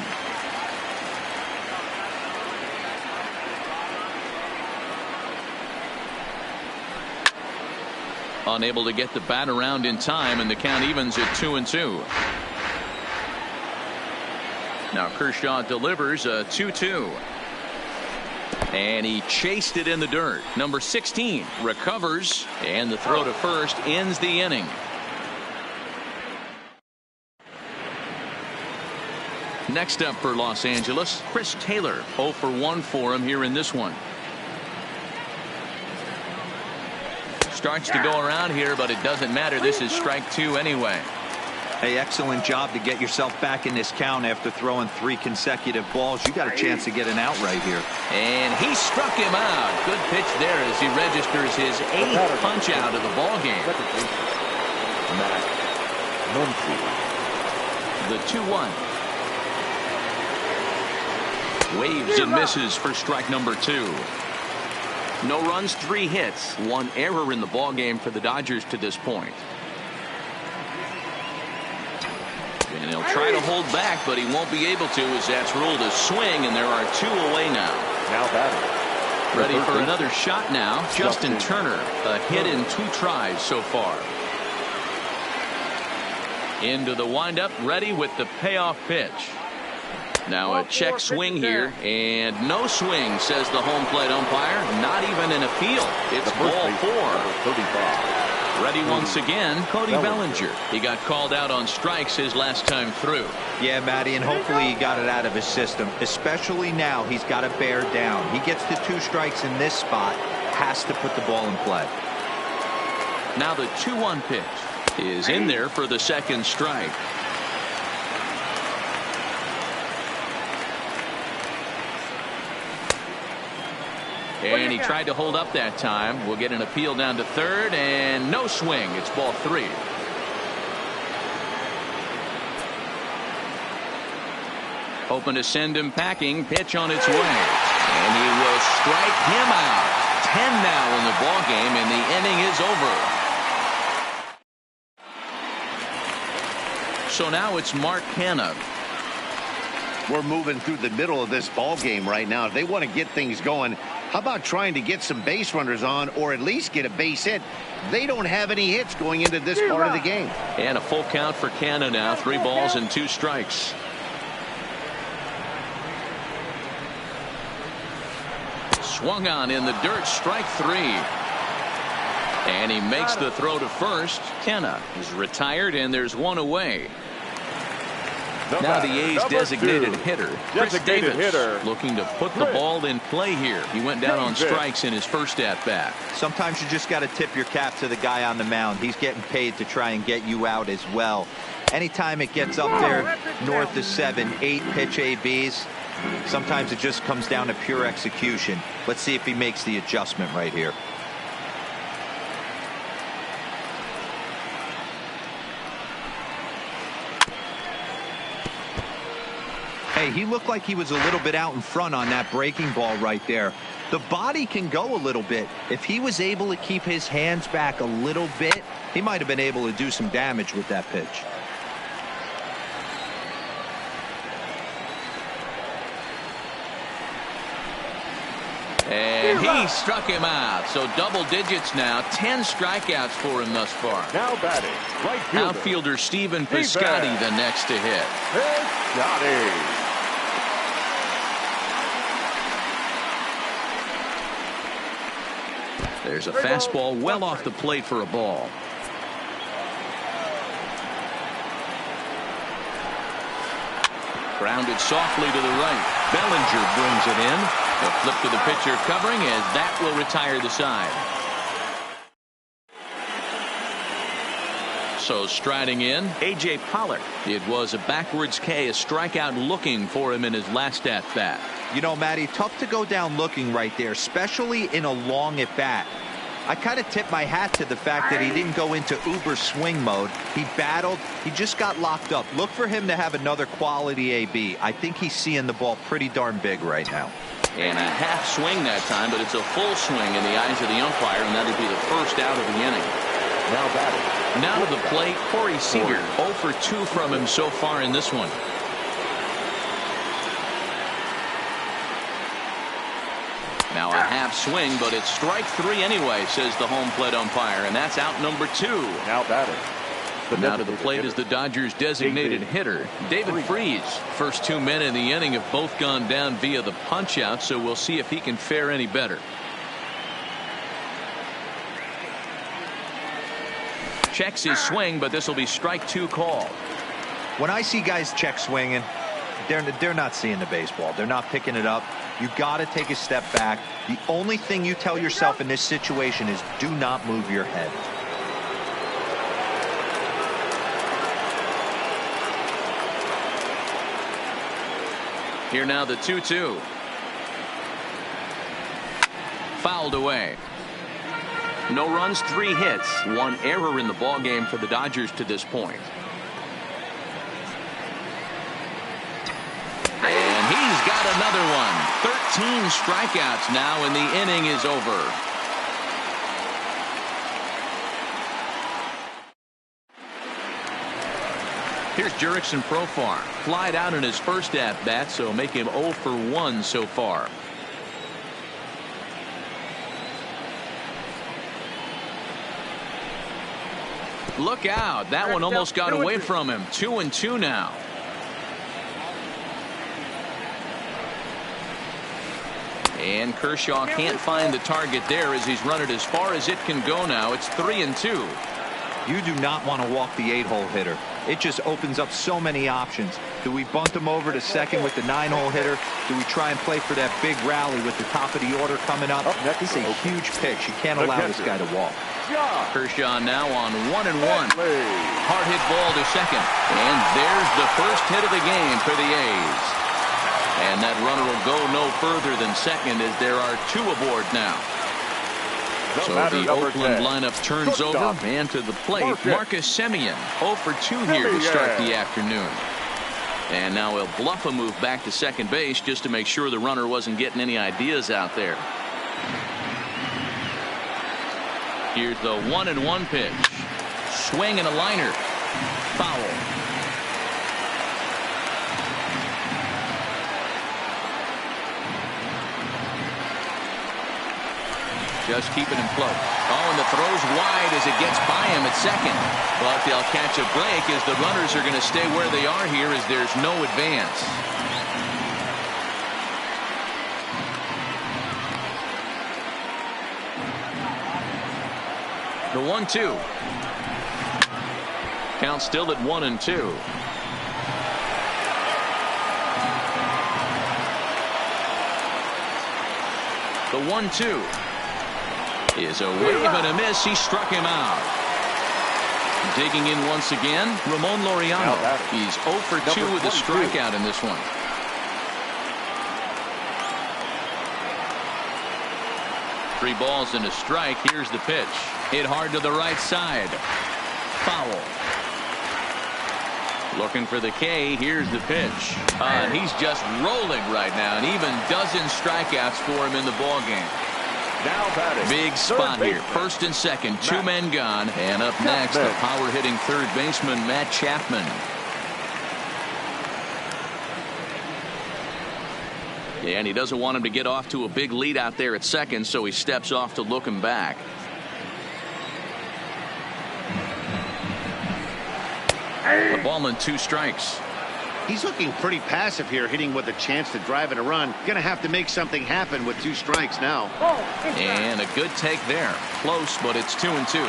Unable to get the bat around in time, and the count evens at 2-2. Now Kershaw delivers a 2-2. And he chased it in the dirt. Number 16 recovers, and the throw to first ends the inning. Next up for Los Angeles, Chris Taylor. 0 for 1 for him here in this one. Starts to go around here, but it doesn't matter. This is strike 2 anyway. Hey, excellent job to get yourself back in this count after throwing 3 consecutive balls. You got a chance to get an out right here. And he struck him out. Good pitch there as he registers his 8th punch out of the ball game. The 2-1. Waves and misses for strike number 2. No runs, 3 hits, 1 error in the ball game for the Dodgers to this point. And he'll try to hold back, but he won't be able to as that's ruled a swing, and there are 2 away now. Now batting. Ready for another shot now. Justin Turner, a hit in 2 tries so far. Into the windup, ready with the payoff pitch. Now a check swing here, and no swing, says the home plate umpire. Not even in a field. It's ball 4. 35. Ready once again, Cody Bellinger. He got called out on strikes his last time through. Yeah, Matty, and hopefully he got it out of his system. Especially now, he's got to bear down. He gets the 2 strikes in this spot, has to put the ball in play. Now the 2-1 pitch is in there for the second strike. And he tried to hold up that time. We'll get an appeal down to third, and no swing. It's ball 3. Hoping to send him packing. Pitch on its way. And he will strike him out. 10 now in the ball game, and the inning is over. So now it's Mark Hanna. We're moving through the middle of this ball game right now. If they want to get things going, how about trying to get some base runners on, or at least get a base hit? They don't have any hits going into this part of the game. And a full count for Canna now. 3 balls and 2 strikes. Swung on in the dirt. Strike 3. And he makes the throw to first. Canna is retired, and there's 1 away. Now the A's designated hitter, Chris Davis, looking to put the ball in play here. He went down on strikes in his first at-bat. Sometimes you just got to tip your cap to the guy on the mound. He's getting paid to try and get you out as well. Anytime it gets up there north of 7, 8 pitch ABs, sometimes it just comes down to pure execution. Let's see if he makes the adjustment right here. Hey, he looked like he was a little bit out in front on that breaking ball right there. The body can go a little bit. If he was able to keep his hands back a little bit, he might have been able to do some damage with that pitch. And he struck him out. So double digits now. 10 strikeouts for him thus far. Now batting, right fielder. Outfielder Stephen Piscotty the next to hit. Piscotty. There's a fastball well off the plate for a ball. Grounded softly to the right. Bellinger brings it in. A flip to the pitcher covering as that will retire the side. So striding in, A.J. Pollock. It was a backwards K, a strikeout looking for him in his last at-bat. You know, Matty, tough to go down looking right there, especially in a long at-bat. I kind of tip my hat to the fact that he didn't go into uber swing mode. He battled. He just got locked up. Look for him to have another quality AB. I think he's seeing the ball pretty darn big right now. And a half swing that time, but it's a full swing in the eyes of the umpire, and that'll be the first out of the inning. Now batting. Now to the plate, Corey Seager. 0 for 2 from him so far in this one. Now a half swing, but it's strike 3 anyway, says the home plate umpire, and that's out number 2. Now batting. Now to the plate is the Dodgers designated hitter, David Freese. First 2 men in the inning have both gone down via the punch out, so we'll see if he can fare any better. Checks his swing, but this will be strike 2 call. When I see guys check swinging, they're not seeing the baseball. They're not picking it up. You got to take a step back. The only thing you tell yourself in this situation is do not move your head. Here now the 2-2. Fouled away. No runs, 3 hits, 1 error in the ball game for the Dodgers to this point. And he's got another one. 13 strikeouts now, and the inning is over. Here's Jurickson Profar. Flied out in his first at-bat, so make him 0 for 1 so far. Look out. That one almost got away from him. 2-2 now. And Kershaw can't find the target there as he's run it as far as it can go now. It's 3-2. You do not want to walk the 8-hole hitter. It just opens up so many options. Do we bunt him over to second with the 9-hole hitter? Do we try and play for that big rally with the top of the order coming up? This is a huge pitch. You can't allow this guy to walk. Kershaw now on 1-1. Hard hit ball to second. And there's the first hit of the game for the A's. And that runner will go no further than second as there are 2 aboard now. So the Oakland lineup turns over, and to the plate, Marcus Semien, 0 for 2 here to start the afternoon. And now he'll bluff a move back to second base just to make sure the runner wasn't getting any ideas out there. Here's the 1-1 pitch. Swing and a liner. Foul. Just keeping him float. Oh, and the throw's wide as it gets by him at second. But they'll catch a break as the runners are going to stay where they are here as there's no advance. The 1-2. Count still at 1-2. The 1-2. Is a wave and a miss. He struck him out. Digging in once again, Ramon Laureano. He's 0 for 2 with a strikeout in this one. Three balls and a strike. Here's the pitch. Hit hard to the right side. Foul. Looking for the K. Here's the pitch. He's just rolling right now, and even dozen strikeouts for him in the ball game. Now batting. Big spot here. First and second. 2 men gone. And up next, the power-hitting third baseman, Matt Chapman. Yeah, and he doesn't want him to get off to a big lead out there at second, so he steps off to look him back. A ball and 2 strikes. He's looking pretty passive here, hitting with a chance to drive in a run. Gonna have to make something happen with 2 strikes now. And a good take there. Close, but it's 2-2.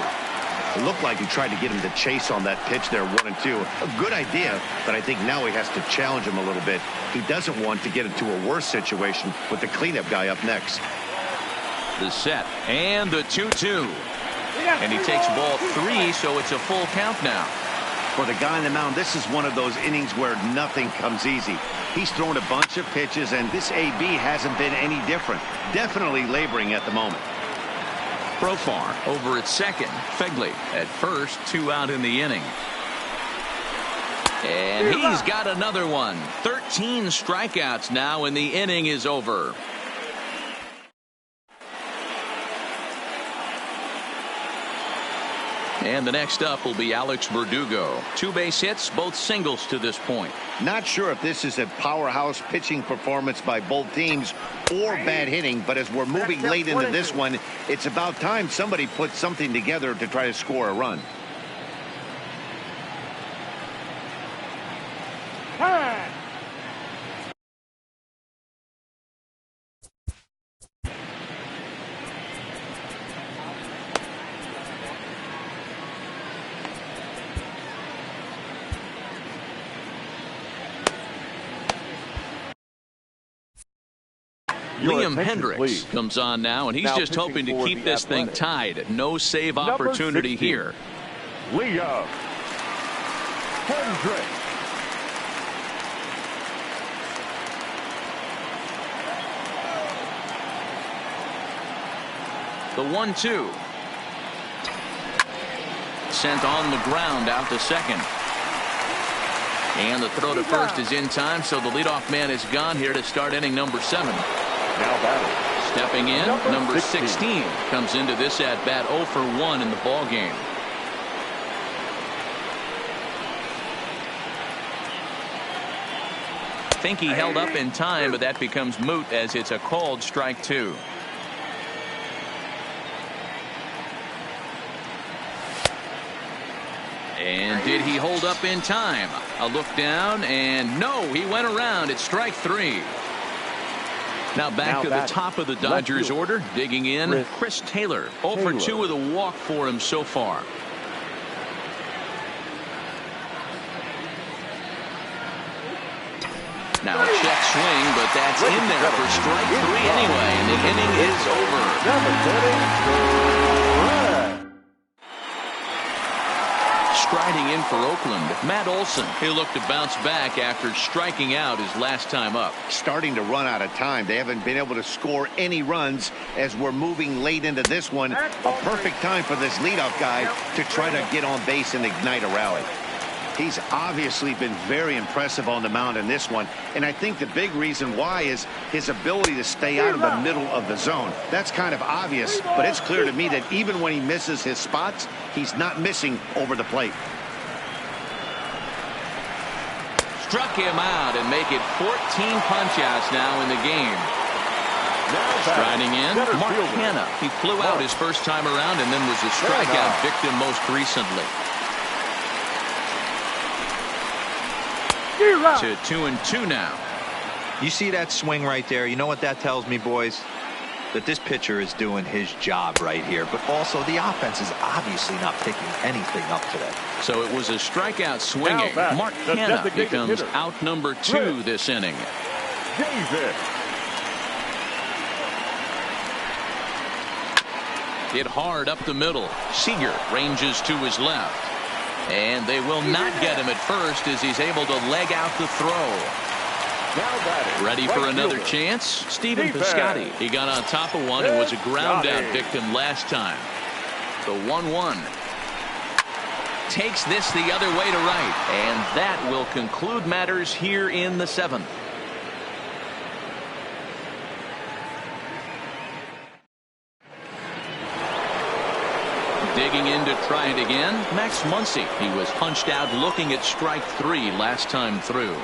It looked like he tried to get him to chase on that pitch there, 1-2. A good idea, but I think now he has to challenge him a little bit. He doesn't want to get into a worse situation with the cleanup guy up next. The set and the 2-2. And he takes ball 3, so it's a full count now. For the guy on the mound, this is one of those innings where nothing comes easy. He's thrown a bunch of pitches, and this AB hasn't been any different. Definitely laboring at the moment. Profar over at second. Fegley at first. 2 out in the inning. And he's got another one. 13 strikeouts now, and the inning is over. And the next up will be Alex Verdugo. 2 base hits, both singles to this point. Not sure if this is a powerhouse pitching performance by both teams or bad hitting, but as we're moving late into this one, it's about time somebody puts something together to try to score a run. Liam Hendricks comes on now, and he's just hoping to keep this thing tied. No save opportunity here. Liam Hendricks. The 1-2. Sent on the ground out to second. And the throw to first is in time, so the leadoff man is gone here to start inning number 7. Now batting. Stepping in, number 16 comes into this at bat 0 for 1 in the ball game. I think he held up in time, but that becomes moot as it's a called strike 2. And did he hold up in time? A look down, and no, he went around. It's strike 3. Now back to the top of the Dodgers order. Digging in, Chris Taylor. 0 for 2 with a walk for him so far. Now a check swing, but that's in there for strike 3 anyway, and the inning is over. striding in for Oakland, Matt Olson. He'll look to bounce back after striking out his last time up. Starting to run out of time. They haven't been able to score any runs as we're moving late into this one. A perfect time for this leadoff guy to try to get on base and ignite a rally. He's obviously been very impressive on the mound in this one, and I think the big reason why is his ability to stay out of the middle of the zone. That's kind of obvious, but it's clear to me that even when he misses his spots, he's not missing over the plate. Struck him out and make it 14 punch-outs now in the game. Striding in, Mark Hanna. He flew out his first time around and then was a strikeout victim most recently. To 2-2 now. You see that swing right there? You know what that tells me, boys? That this pitcher is doing his job right here, but also the offense is obviously not picking anything up today. So it was a strikeout swinging. Mark Hanna becomes out number 2 this inning. David. Hit hard up the middle. Seager ranges to his left. And they will not get him at first as he's able to leg out the throw. Ready for another chance? Stephen Piscotty. He got on top of one and was a ground out victim last time. The 1-1. Takes this the other way to right. And that will conclude matters here in the 7th. Digging in to try it again, Max Muncy. He was punched out looking at strike 3 last time through.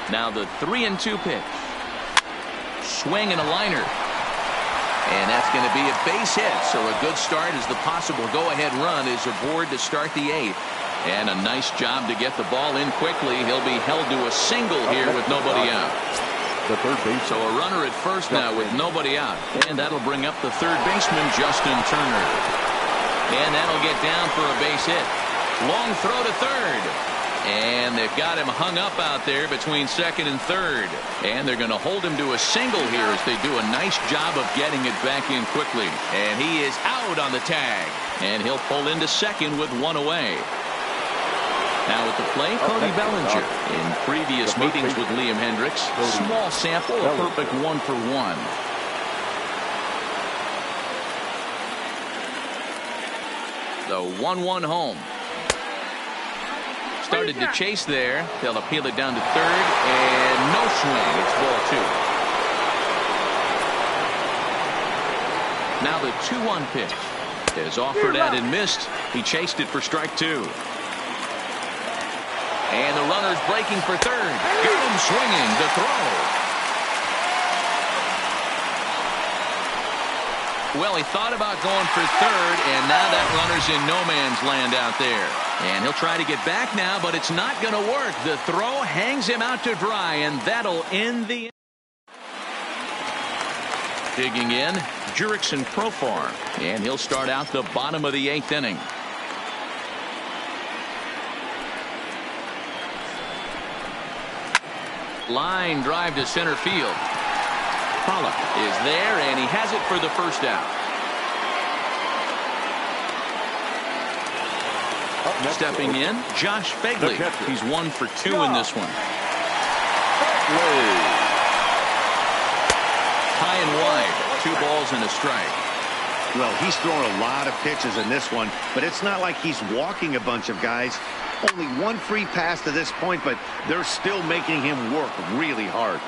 Now the 3-2 pitch. Swing and a liner. And that's going to be a base hit. So a good start as the possible go-ahead run is aboard to start the 8th. And a nice job to get the ball in quickly. He'll be held to a single here with nobody out. The third base. So a runner at first now with nobody out. And that'll bring up the third baseman, Justin Turner. And that'll get down for a base hit. Long throw to third. And they've got him hung up out there between second and third. And they're going to hold him to a single here as they do a nice job of getting it back in quickly. And he is out on the tag. And he'll pull into second with 1 away. Now at the plate, Cody Bellinger. In previous meetings with Liam Hendricks, small sample, a perfect 1-for-1. The 1-1 home. Started to chase there. They'll appeal it down to third, and no swing. It's ball 2. Now the 2-1 pitch is offered at and missed. He chased it for strike 2. And the runner's breaking for third. Got him swinging. The throw. Well, he thought about going for third, and now that runner's in no man's land out there. And he'll try to get back now, but it's not going to work. The throw hangs him out to dry, and that'll end the... Digging in, Jurickson Profar, and he'll start out the bottom of the 8th inning. Line drive to center field. Pollock is there, and he has it for the first out. Stepping in, Josh Begley. He's 1 for 2 in this one. High and wide, 2 balls and a strike. Well, he's thrown a lot of pitches in this one, but it's not like he's walking a bunch of guys. Only 1 free pass to this point, but they're still making him work really hard.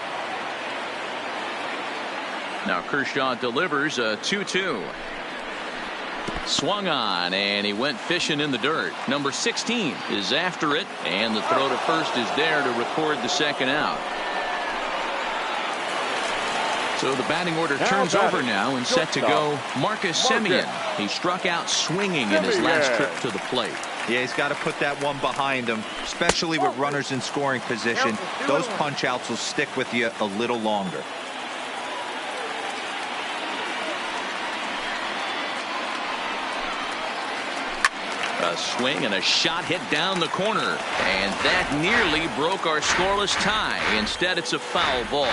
Now Kershaw delivers a 2-2. Swung on, and he went fishing in the dirt. Number 16 is after it, and the throw to first is there to record the second out. So the batting order turns over now and set to go Marcus Semien. He struck out swinging in his last trip to the plate. Yeah, he's got to put that one behind him, especially with runners in scoring position. Those punch outs will stick with you a little longer. A swing and a shot hit down the corner, and that nearly broke our scoreless tie. Instead, it's a foul ball.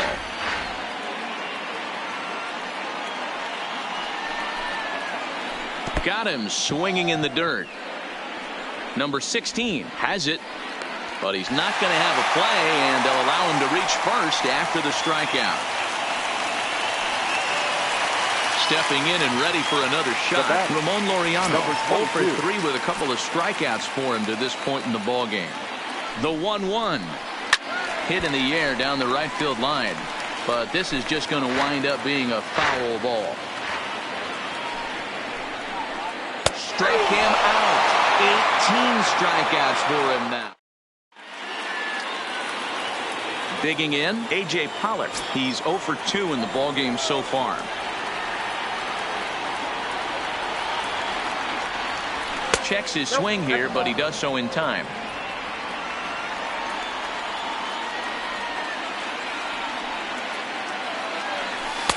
Got him swinging in the dirt. Number 16 has it, but he's not going to have a play, and they'll allow him to reach first after the strikeout. Stepping in and ready for another shot, Ramon Laureano, 0 for 3 with a couple of strikeouts for him to this point in the ballgame. The 1-1 hit in the air down the right field line, but this is just going to wind up being a foul ball. Strike him out. 18 strikeouts for him now. Digging in, A.J. Pollock. He's 0 for 2 in the ballgame so far. Checks his swing here, but he does so in time.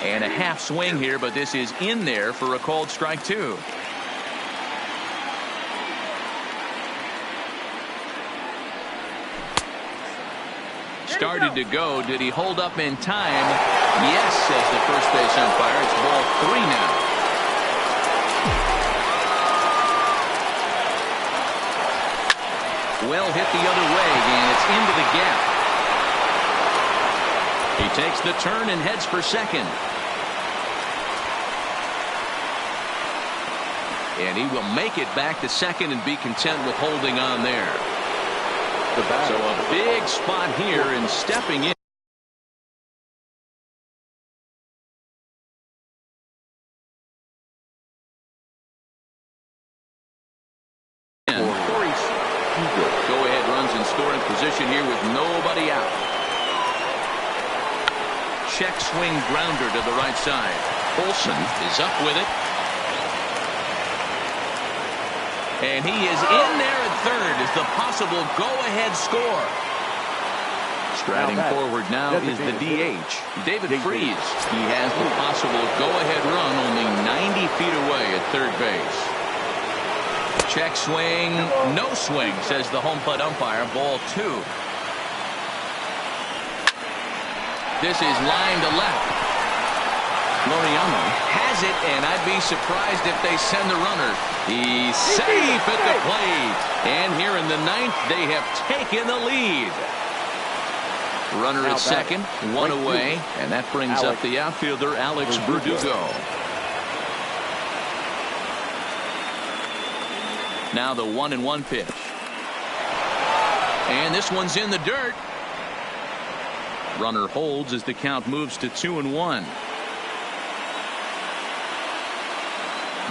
And a half swing here, but this is in there for a called strike 2. Started to go. Did he hold up in time? Yes, says the first base umpire. It's ball 3 now. Well hit the other way, and it's into the gap. He takes the turn and heads for second. And he will make it back to second and be content with holding on there. So a big spot here, and stepping in. Go-ahead runs in scoring position here with nobody out. Check swing grounder to the right side. Olsen is up with it. And he is in there at third as the possible go-ahead score. Striding forward now is the DH, David Freese. He has the possible go-ahead run only 90 feet away at third base. Check swing, no swing, says the home plate umpire. Ball 2. This is line to left. Laureano has it, and I'd be surprised if they send the runner. He's safe at the plate. And here in the 9th, they have taken the lead. Runner at second, 1 away, and that brings up the outfielder, Alex Verdugo. Now the 1-1 pitch. And this one's in the dirt. Runner holds as the count moves to 2-1.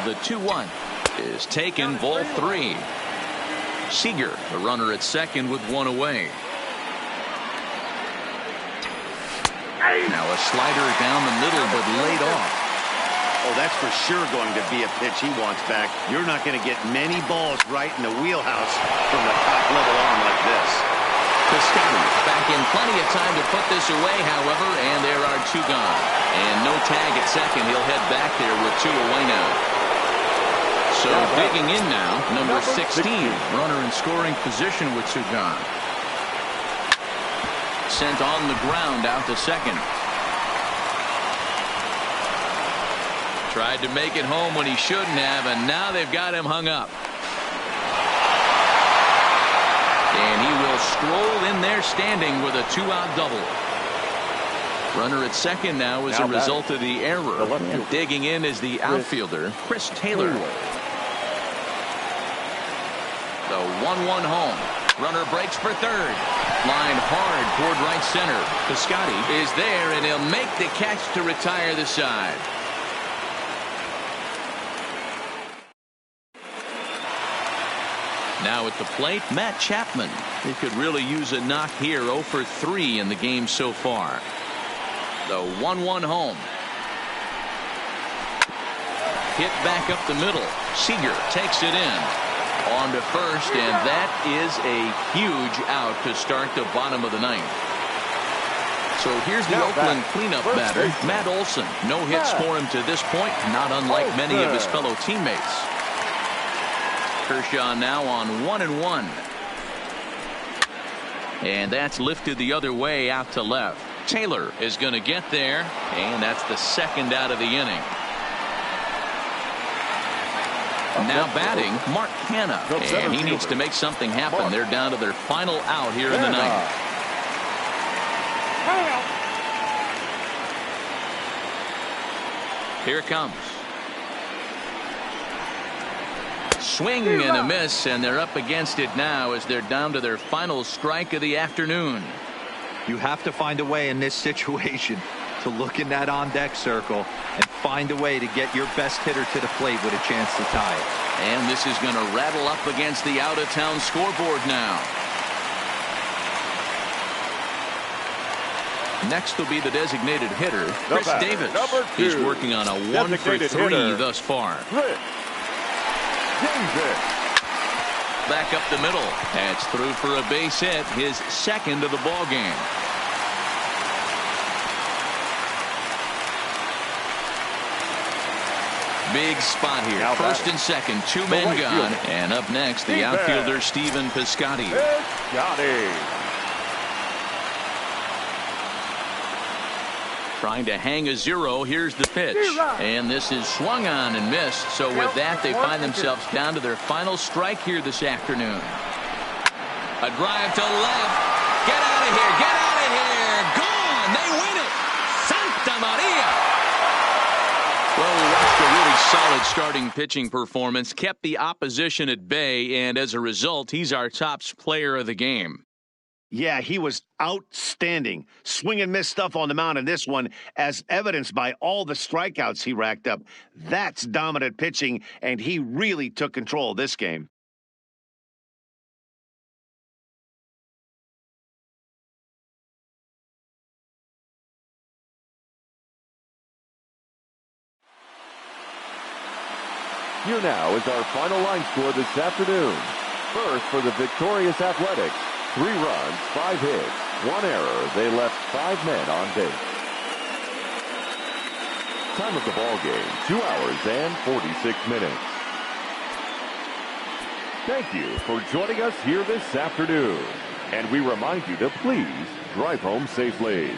The 2-1 is taken, ball 3. Seager, the runner at second with 1 away. Now a slider down the middle, but laid off. Oh, that's for sure going to be a pitch he wants back. You're not going to get many balls right in the wheelhouse from the top-level arm like this. Piscotty back in plenty of time to put this away, however, and there are 2 gone. And no tag at second. He'll head back there with 2 away now. So digging in now, number 16, runner in scoring position with 2 gone. Sent on the ground out to second. Tried to make it home when he shouldn't have, and now they've got him hung up. And he will stroll in there standing with a 2-out double. Runner at second now as a result of the error. Digging in is the outfielder, Chris Taylor. The 1-1 home. Runner breaks for third. Line hard toward right center. Piscotty is there, and he'll make the catch to retire the side. Now at the plate, Matt Chapman. He could really use a knock here. 0 for 3 in the game so far. The 1-1 home. Hit back up the middle. Seager takes it in. On to first, and that is a huge out to start the bottom of the 9th. So here's the Oakland cleanup batter, Matt Olson. No hits for him to this point, not unlike many of his fellow teammates. Kershaw now on 1-1. And that's lifted the other way out to left. Taylor is going to get there, and that's the 2nd out of the inning. Now batting, Mark Hanna. And he needs to make something happen. They're down to their final out here in the ninth. Here it comes. Swing and a miss, and they're up against it now as they're down to their final strike of the afternoon. You have to find a way in this situation to look in that on-deck circle and find a way to get your best hitter to the plate with a chance to tie it. And this is going to rattle up against the out-of-town scoreboard now. Next will be the designated hitter, Chris Davis. He's working on a 1-for-3 thus far. Back up the middle. That's through for a base hit, his second of the ball game. Big spot here. First and second, two men gone. And up next, the outfielder, Stephen Piscotty. Trying to hang a 0. Here's the pitch. And this is swung on and missed. So with that, they find themselves down to their final strike here this afternoon. A drive to left. Get out of here. Get out of here. Gone. They win it. Santa Maria. Well, we watched a really solid starting pitching performance, kept the opposition at bay, and as a result, he's our top player of the game. Yeah, he was outstanding. Swing and miss stuff on the mound in this one, as evidenced by all the strikeouts he racked up. That's dominant pitching, and he really took control of this game. Here now is our final line score this afternoon. First, for the victorious Athletics, 3 runs, 5 hits, 1 error. They left 5 men on base. Time of the ball game, 2 hours and 46 minutes. Thank you for joining us here this afternoon. And we remind you to please drive home safely.